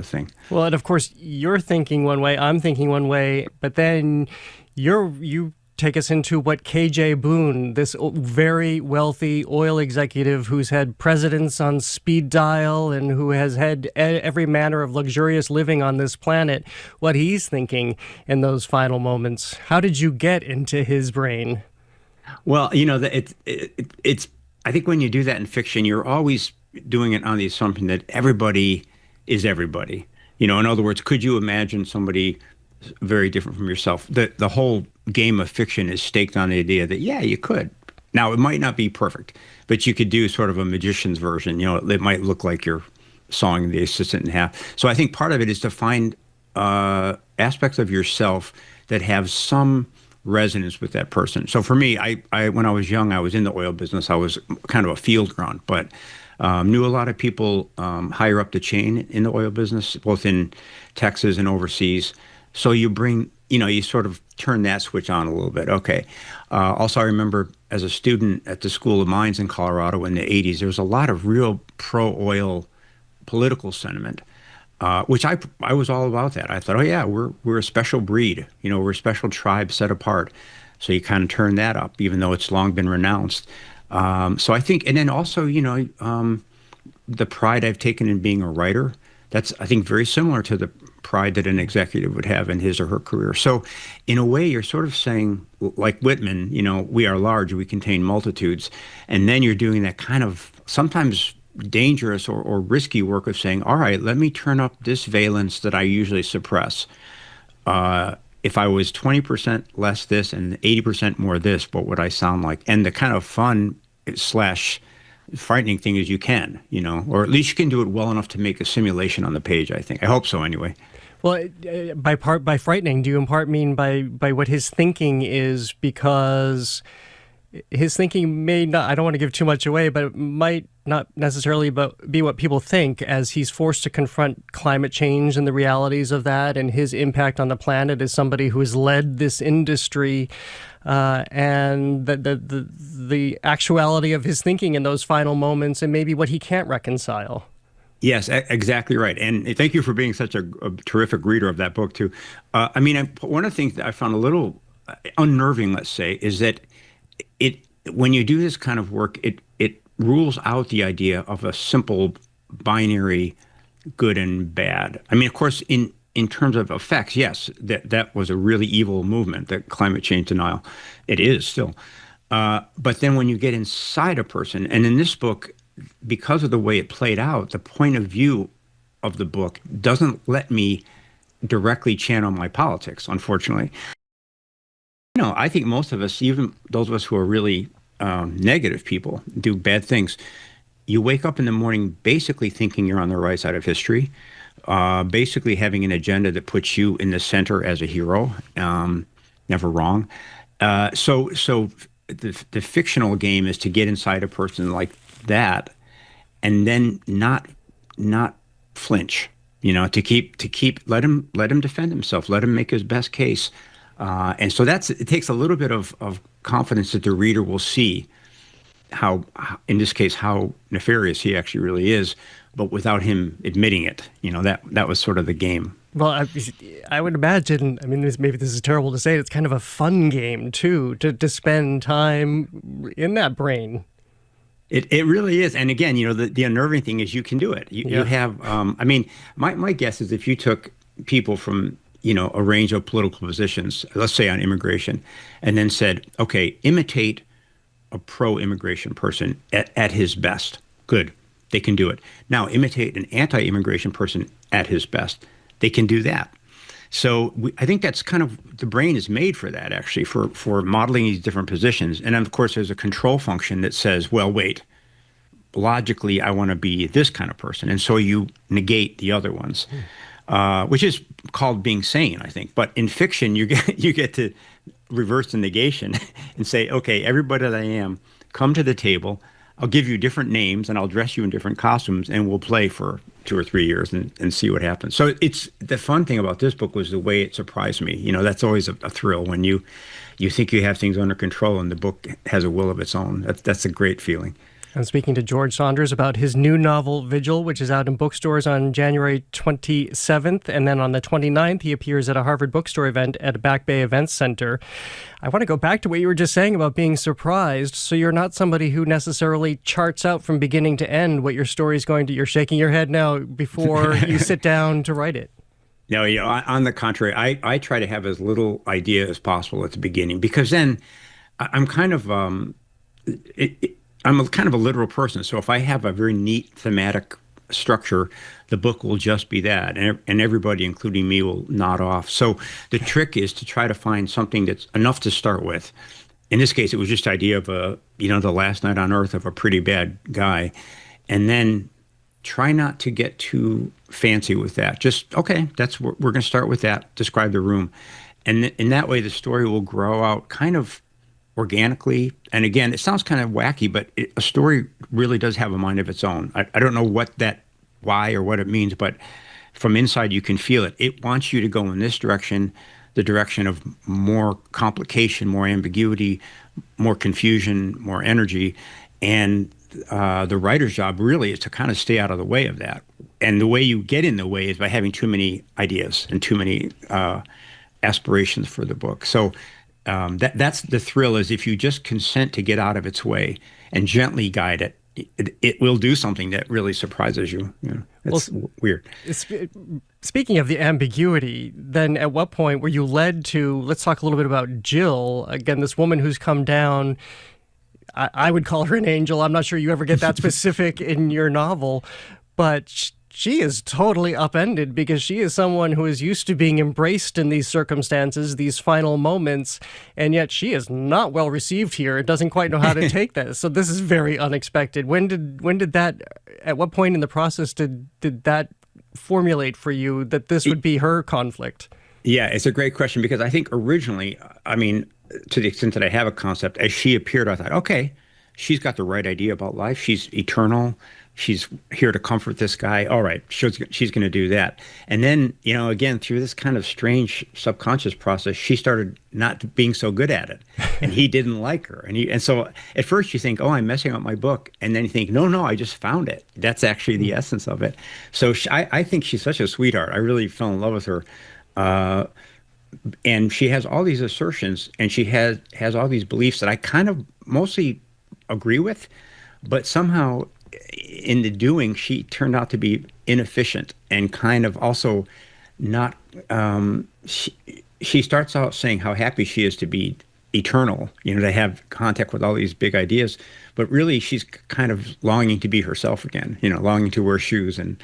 thing. Well, and of course, you're thinking one way, I'm thinking one way, but then you take us into what KJ Boone, this very wealthy oil executive who's had presidents on speed dial and who has had every manner of luxurious living on this planet, what he's thinking in those final moments. How did you get into his brain? Well, it's I think when you do that in fiction, you're always doing it on the assumption that everybody is everybody. In other words, could you imagine somebody very different from yourself? The whole game of fiction is staked on the idea that, yeah, you could. Now, it might not be perfect, but you could do sort of a magician's version. It might look like you're sawing the assistant in half. So I think part of it is to find aspects of yourself that have some resonance with that person. So for me, I when I was young, I was in the oil business. I was kind of a field grunt, but knew a lot of people higher up the chain in the oil business, both in Texas and overseas. So you bring, you sort of turn that switch on a little bit. Okay. Also, I remember as a student at the School of Mines in Colorado in the 80s, there was a lot of real pro-oil political sentiment, which I was all about that. I thought, oh yeah, we're a special breed. We're a special tribe set apart. So you kind of turn that up, even though it's long been renounced. So I think, and then also, the pride I've taken in being a writer, that's, I think, very similar to the pride that an executive would have in his or her career. So in a way, you're sort of saying, like Whitman, we are large, we contain multitudes. And then you're doing that kind of sometimes dangerous or risky work of saying, all right, let me turn up this valence that I usually suppress. If I was 20% less this and 80% more this, what would I sound like? And the kind of fun / frightening thing is you can, or at least you can do it well enough to make a simulation on the page, I think. I hope so anyway. Well, by frightening, do you in part mean by what his thinking is? Because his thinking may not, I don't want to give too much away, but it might not necessarily be what people think, as he's forced to confront climate change and the realities of that and his impact on the planet as somebody who has led this industry, and the actuality of his thinking in those final moments and maybe what he can't reconcile. Yes, exactly right. And thank you for being such a terrific reader of that book, too. One of the things that I found a little unnerving, let's say, is that when you do this kind of work, it rules out the idea of a simple binary good and bad. I mean, of course, in terms of effects, yes, that was a really evil movement, that climate change denial. It is still. But then when you get inside a person, and in this book, because of the way it played out, the point of view of the book doesn't let me directly channel my politics, unfortunately. I think most of us, even those of us who are really negative people, do bad things. You wake up in the morning basically thinking you're on the right side of history, basically having an agenda that puts you in the center as a hero, never wrong. So the fictional game is to get inside a person like that, and then not flinch. To keep let him defend himself, let him make his best case, and so it takes a little bit of confidence that the reader will see how, in this case, how nefarious he actually really is, but without him admitting it. That was sort of the game. Well, I would imagine, maybe this is terrible to say, it's kind of a fun game, too, to spend time in that brain. It really is. And again, the unnerving thing is you can do it. You have, my guess is if you took people from, a range of political positions, let's say on immigration, and then said, okay, imitate a pro-immigration person at his best. Good. They can do it. Now, imitate an anti-immigration person at his best. They can do that. So I think that's kind of, the brain is made for that, actually, for modeling these different positions. And then, of course, there's a control function that says, well, wait, logically, I want to be this kind of person. And so you negate the other ones, which is called being sane, I think. But in fiction, you get to reverse the negation and say, okay, everybody that I am, come to the table. I'll give you different names and I'll dress you in different costumes and we'll play for 2 or 3 years and see what happens. So it's the fun thing about this book was the way it surprised me. That's always a thrill when you think you have things under control and the book has a will of its own. That's a great feeling. I'm speaking to George Saunders about his new novel, Vigil, which is out in bookstores on January 27th. And then on the 29th, he appears at a Harvard bookstore event at a Back Bay Events Center. I want to go back to what you were just saying about being surprised. So you're not somebody who necessarily charts out from beginning to end what your story is going to. You're shaking your head now before you sit down to write it. No, on the contrary, I try to have as little idea as possible at the beginning, because then I'm kind of I'm a kind of a literal person. So if I have a very neat thematic structure, the book will just be that. And everybody, including me, will nod off. So the trick is to try to find something that's enough to start with. In this case, it was just the idea of the last night on Earth of a pretty bad guy. And then try not to get too fancy with that. Just, okay, we're going to start with that, describe the room. And in that way, the story will grow out kind of organically. And again, it sounds kind of wacky, but a story really does have a mind of its own. I don't know why or what it means, but from inside you can feel it. It wants you to go in this direction, the direction of more complication, more ambiguity, more confusion, more energy. And the writer's job really is to kind of stay out of the way of that. And the way you get in the way is by having too many ideas and too many aspirations for the book. So that's the thrill, is if you just consent to get out of its way and gently guide it, it will do something that really surprises you. It's weird. Speaking of the ambiguity, then at what point were you led to, let's talk a little bit about Jill, again, this woman who's come down. I would call her an angel. I'm not sure you ever get that specific in your novel, but she is totally upended because she is someone who is used to being embraced in these circumstances, these final moments, and yet she is not well received here and doesn't quite know how to take this. So this is very unexpected. When did that, at what point in the process did that formulate for you that this would be her conflict? Yeah, it's a great question, because I think originally, to the extent that I have a concept, as she appeared, I thought, okay, she's got the right idea about life. She's eternal. She's here to comfort this guy. All right, she's going to do that. And then, again, through this kind of strange subconscious process, she started not being so good at it. And he didn't like her. And so at first you think, oh, I'm messing up my book. And then you think, no, I just found it. That's actually the essence of it. So I think she's such a sweetheart. I really fell in love with her. and she has all these assertions, and she has all these beliefs that I kind of mostly agree with, but somehow in the doing, she turned out to be inefficient and kind of also not. She starts out saying how happy she is to be eternal, to have contact with all these big ideas, but really she's kind of longing to be herself again, longing to wear shoes and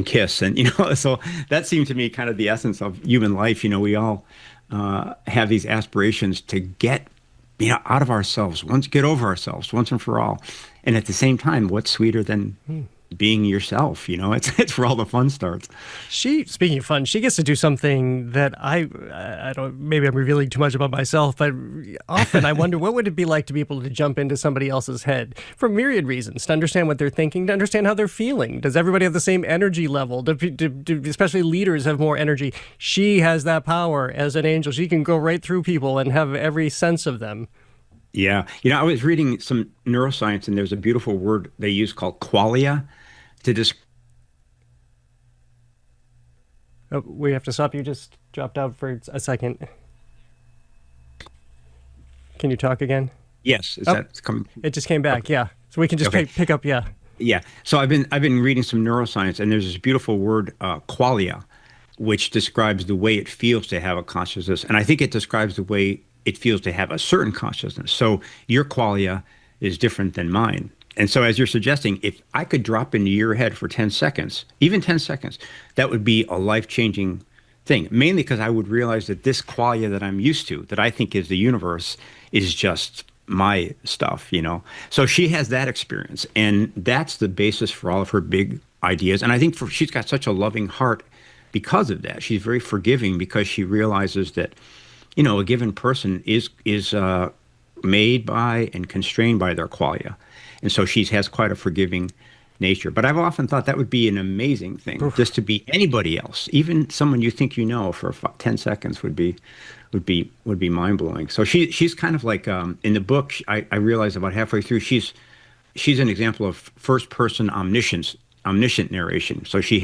kiss, and so that seemed to me kind of the essence of human life. We all have these aspirations to get out of ourselves, get over ourselves once and for all, and at the same time, what's sweeter than being yourself? It's where all the fun starts. Speaking of fun, she gets to do something that I don't, maybe I'm revealing too much about myself, but often I wonder what would it be like to be able to jump into somebody else's head for myriad reasons, to understand what they're thinking, to understand how they're feeling. Does everybody have the same energy level? Do especially leaders have more energy? She has that power as an angel. She can go right through people and have every sense of them. Yeah. I was reading some neuroscience, and there's a beautiful word they use called qualia to describe. Oh, we have to stop. You just dropped out for a second. Can you talk again? Yes. Is that coming? It just came back. Yeah. So we can just pick up. Yeah. Yeah. So I've been reading some neuroscience, and there's this beautiful word, qualia, which describes the way it feels to have a consciousness. And I think it describes the way it feels to have a certain consciousness. So your qualia is different than mine. And so as you're suggesting, if I could drop into your head for 10 seconds, even 10 seconds, that would be a life-changing thing, mainly because I would realize that this qualia that I'm used to, that I think is the universe, is just my stuff, So she has that experience, and that's the basis for all of her big ideas. And I think she's got such a loving heart because of that. She's very forgiving because she realizes that, a given person is made by and constrained by their qualia. And so she has quite a forgiving nature. But I've often thought that would be an amazing thing, just to be anybody else, even someone you think for 10 seconds would be mind blowing. So she's kind of like in the book. I realized about halfway through she's an example of first person omniscient narration. So she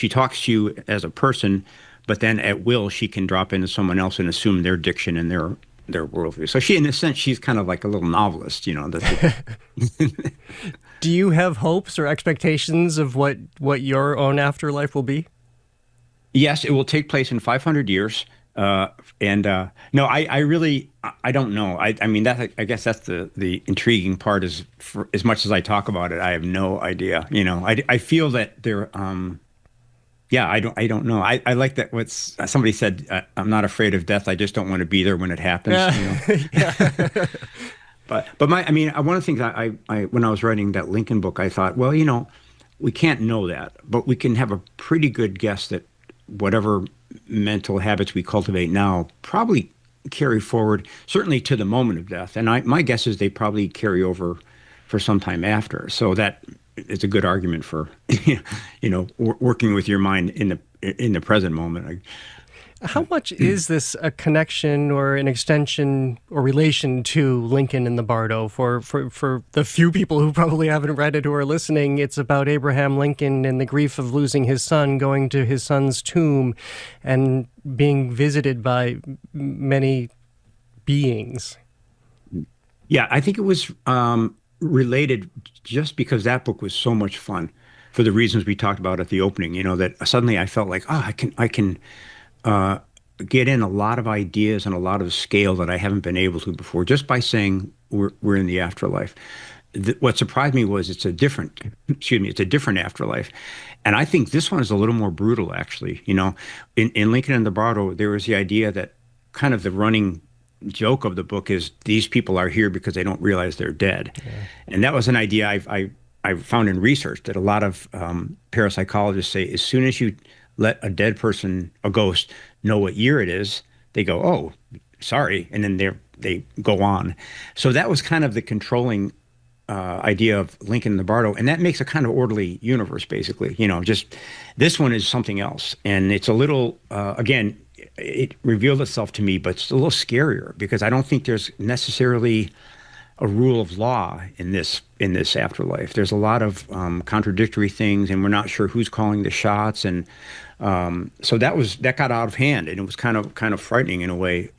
talks to you as a person, but then at will she can drop into someone else and assume their diction and their worldview. So in a sense, she's kind of like a little novelist, Do you have hopes or expectations of what your own afterlife will be? Yes, it will take place in 500 years. No, I really don't know. I mean, I guess that's the intriguing part is, for as much as I talk about it, I have no idea. I feel that there. Yeah, I don't know. I like that. Somebody said, I'm not afraid of death. I just don't want to be there when it happens. Yeah. But one of the things I when I was writing that Lincoln book, I thought, well, we can't know that, but we can have a pretty good guess that whatever mental habits we cultivate now probably carry forward, certainly to the moment of death. And my guess is they probably carry over for some time after. So that is a good argument for, working with your mind in the present moment. How much is this a connection or an extension or relation to Lincoln in the Bardo? For the few people who probably haven't read it who are listening, it's about Abraham Lincoln and the grief of losing his son, going to his son's tomb and being visited by many beings. Yeah, I think it was related just because that book was so much fun for the reasons we talked about at the opening, that suddenly I felt like, I can get in a lot of ideas and a lot of scale that I haven't been able to before, just by saying we're in the afterlife. What surprised me was it's a different afterlife. And I think this one is a little more brutal, actually. In Lincoln and the Bardo, there was the idea that kind of the running joke of the book is these people are here because they don't realize they're dead. Yeah. And that was an idea I found in research that a lot of parapsychologists say as soon as you let a dead person, a ghost, know what year it is, they go, oh, sorry, and then they go on. So that was kind of the controlling idea of Lincoln and the Bardo, and that makes a kind of orderly universe, basically. Just this one is something else, and it's a little, again, it revealed itself to me, but it's a little scarier because I don't think there's necessarily a rule of law in this afterlife. There's a lot of contradictory things, and we're not sure who's calling the shots, and so that got out of hand, and it was kind of frightening in a way.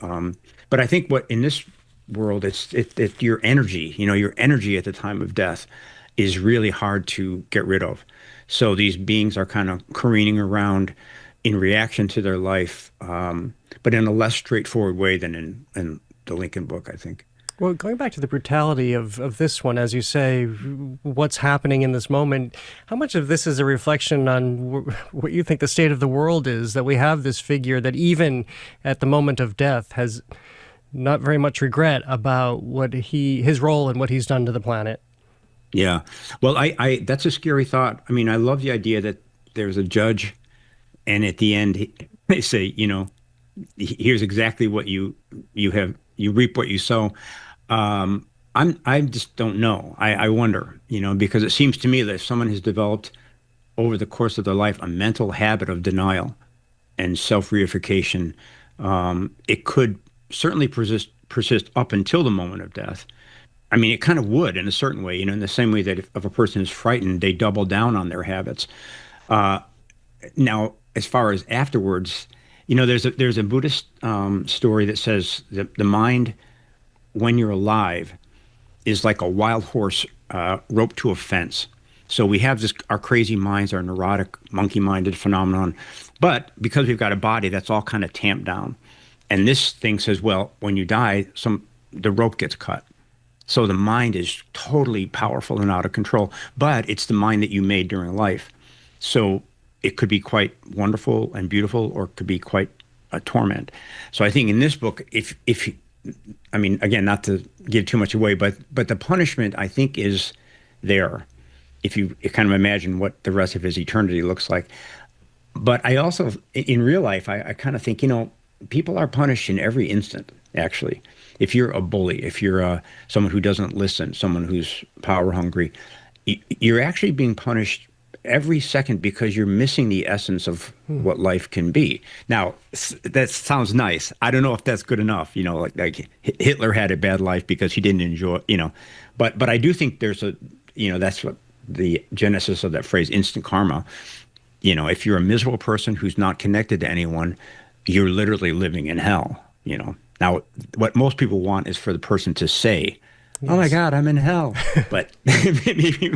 But I think what in this world, it's your energy. Your energy at the time of death is really hard to get rid of. So these beings are kind of careening around in reaction to their life, but in a less straightforward way than in the Lincoln book, I think. Well, going back to the brutality of this one, as you say, what's happening in this moment, how much of this is a reflection on what you think the state of the world is, that we have this figure that even at the moment of death has not very much regret about his role and what he's done to the planet? Yeah. Well, I that's a scary thought. I mean, I love the idea that there's a judge, and at the end they say, here's exactly what you reap what you sow. I just don't know. I wonder, because it seems to me that if someone has developed over the course of their life a mental habit of denial and self-reification, it could certainly persist up until the moment of death. I mean, it kind of would in a certain way, in the same way that if a person is frightened, they double down on their habits. Now, as far as afterwards, there's a Buddhist story that says that the mind, when you're alive, is like a wild horse roped to a fence. So we have our crazy minds, our neurotic, monkey-minded phenomenon, but because we've got a body, that's all kind of tamped down. And this thing says, well, when you die, the rope gets cut. So the mind is totally powerful and out of control, but it's the mind that you made during life. So it could be quite wonderful and beautiful, or it could be quite a torment. So I think in this book, I mean, again, not to give too much away, but the punishment, I think, is there, if you kind of imagine what the rest of his eternity looks like. But I also, in real life, I kind of think, people are punished in every instant, actually. If you're a bully, if you're someone who doesn't listen, someone who's power hungry, you're actually being punished every second because you're missing the essence of what life can be. Now, that sounds nice. I don't know if that's good enough. Like Hitler had a bad life because he didn't enjoy, but I do think there's that's what the genesis of that phrase, instant karma. If you're a miserable person who's not connected to anyone, you're literally living in hell, Now, what most people want is for the person to say, yes, "Oh my God, I'm in hell," but maybe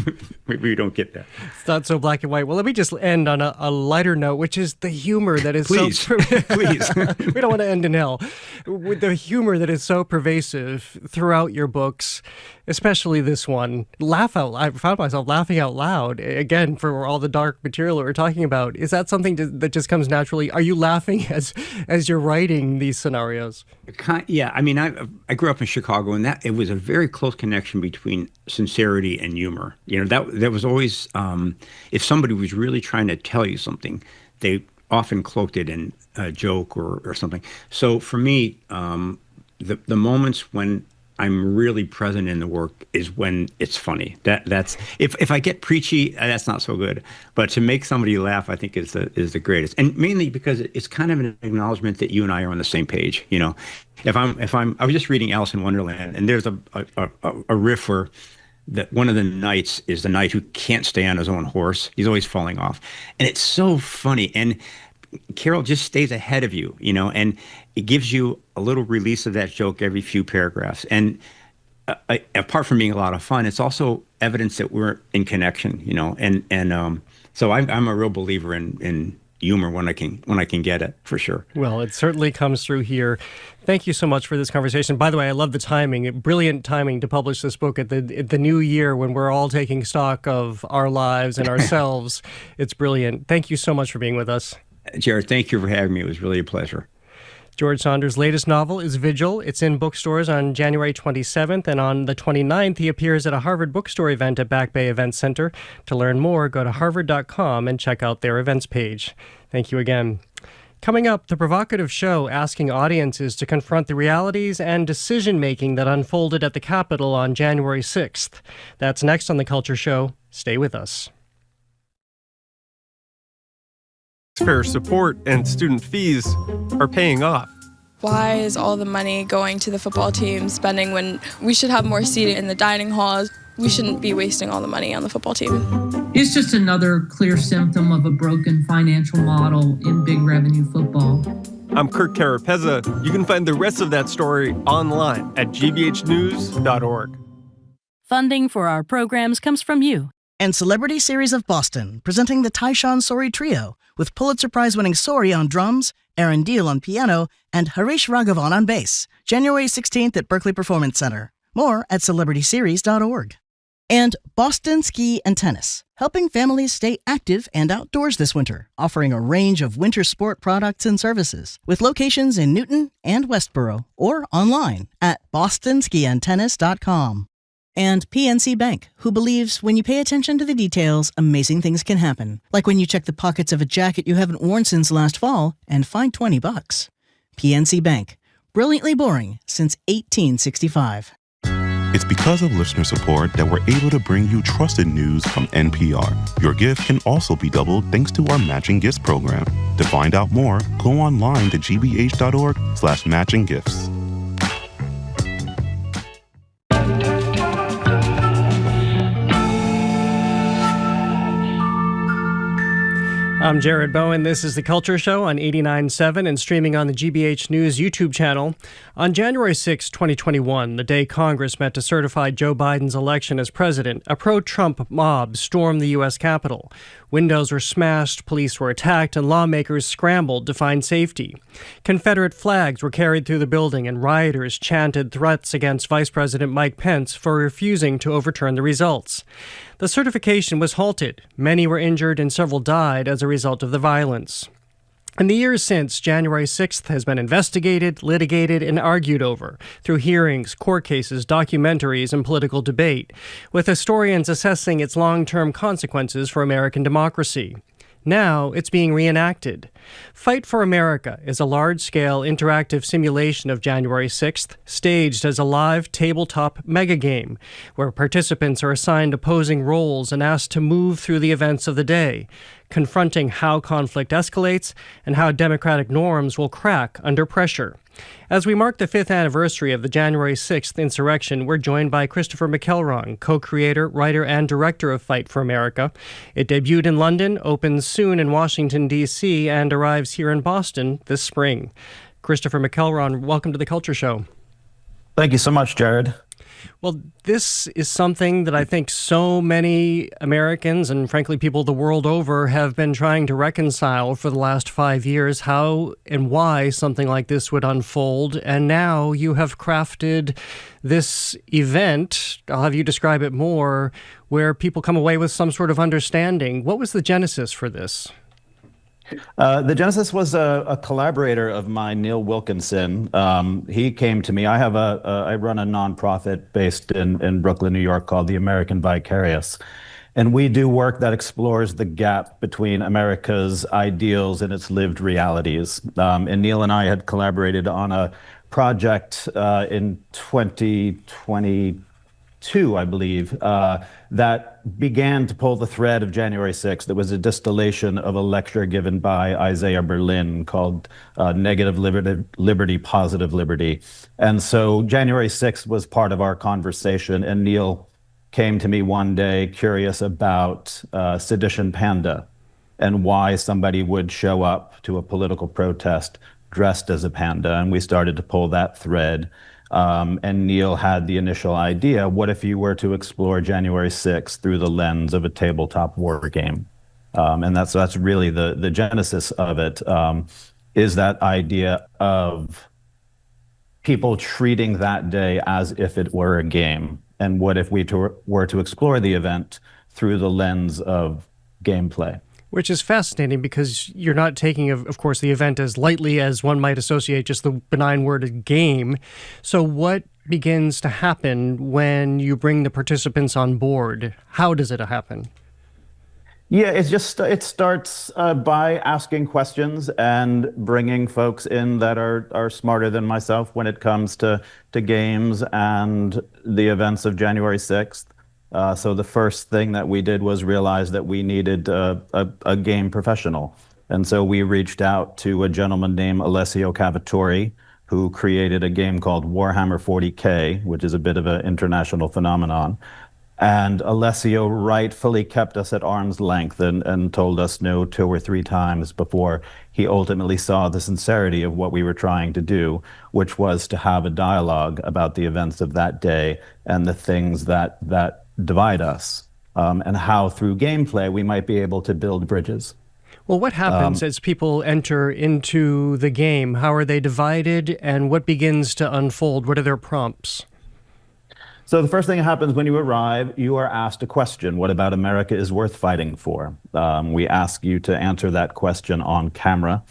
we don't get that. It's not so black and white. Well, let me just end on a lighter note, which is the humor that is please. We don't want to end in hell. With the humor that is so pervasive throughout your books, especially this one. I found myself laughing out loud, again, for all the dark material that we're talking about. Is that something that just comes naturally? Are you laughing as you're writing these scenarios? Yeah, I mean, I grew up in Chicago, and it was a very close connection between sincerity and humor. That was always, if somebody was really trying to tell you something, they often cloaked it in a joke or something. So for me, the moments when I'm really present in the work is when it's funny. That's if I get preachy, that's not so good. But to make somebody laugh, I think is the greatest, and mainly because it's kind of an acknowledgement that you and I are on the same page. If I was just reading Alice in Wonderland, and there's a riff where one of the knights is the knight who can't stay on his own horse. He's always falling off, and it's so funny. And Carol just stays ahead of you, and it gives you a little release of that joke every few paragraphs. And apart from being a lot of fun, it's also evidence that we're in connection, And so I'm a real believer in humor when I can get it, for sure. Well, it certainly comes through here. Thank you so much for this conversation. By the way, I love the timing. Brilliant timing to publish this book at the new year when we're all taking stock of our lives and ourselves. It's brilliant. Thank you so much for being with us. Jared, thank you for having me. It was really a pleasure. George Saunders' latest novel is Vigil. It's in bookstores on January 27th, and on the 29th, he appears at a Harvard bookstore event at Back Bay Events Center. To learn more, go to harvard.com and check out their events page. Thank you again. Coming up, the provocative show asking audiences to confront the realities and decision-making that unfolded at the Capitol on January 6th. That's next on The Culture Show. Stay with us. Taxpayer support and student fees are paying off. Why is all the money going to the football team spending when we should have more seating in the dining halls? We shouldn't be wasting all the money on the football team. It's just another clear symptom of a broken financial model in big revenue football. I'm Kirk Carapezza. You can find the rest of that story online at gbhnews.org. Funding for our programs comes from you. And Celebrity Series of Boston, presenting the Tyshawn Sori Trio, with Pulitzer Prize-winning Sori on drums, Aaron Deal on piano, and Harish Raghavan on bass, January 16th at Berkeley Performance Center. More at celebrityseries.org. And Boston Ski and Tennis, helping families stay active and outdoors this winter, offering a range of winter sport products and services, with locations in Newton and Westboro, or online at bostonskiandtennis.com. And PNC Bank, who believes when you pay attention to the details, amazing things can happen. Like when you check the pockets of a jacket you haven't worn since last fall and find $20. PNC Bank, brilliantly boring since 1865. It's because of listener support that we're able to bring you trusted news from NPR. Your gift can also be doubled thanks to our matching gifts program. To find out more, go online to gbh.org/matchinggifts. I'm Jared Bowen. This is The Culture Show on 89.7 and streaming on the GBH News YouTube channel. On January 6, 2021, the day Congress met to certify Joe Biden's election as president, a pro-Trump mob stormed the U.S. Capitol. Windows were smashed, police were attacked, and lawmakers scrambled to find safety. Confederate flags were carried through the building, and rioters chanted threats against Vice President Mike Pence for refusing to overturn the results. The certification was halted. Many were injured and several died as a result of the violence. In the years since, January 6th has been investigated, litigated, and argued over through hearings, court cases, documentaries, and political debate, with historians assessing its long-term consequences for American democracy. Now it's being reenacted. Fight for America is a large-scale interactive simulation of January 6th, staged as a live tabletop megagame, where participants are assigned opposing roles and asked to move through the events of the day, confronting how conflict escalates and how democratic norms will crack under pressure. As we mark the 5th anniversary of the January 6th insurrection, we're joined by Christopher McElron, co-creator, writer, and director of Fight for America. It debuted in London, opens soon in Washington, D.C., and arrives here in Boston this spring. Christopher McElron, welcome to The Culture Show. Thank you so much, Jared. Well, this is something that I think so many Americans and frankly people the world over have been trying to reconcile for the last 5 years, how and why something like this would unfold. And now you have crafted this event, I'll have you describe it more, where people come away with some sort of understanding. What was the genesis for this? The genesis was a collaborator of mine, Neil Wilkinson. He came to me. I run a nonprofit based in Brooklyn, New York called the American Vicarious. And we do work that explores the gap between America's ideals and its lived realities. And Neil and I had collaborated on a project in 2022, I believe, that began to pull the thread of January 6th. It was a distillation of a lecture given by Isaiah Berlin called Negative Liberty, Positive Liberty. And so January 6th was part of our conversation, and Neil came to me one day curious about Sedition Panda and why somebody would show up to a political protest dressed as a panda. And we started to pull that thread. And Neil had the initial idea, what if you were to explore January 6th through the lens of a tabletop war game? And that's really the genesis of it, is that idea of people treating that day as if it were a game. And what if we were to explore the event through the lens of gameplay? Which is fascinating because you're not taking, of course, the event as lightly as one might associate just the benign word game. So what begins to happen when you bring the participants on board? How does it happen? Yeah, it starts by asking questions and bringing folks in that are smarter than myself when it comes to games and the events of January 6th. So the first thing that we did was realize that we needed a game professional. And so we reached out to a gentleman named Alessio Cavatori, who created a game called Warhammer 40K, which is a bit of an international phenomenon. And Alessio rightfully kept us at arm's length and told us no 2 or 3 times before he ultimately saw the sincerity of what we were trying to do, which was to have a dialogue about the events of that day and the things that divide us, and how through gameplay we might be able to build bridges. Well, what happens as people enter into the game? How are they divided, and what begins to unfold? What are their prompts? So the first thing that happens when you arrive, you are asked a question. What about America is worth fighting for? We ask you to answer that question on camera.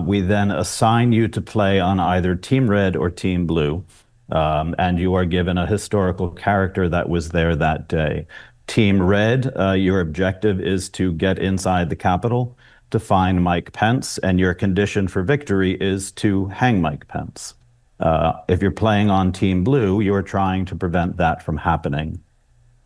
We then assign you to play on either Team Red or Team Blue, and you are given a historical character that was there that day. Team Red, your objective is to get inside the Capitol to find Mike Pence, and your condition for victory is to hang Mike Pence. If you're playing on Team Blue, you're trying to prevent that from happening.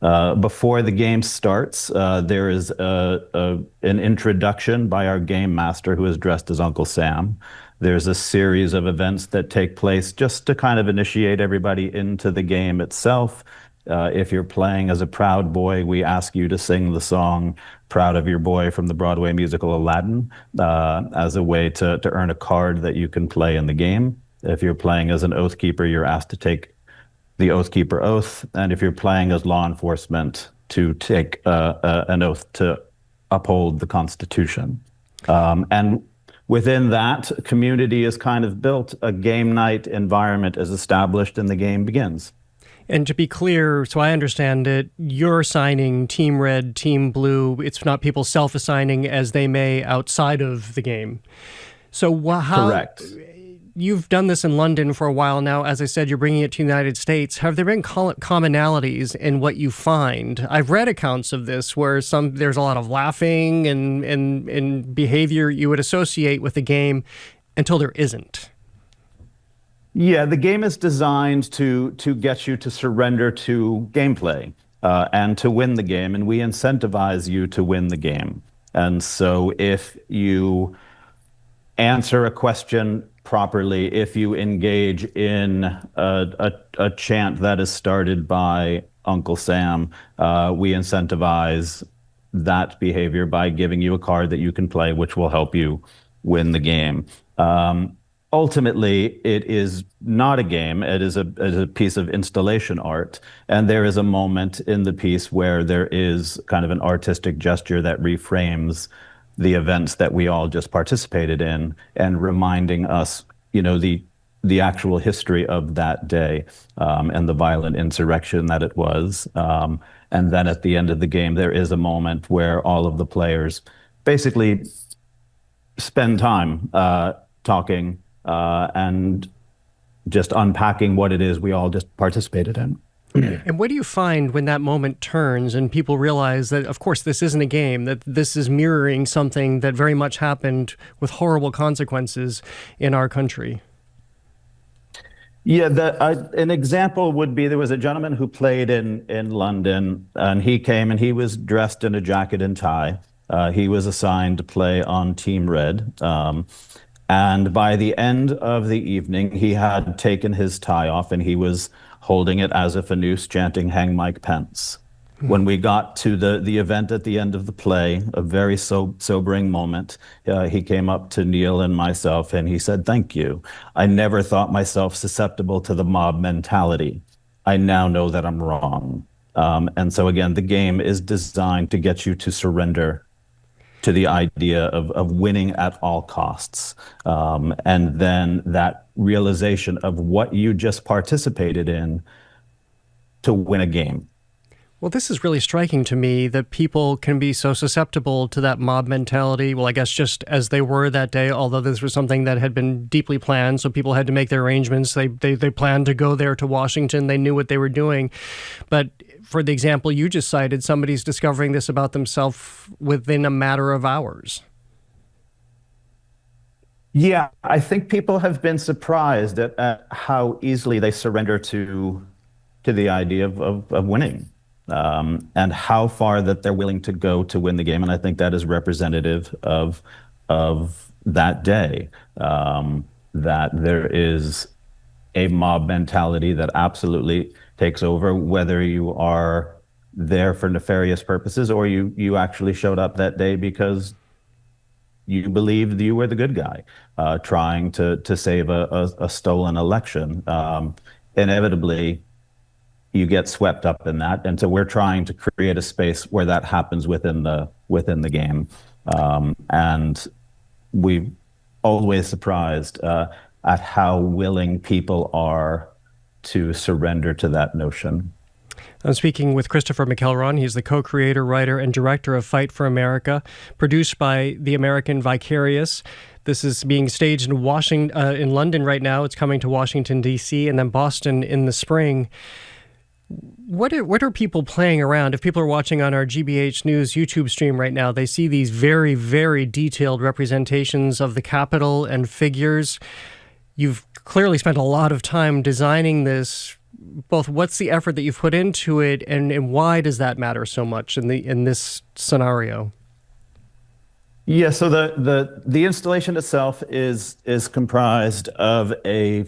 Before the game starts, there is an introduction by our game master who is dressed as Uncle Sam. There's a series of events that take place just to kind of initiate everybody into the game itself. If you're playing as a Proud Boy, we ask you to sing the song Proud of Your Boy from the Broadway musical Aladdin as a way to earn a card that you can play in the game. If you're playing as an Oathkeeper, you're asked to take the Oathkeeper oath. And if you're playing as law enforcement, to take an oath to uphold the Constitution. And within that, community is kind of built, a game night environment is established, and the game begins. And to be clear, so I understand it, you're assigning Team Red, Team Blue. It's not people self-assigning as they may outside of the game. So how... Correct. You've done this in London for a while now. As I said, you're bringing it to the United States. Have there been commonalities in what you find? I've read accounts of this where there's a lot of laughing and behavior you would associate with the game until there isn't. Yeah, the game is designed to get you to surrender to gameplay and to win the game, and we incentivize you to win the game. And so if you answer a question properly, if you engage in a chant that is started by Uncle Sam, we incentivize that behavior by giving you a card that you can play, which will help you win the game. Ultimately, it is not a game. It is a piece of installation art. And there is a moment in the piece where there is kind of an artistic gesture that reframes the events that we all just participated in and reminding us, the actual history of that day and the violent insurrection that it was. And then at the end of the game, there is a moment where all of the players basically spend time talking and just unpacking what it is we all just participated in. And what do you find when that moment turns and people realize that, of course, this isn't a game, that this is mirroring something that very much happened with horrible consequences in our country? Yeah, an example would be there was a gentleman who played in London, and he came and he was dressed in a jacket and tie. He was assigned to play on Team Red. And by the end of the evening, he had taken his tie off and he was holding it as if a noose, chanting, "Hang Mike Pence." When we got to the event at the end of the play, a very sobering moment, he came up to Neil and myself and he said, "Thank you. I never thought myself susceptible to the mob mentality. I now know that I'm wrong." And so again, the game is designed to get you to surrender to the idea of winning at all costs. And then that realization of what you just participated in to win a game. Well, this is really striking to me that people can be so susceptible to that mob mentality. Well, I guess just as they were that day, although this was something that had been deeply planned, so people had to make their arrangements. They planned to go there to Washington. They knew what they were doing. But for the example you just cited, somebody's discovering this about themselves within a matter of hours. Yeah, I think people have been surprised at how easily they surrender to the idea of winning. And how far that they're willing to go to win the game. And I think that is representative of that day. that there is a mob mentality that absolutely takes over, whether you are there for nefarious purposes or you actually showed up that day because you believed you were the good guy, trying to save a stolen election. Inevitably, you get swept up in that, and so we're trying to create a space where that happens within the game, and we've always surprised at how willing people are to surrender to that notion. I'm speaking with Christopher McElron. He's the co-creator, writer, and director of Fight for America, produced by the American Vicarious. This is being staged in in London right now. It's coming to Washington, D.C., and then Boston in the spring. What are people playing around? If people are watching on our GBH News YouTube stream right now, they see these very, very detailed representations of the Capitol and figures. You've clearly spent a lot of time designing this. Both what's the effort that you've put into it, and why does that matter so much in this scenario? Yeah, so the installation itself is comprised of a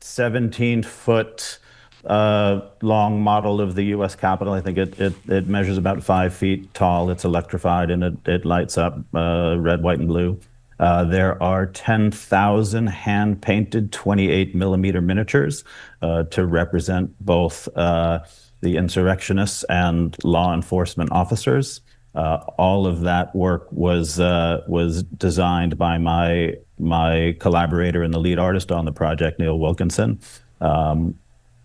17-foot long model of the U.S. Capitol. I think it measures about 5 feet tall. It's electrified and it lights up red, white, and blue. There are 10,000 hand-painted 28-millimeter miniatures to represent both the insurrectionists and law enforcement officers. All of that work was designed by my collaborator and the lead artist on the project, Neil Wilkinson.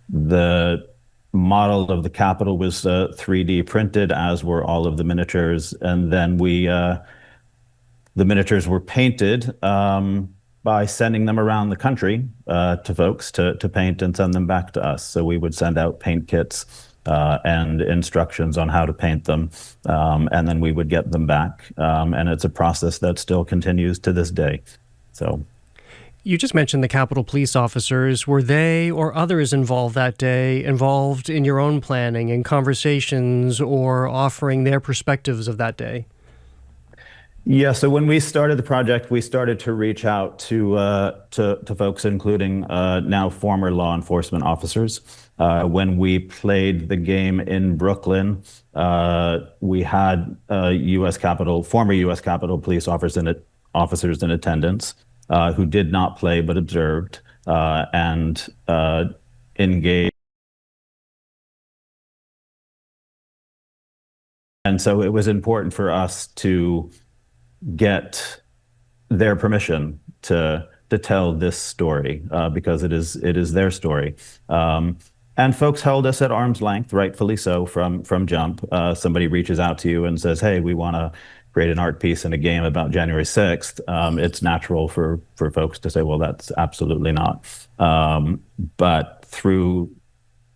The model of the Capitol was 3D printed, as were all of the miniatures, and then the miniatures were painted by sending them around the country to folks to paint and send them back to us. So we would send out paint kits and instructions on how to paint them, and then we would get them back. And it's a process that still continues to this day. So, you just mentioned the Capitol Police officers. Were they or others involved that day involved in your own planning and conversations or offering their perspectives of that day? Yeah, so when we started the project, we started to reach out to folks, including now former law enforcement officers. When we played the game in Brooklyn, we had former U.S. Capitol police officers in attendance who did not play but observed and engaged. And so it was important for us to get their permission to tell this story because it is their story. And folks held us at arm's length, rightfully so, from jump. Somebody reaches out to you and says, hey, we want to create an art piece in a game about January 6th. It's natural for folks to say, well, that's absolutely not. But through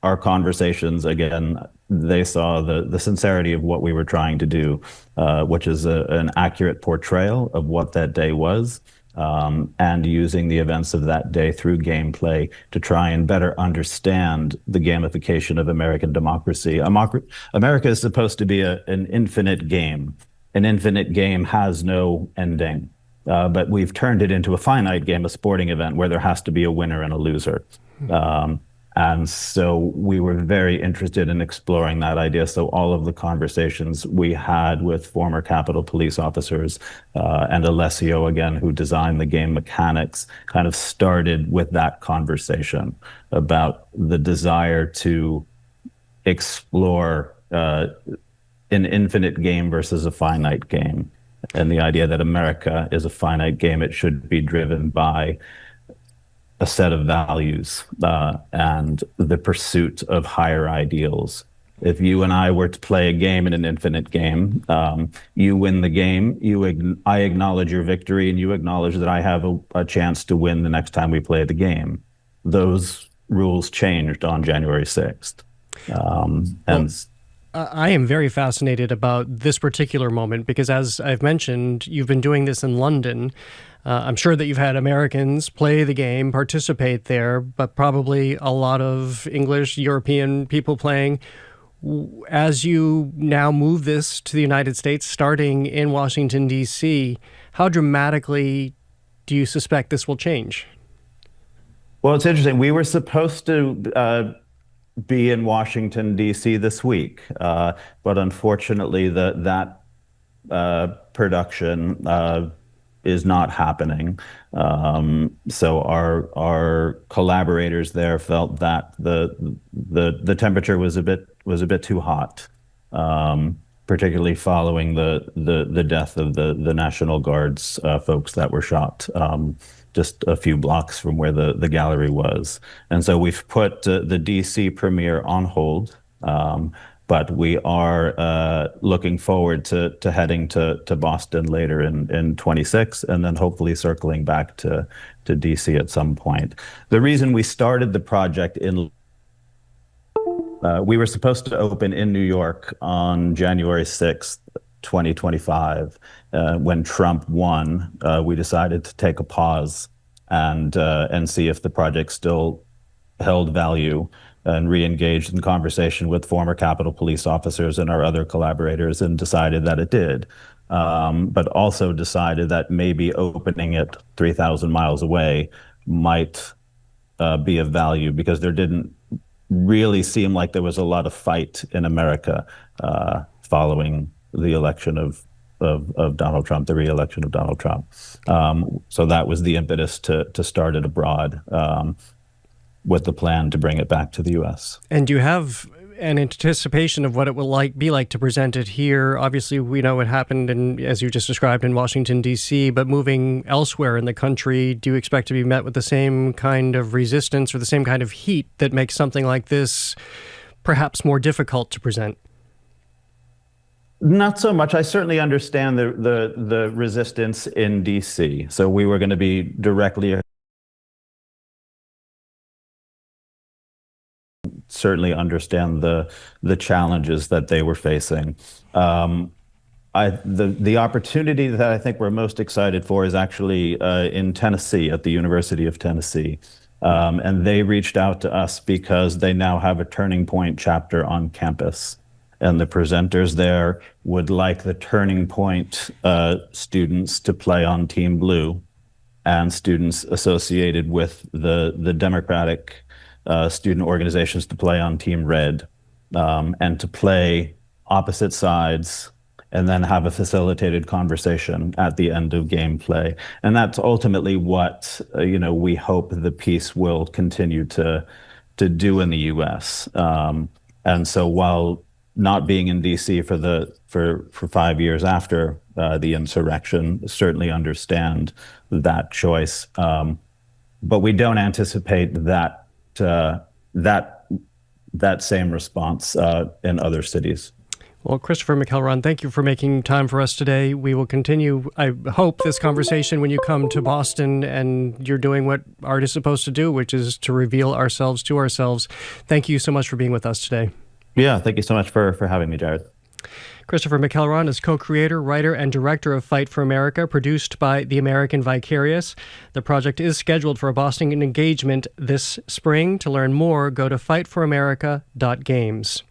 our conversations, again, they saw the sincerity of what we were trying to do, which is an accurate portrayal of what that day was, and using the events of that day through gameplay to try and better understand the gamification of American democracy. America is supposed to be an infinite game. An infinite game has no ending, but we've turned it into a finite game, a sporting event where there has to be a winner and a loser. And so we were very interested in exploring that idea. So all of the conversations we had with former Capitol police officers and Alessio, again, who designed the game mechanics, kind of started with that conversation about the desire to explore an infinite game versus a finite game. And the idea that America is a finite game, it should be driven by a set of values and the pursuit of higher ideals. If you and I were to play a game in an infinite game, you win the game, I acknowledge your victory, and you acknowledge that I have a chance to win the next time we play the game. Those rules changed on January 6th. I am very fascinated about this particular moment because, as I've mentioned, you've been doing this in London. I'm sure that you've had Americans play the game, participate there, but probably a lot of English, European people playing. As you now move this to the United States, starting in Washington, D.C., how dramatically do you suspect this will change? Well, it's interesting. We were supposed to be in Washington, D.C. this week, but unfortunately that production is not happening. So our collaborators there felt that the temperature was a bit too hot, particularly following the death of the National Guard's folks that were shot just a few blocks from where the gallery was. And so we've put the DC premiere on hold, but we are looking forward to heading to Boston later in 26, and then hopefully circling back to DC at some point. The reason we started the project we were supposed to open in New York on January 6th, 2025. When Trump won, we decided to take a pause and see if the project still held value, and re-engaged in conversation with former Capitol Police officers and our other collaborators, and decided that it did. But also decided that maybe opening it 3,000 miles away might be of value, because there didn't really seem like there was a lot of fight in America following the election of Donald Trump, the re-election of Donald Trump. So that was the impetus to start it abroad, with the plan to bring it back to the U.S. And do you have an anticipation of what it will be like to present it here? Obviously, we know what happened, as you just described, in Washington, D.C., but moving elsewhere in the country, do you expect to be met with the same kind of resistance or the same kind of heat that makes something like this perhaps more difficult to present? Not so much. I certainly understand the resistance in D.C. So we were going to be directly, certainly understand the challenges that they were facing. The opportunity that I think we're most excited for is actually in Tennessee, at the University of Tennessee. And they reached out to us because they now have a Turning Point chapter on campus. And the presenters there would like the Turning Point students to play on Team Blue, and students associated with the Democratic student organizations to play on Team Red, and to play opposite sides and then have a facilitated conversation at the end of gameplay. And that's ultimately what we hope the piece will continue to do in the U.S. And so while not being in D.C. for 5 years after the insurrection, certainly understand that choice, but we don't anticipate that same response in other cities. Well, Christopher McElron, thank you for making time for us today. We will continue, I hope, this conversation when you come to Boston and you're doing what art is supposed to do, which is to reveal ourselves to ourselves. Thank you so much for being with us today. Yeah, thank you so much for having me, Jared. Christopher McElron is co-creator, writer, and director of Fight for America, produced by The American Vicarious. The project is scheduled for a Boston engagement this spring. To learn more, go to fightforamerica.games.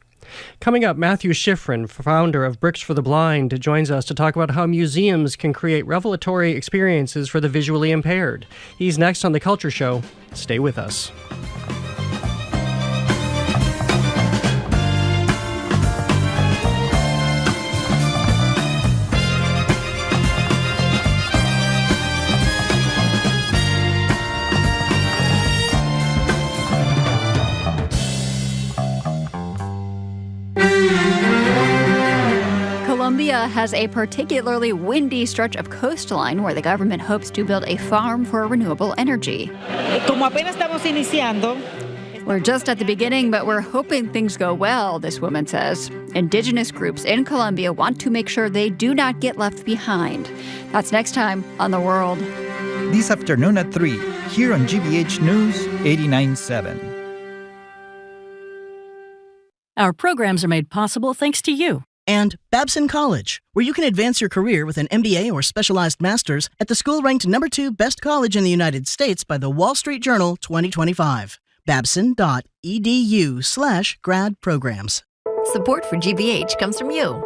Coming up, Matthew Schifrin, founder of Bricks for the Blind, joins us to talk about how museums can create revelatory experiences for the visually impaired. He's next on The Culture Show. Stay with us. Colombia has a particularly windy stretch of coastline where the government hopes to build a farm for renewable energy. We're just at the beginning, but we're hoping things go well, this woman says. Indigenous groups in Colombia want to make sure they do not get left behind. That's next time on The World. This afternoon at 3, here on GBH News 89.7. Our programs are made possible thanks to you. And Babson College, where you can advance your career with an MBA or specialized master's at the school ranked #2 best college in the United States by the Wall Street Journal 2025. Babson.edu/grad programs. Support for GBH comes from you.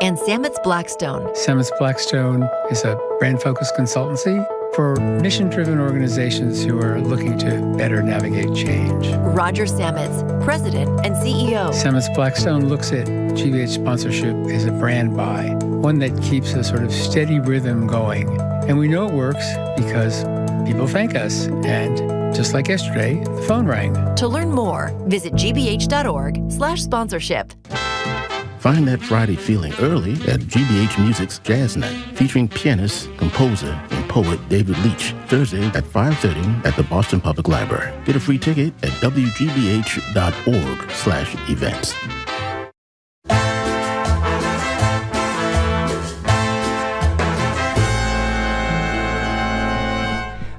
and Sametz Blackstone. Sametz Blackstone is a brand-focused consultancy for mission-driven organizations who are looking to better navigate change. Roger Sametz, President and CEO. Sametz Blackstone looks at GBH sponsorship as a brand buy, one that keeps a sort of steady rhythm going. And we know it works because people thank us. And just like yesterday, the phone rang. To learn more, visit gbh.org/sponsorship. Find that Friday feeling early at GBH Music's Jazz Night, featuring pianist, composer, and poet David Leach, Thursday at 5:30 at the Boston Public Library. Get a free ticket at wgbh.org/events.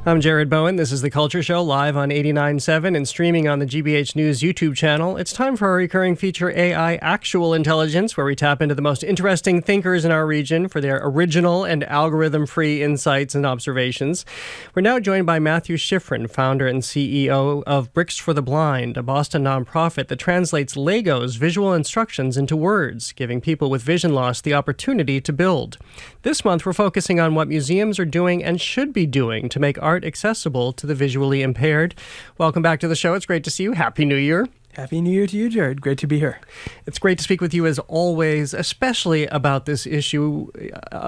I'm Jared Bowen. This is The Culture Show, live on 89.7 and streaming on the GBH News YouTube channel. It's time for our recurring feature, AI Actual Intelligence, where we tap into the most interesting thinkers in our region for their original and algorithm-free insights and observations. We're now joined by Matthew Schifrin, founder and CEO of Bricks for the Blind, a Boston nonprofit that translates Lego's visual instructions into words, giving people with vision loss the opportunity to build. This month, we're focusing on what museums are doing and should be doing to make art accessible to the visually impaired. Welcome back to the show. It's great to see you. Happy New Year. Happy New Year to you, Jared. Great to be here. It's great to speak with you as always, especially about this issue.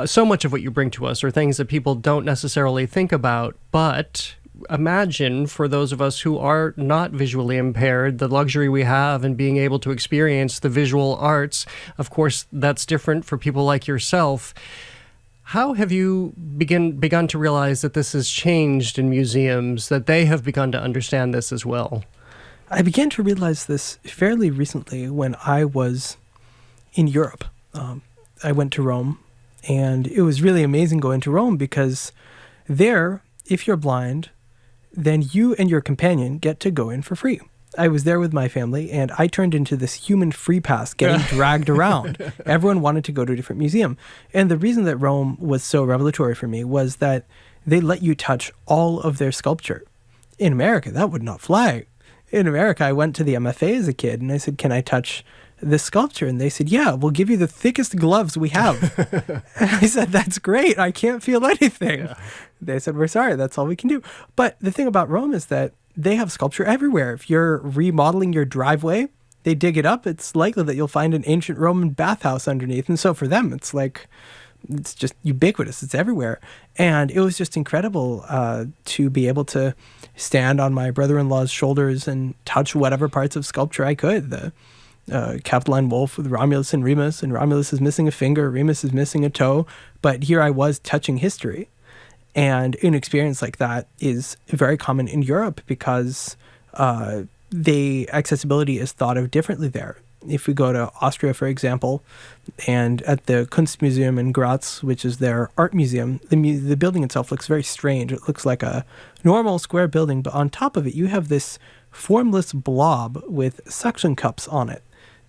So much of what you bring to us are things that people don't necessarily think about, but imagine for those of us who are not visually impaired, the luxury we have in being able to experience the visual arts. Of course, that's different for people like yourself. How have you begun to realize that this has changed in museums, that they have begun to understand this as well? I began to realize this fairly recently when I was in Europe. I went to Rome, and it was really amazing going to Rome because there, if you're blind, then you and your companion get to go in for free. I was there with my family, and I turned into this human free pass getting dragged around. Everyone wanted to go to a different museum. And the reason that Rome was so revelatory for me was that they let you touch all of their sculpture. In America, that would not fly. In America, I went to the MFA as a kid, and I said, "Can I touch this sculpture?" And they said, "Yeah, we'll give you the thickest gloves we have." And I said, "That's great. I can't feel anything." Yeah. They said, "We're sorry. That's all we can do." But the thing about Rome is that they have sculpture everywhere. If you're remodeling your driveway, they dig it up. It's likely that you'll find an ancient Roman bathhouse underneath. And so for them, it's just ubiquitous. It's everywhere. And it was just incredible to be able to stand on my brother-in-law's shoulders and touch whatever parts of sculpture I could. The Capitoline Wolf with Romulus and Romulus is missing a finger, Remus is missing a toe. But here I was touching history. And an experience like that is very common in Europe because accessibility is thought of differently there. If we go to Austria, for example, and at the Kunstmuseum in Graz, which is their art museum, the building itself looks very strange. It looks like a normal square building, but on top of it, you have this formless blob with suction cups on it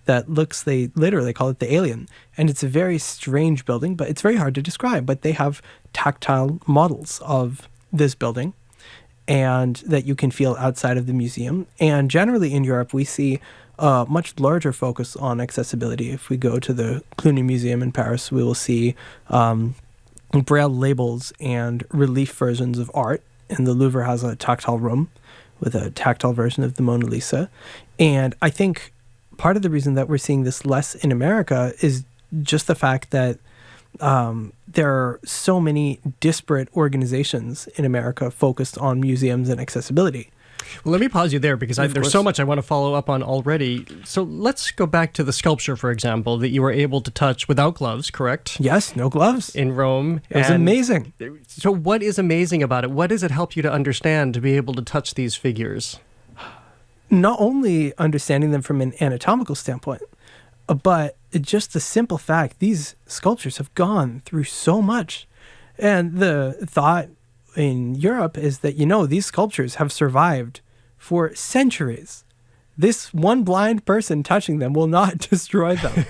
that looks, they literally call it the alien. And it's a very strange building, but it's very hard to describe. But they have tactile models of this building and that you can feel outside of the museum. And generally in Europe, we see a much larger focus on accessibility. If we go to the Cluny Museum in Paris, we will see braille labels and relief versions of art. And the Louvre has a tactile room with a tactile version of the Mona Lisa. And I think part of the reason that we're seeing this less in America is just the fact that there are so many disparate organizations in America focused on museums and accessibility. Well, let me pause you there because there's so much I want to follow up on already. So let's go back to the sculpture, for example, that you were able to touch without gloves, correct? Yes, no gloves. In Rome. It was amazing. So what is amazing about it? What does it help you to understand to be able to touch these figures? Not only understanding them from an anatomical standpoint, but just the simple fact these sculptures have gone through so much. And the thought in Europe is that, these sculptures have survived for centuries. This one blind person touching them will not destroy them.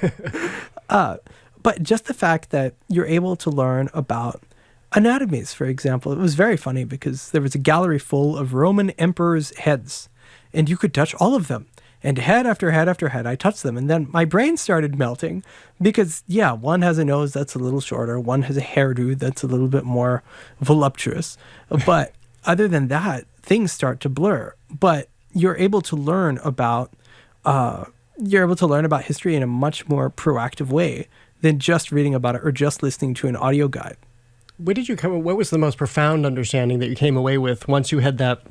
But just the fact that you're able to learn about anatomies, for example, it was very funny because there was a gallery full of Roman emperors' heads, and you could touch all of them. And head after head after head, I touched them. And then my brain started melting because, yeah, one has a nose that's a little shorter. One has a hairdo that's a little bit more voluptuous. But other than that, things start to blur. But you're able to learn about history in a much more proactive way than just reading about it or just listening to an audio guide. What was the most profound understanding that you came away with once you had that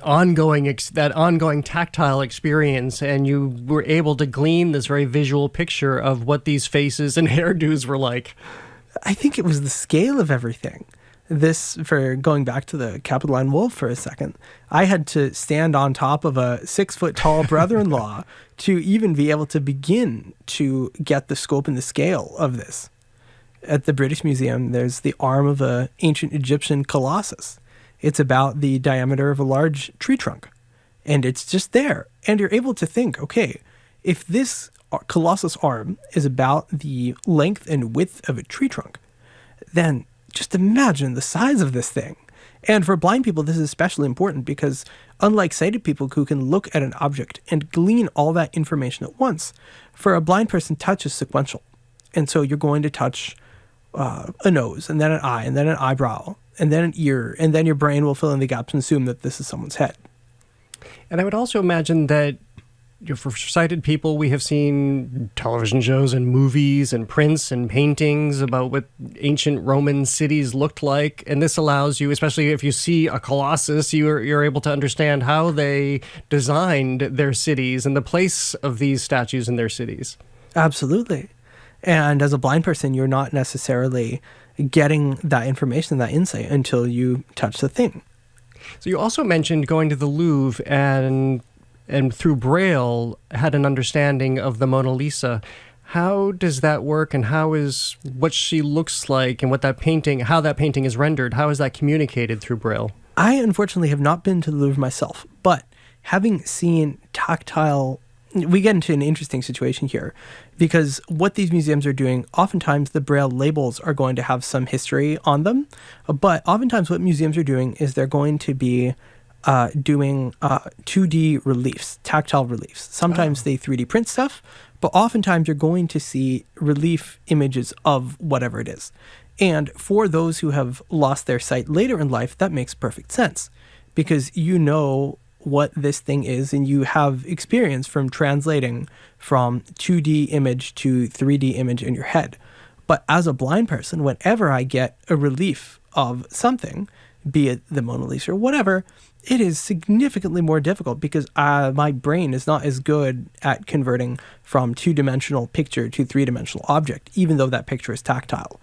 ongoing tactile experience, and you were able to glean this very visual picture of what these faces and hairdos were like? I think it was the scale of everything. For going back to the Capitoline Wolf for a second, I had to stand on top of a 6-foot-tall brother-in-law to even be able to begin to get the scope and the scale of this. At the British Museum, there's the arm of an ancient Egyptian colossus. It's about the diameter of a large tree trunk, and it's just there. And you're able to think, okay, if this colossus arm is about the length and width of a tree trunk, then just imagine the size of this thing. And for blind people, this is especially important because unlike sighted people who can look at an object and glean all that information at once, for a blind person, touch is sequential. And so you're going to touch a nose, and then an eye, and then an eyebrow, and then an ear, and then your brain will fill in the gaps and assume that this is someone's head. And I would also imagine that for sighted people, we have seen television shows and movies and prints and paintings about what ancient Roman cities looked like. And this allows you, especially if you see a colossus, you're able to understand how they designed their cities and the place of these statues in their cities. Absolutely. And as a blind person, you're not necessarily getting that information, that insight, until you touch the thing. So you also mentioned going to the Louvre and through Braille had an understanding of the Mona Lisa. How does that work, and how is what she looks like and how that painting is rendered, how is that communicated through Braille? I unfortunately have not been to the Louvre myself, but having seen tactile, we get into an interesting situation here because what these museums are doing, oftentimes the Braille labels are going to have some history on them, but oftentimes what museums are doing is they're going to be doing 2D reliefs, tactile reliefs. Sometimes they 3D print stuff, but oftentimes you're going to see relief images of whatever it is. And for those who have lost their sight later in life, that makes perfect sense because you know what this thing is and you have experience from translating from 2D image to 3D image in your head. But as a blind person, whenever I get a relief of something, be it the Mona Lisa or whatever, it is significantly more difficult because my brain is not as good at converting from 2-dimensional picture to 3-dimensional object, even though that picture is tactile.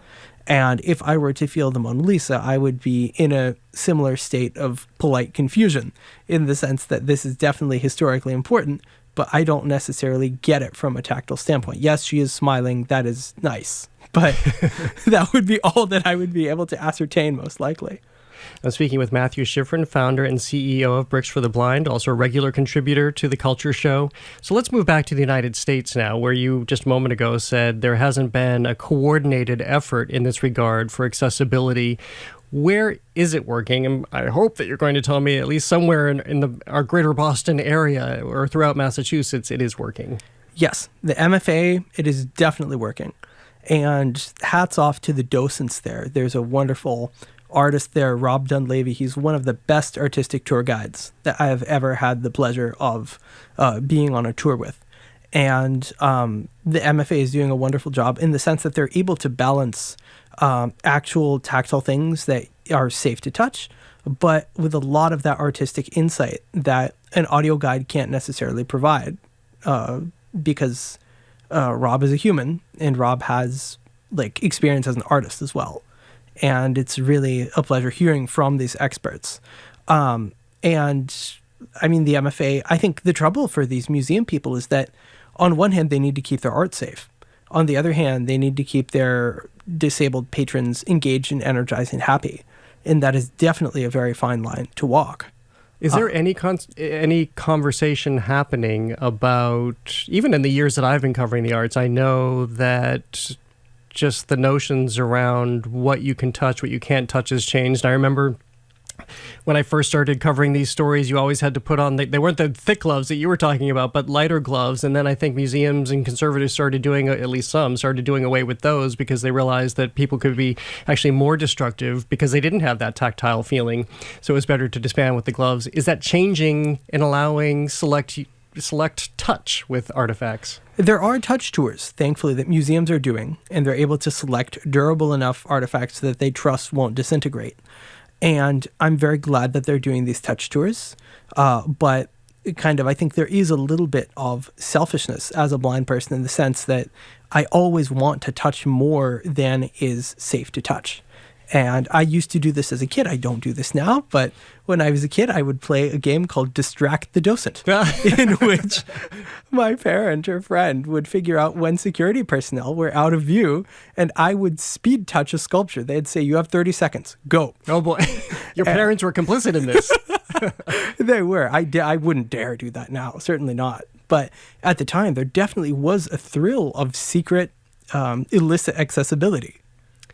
And if I were to feel the Mona Lisa, I would be in a similar state of polite confusion in the sense that this is definitely historically important, but I don't necessarily get it from a tactile standpoint. Yes, she is smiling. That is nice. But that would be all that I would be able to ascertain most likely. I'm speaking with Matthew Schifrin, founder and CEO of Bricks for the Blind, also a regular contributor to The Culture Show. So let's move back to the United States now, where you just a moment ago said there hasn't been a coordinated effort in this regard for accessibility. Where is it working? And I hope that you're going to tell me at least somewhere in our greater Boston area or throughout Massachusetts it is working. Yes, the MFA, it is definitely working. And hats off to the docents there. There's a wonderful artist there, Rob Dunleavy. He's one of the best artistic tour guides that I have ever had the pleasure of being on a tour with. And the MFA is doing a wonderful job in the sense that they're able to balance actual tactile things that are safe to touch, but with a lot of that artistic insight that an audio guide can't necessarily provide because Rob is a human and Rob has experience as an artist as well. And it's really a pleasure hearing from these experts. And I mean, the MFA, I think the trouble for these museum people is that on one hand, they need to keep their art safe. On the other hand, they need to keep their disabled patrons engaged and energized and happy. And that is definitely a very fine line to walk. Is there any conversation happening about, even in the years that I've been covering the arts, I know that just the notions around what you can touch, what you can't touch has changed. I remember when I first started covering these stories, you always had to put on, they weren't the thick gloves that you were talking about, but lighter gloves. And then I think museums and conservators started doing, at least some, started doing away with those because they realized that people could be actually more destructive because they didn't have that tactile feeling. So it was better to disband with the gloves. Is that changing and allowing select touch with artifacts? There are touch tours, thankfully, that museums are doing, and they're able to select durable enough artifacts that they trust won't disintegrate. And I'm very glad that they're doing these touch tours. But I think there is a little bit of selfishness as a blind person in the sense that I always want to touch more than is safe to touch. And I used to do this as a kid. I don't do this now, but when I was a kid, I would play a game called Distract the Docent, in which my parent or friend would figure out when security personnel were out of view, and I would speed touch a sculpture. They'd say, "You have 30 seconds, go." Oh boy, your parents were complicit in this. They were. I wouldn't dare do that now, certainly not. But at the time, there definitely was a thrill of secret, illicit accessibility.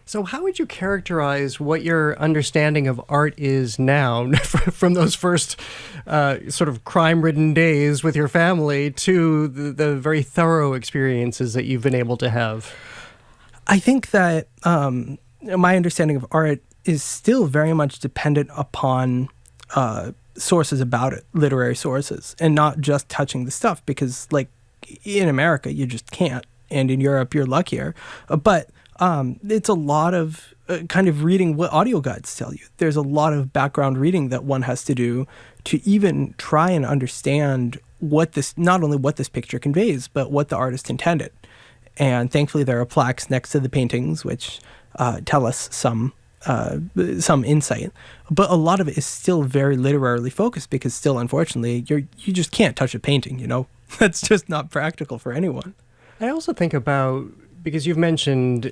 So how would you characterize what your understanding of art is now from those first sort of crime-ridden days with your family to the very thorough experiences that you've been able to have? I think that my understanding of art is still very much dependent upon sources about it, literary sources, and not just touching the stuff because, like, in America, you just can't. And in Europe, you're luckier. But it's a lot of kind of reading what audio guides tell you. There's a lot of background reading that one has to do to even try and understand not only what this picture conveys, but what the artist intended. And thankfully, there are plaques next to the paintings which tell us some insight. But a lot of it is still very literarily focused because still, unfortunately, you just can't touch a painting, you know? That's just not practical for anyone. I also think about, because you've mentioned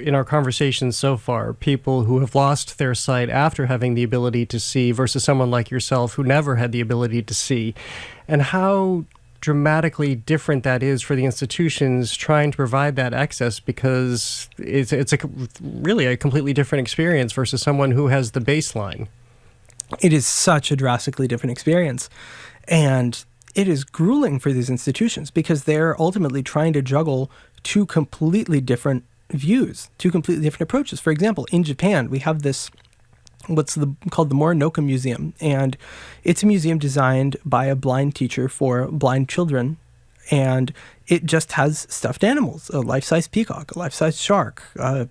in our conversations so far, people who have lost their sight after having the ability to see versus someone like yourself who never had the ability to see, and how dramatically different that is for the institutions trying to provide that access because it's really a completely different experience versus someone who has the baseline. It is such a drastically different experience. And it is grueling for these institutions because they're ultimately trying to juggle two completely different views, two completely different approaches. For example, in Japan, we have this, called the Morinoka Museum, and it's a museum designed by a blind teacher for blind children, and it just has stuffed animals, a life-size peacock, a life-size shark,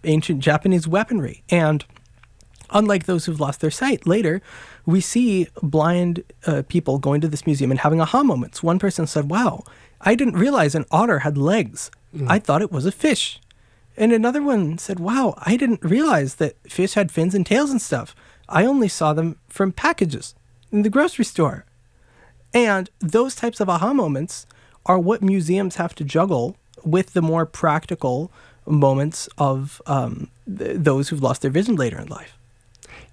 ancient Japanese weaponry, and unlike those who've lost their sight, later we see blind people going to this museum and having aha moments. One person said, "Wow, I didn't realize an otter had legs. I thought it was a fish." And another one said, "Wow, I didn't realize that fish had fins and tails and stuff. I only saw them from packages in the grocery store." And those types of aha moments are what museums have to juggle with the more practical moments of those who've lost their vision later in life.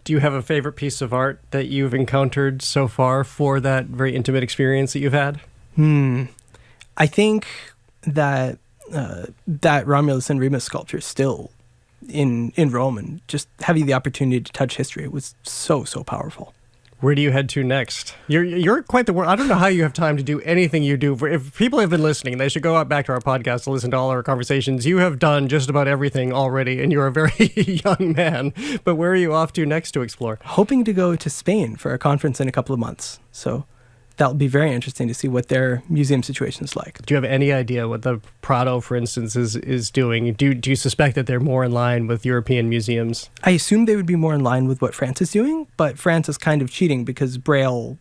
Do you have a favorite piece of art that you've encountered so far for that very intimate experience that you've had? I think that that Romulus and Remus sculpture still in Rome, and just having the opportunity to touch history was so powerful. Where do you head to next? You're quite the I don't know how you have time to do anything you do. If people have been listening, they should go out back to our podcast to listen to all our conversations. You have done just about everything already, and you're a very young man. But where are you off to next to explore? Hoping to go to Spain for a conference in a couple of months. So that'll be very interesting to see what their museum situation is like. Do you have any idea what the Prado, for instance, is doing? Do you suspect that they're more in line with European museums? I assume they would be more in line with what France is doing, but France is kind of cheating because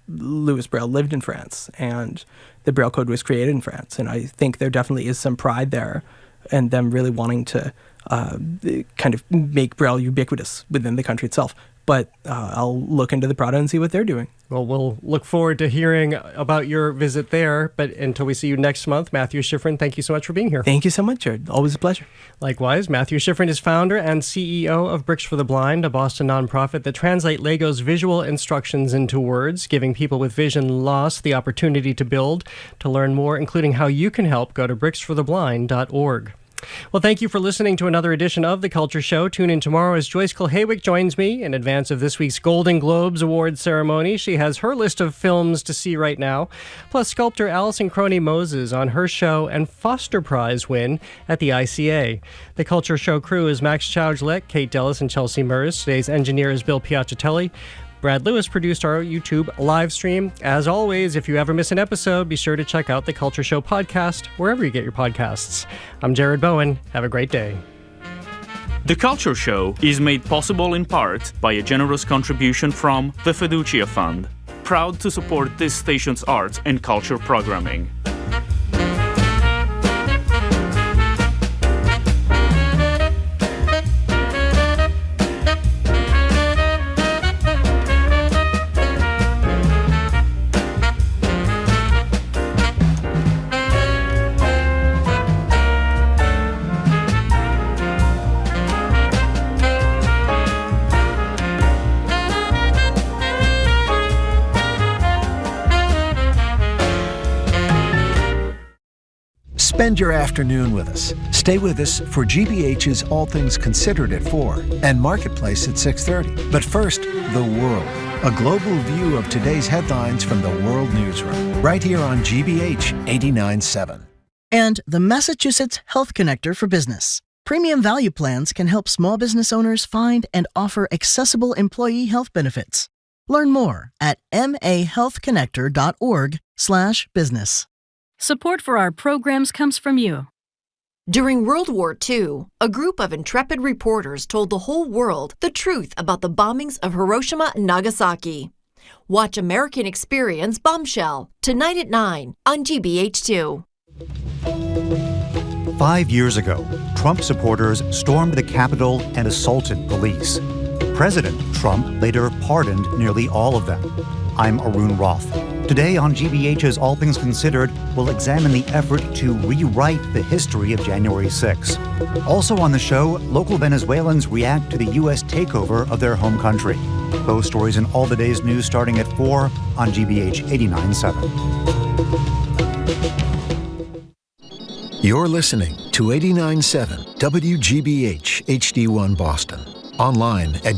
Louis Braille lived in France, and the Braille Code was created in France. And I think there definitely is some pride there, and them really wanting to kind of make Braille ubiquitous within the country itself. But I'll look into the Prado and see what they're doing. Well, we'll look forward to hearing about your visit there. But until we see you next month, Matthew Schifrin, thank you so much for being here. Thank you so much, Jared. Always a pleasure. Likewise, Matthew Schifrin is founder and CEO of Bricks for the Blind, a Boston nonprofit that translates Lego's visual instructions into words, giving people with vision loss the opportunity to build. To learn more, including how you can help, go to bricksfortheblind.org. Well, thank you for listening to another edition of The Culture Show. Tune in tomorrow as Joyce Kulhaywick joins me in advance of this week's Golden Globes Awards ceremony. She has her list of films to see right now, plus sculptor Alison Crony Moses on her show and Foster Prize win at the ICA. The Culture Show crew is Max Chowgillet, Kate Dellis, and Chelsea Mers. Today's engineer is Bill Piacitelli. Brad Lewis produced our YouTube live stream. As always, if you ever miss an episode, be sure to check out the Culture Show podcast wherever you get your podcasts. I'm Jared Bowen. Have a great day. The Culture Show is made possible in part by a generous contribution from the Fiducia Fund, proud to support this station's arts and culture programming. Spend your afternoon with us. Stay with us for GBH's All Things Considered at 4 and Marketplace at 6:30. But first, The World, a global view of today's headlines from the World Newsroom, right here on GBH 89.7. And the Massachusetts Health Connector for Business. Premium value plans can help small business owners find and offer accessible employee health benefits. Learn more at mahealthconnector.org/business. Support for our programs comes from you. During World War II, a group of intrepid reporters told the whole world the truth about the bombings of Hiroshima and Nagasaki. Watch American Experience Bombshell tonight at 9 on GBH2. 5 years ago, Trump supporters stormed the Capitol and assaulted police. President Trump later pardoned nearly all of them. I'm Arun Roth. Today on GBH's All Things Considered, we'll examine the effort to rewrite the history of January 6. Also on the show, local Venezuelans react to the U.S. takeover of their home country. Those stories and all the day's news starting at 4 on GBH 89.7. You're listening to 89.7 WGBH HD1 Boston. Online at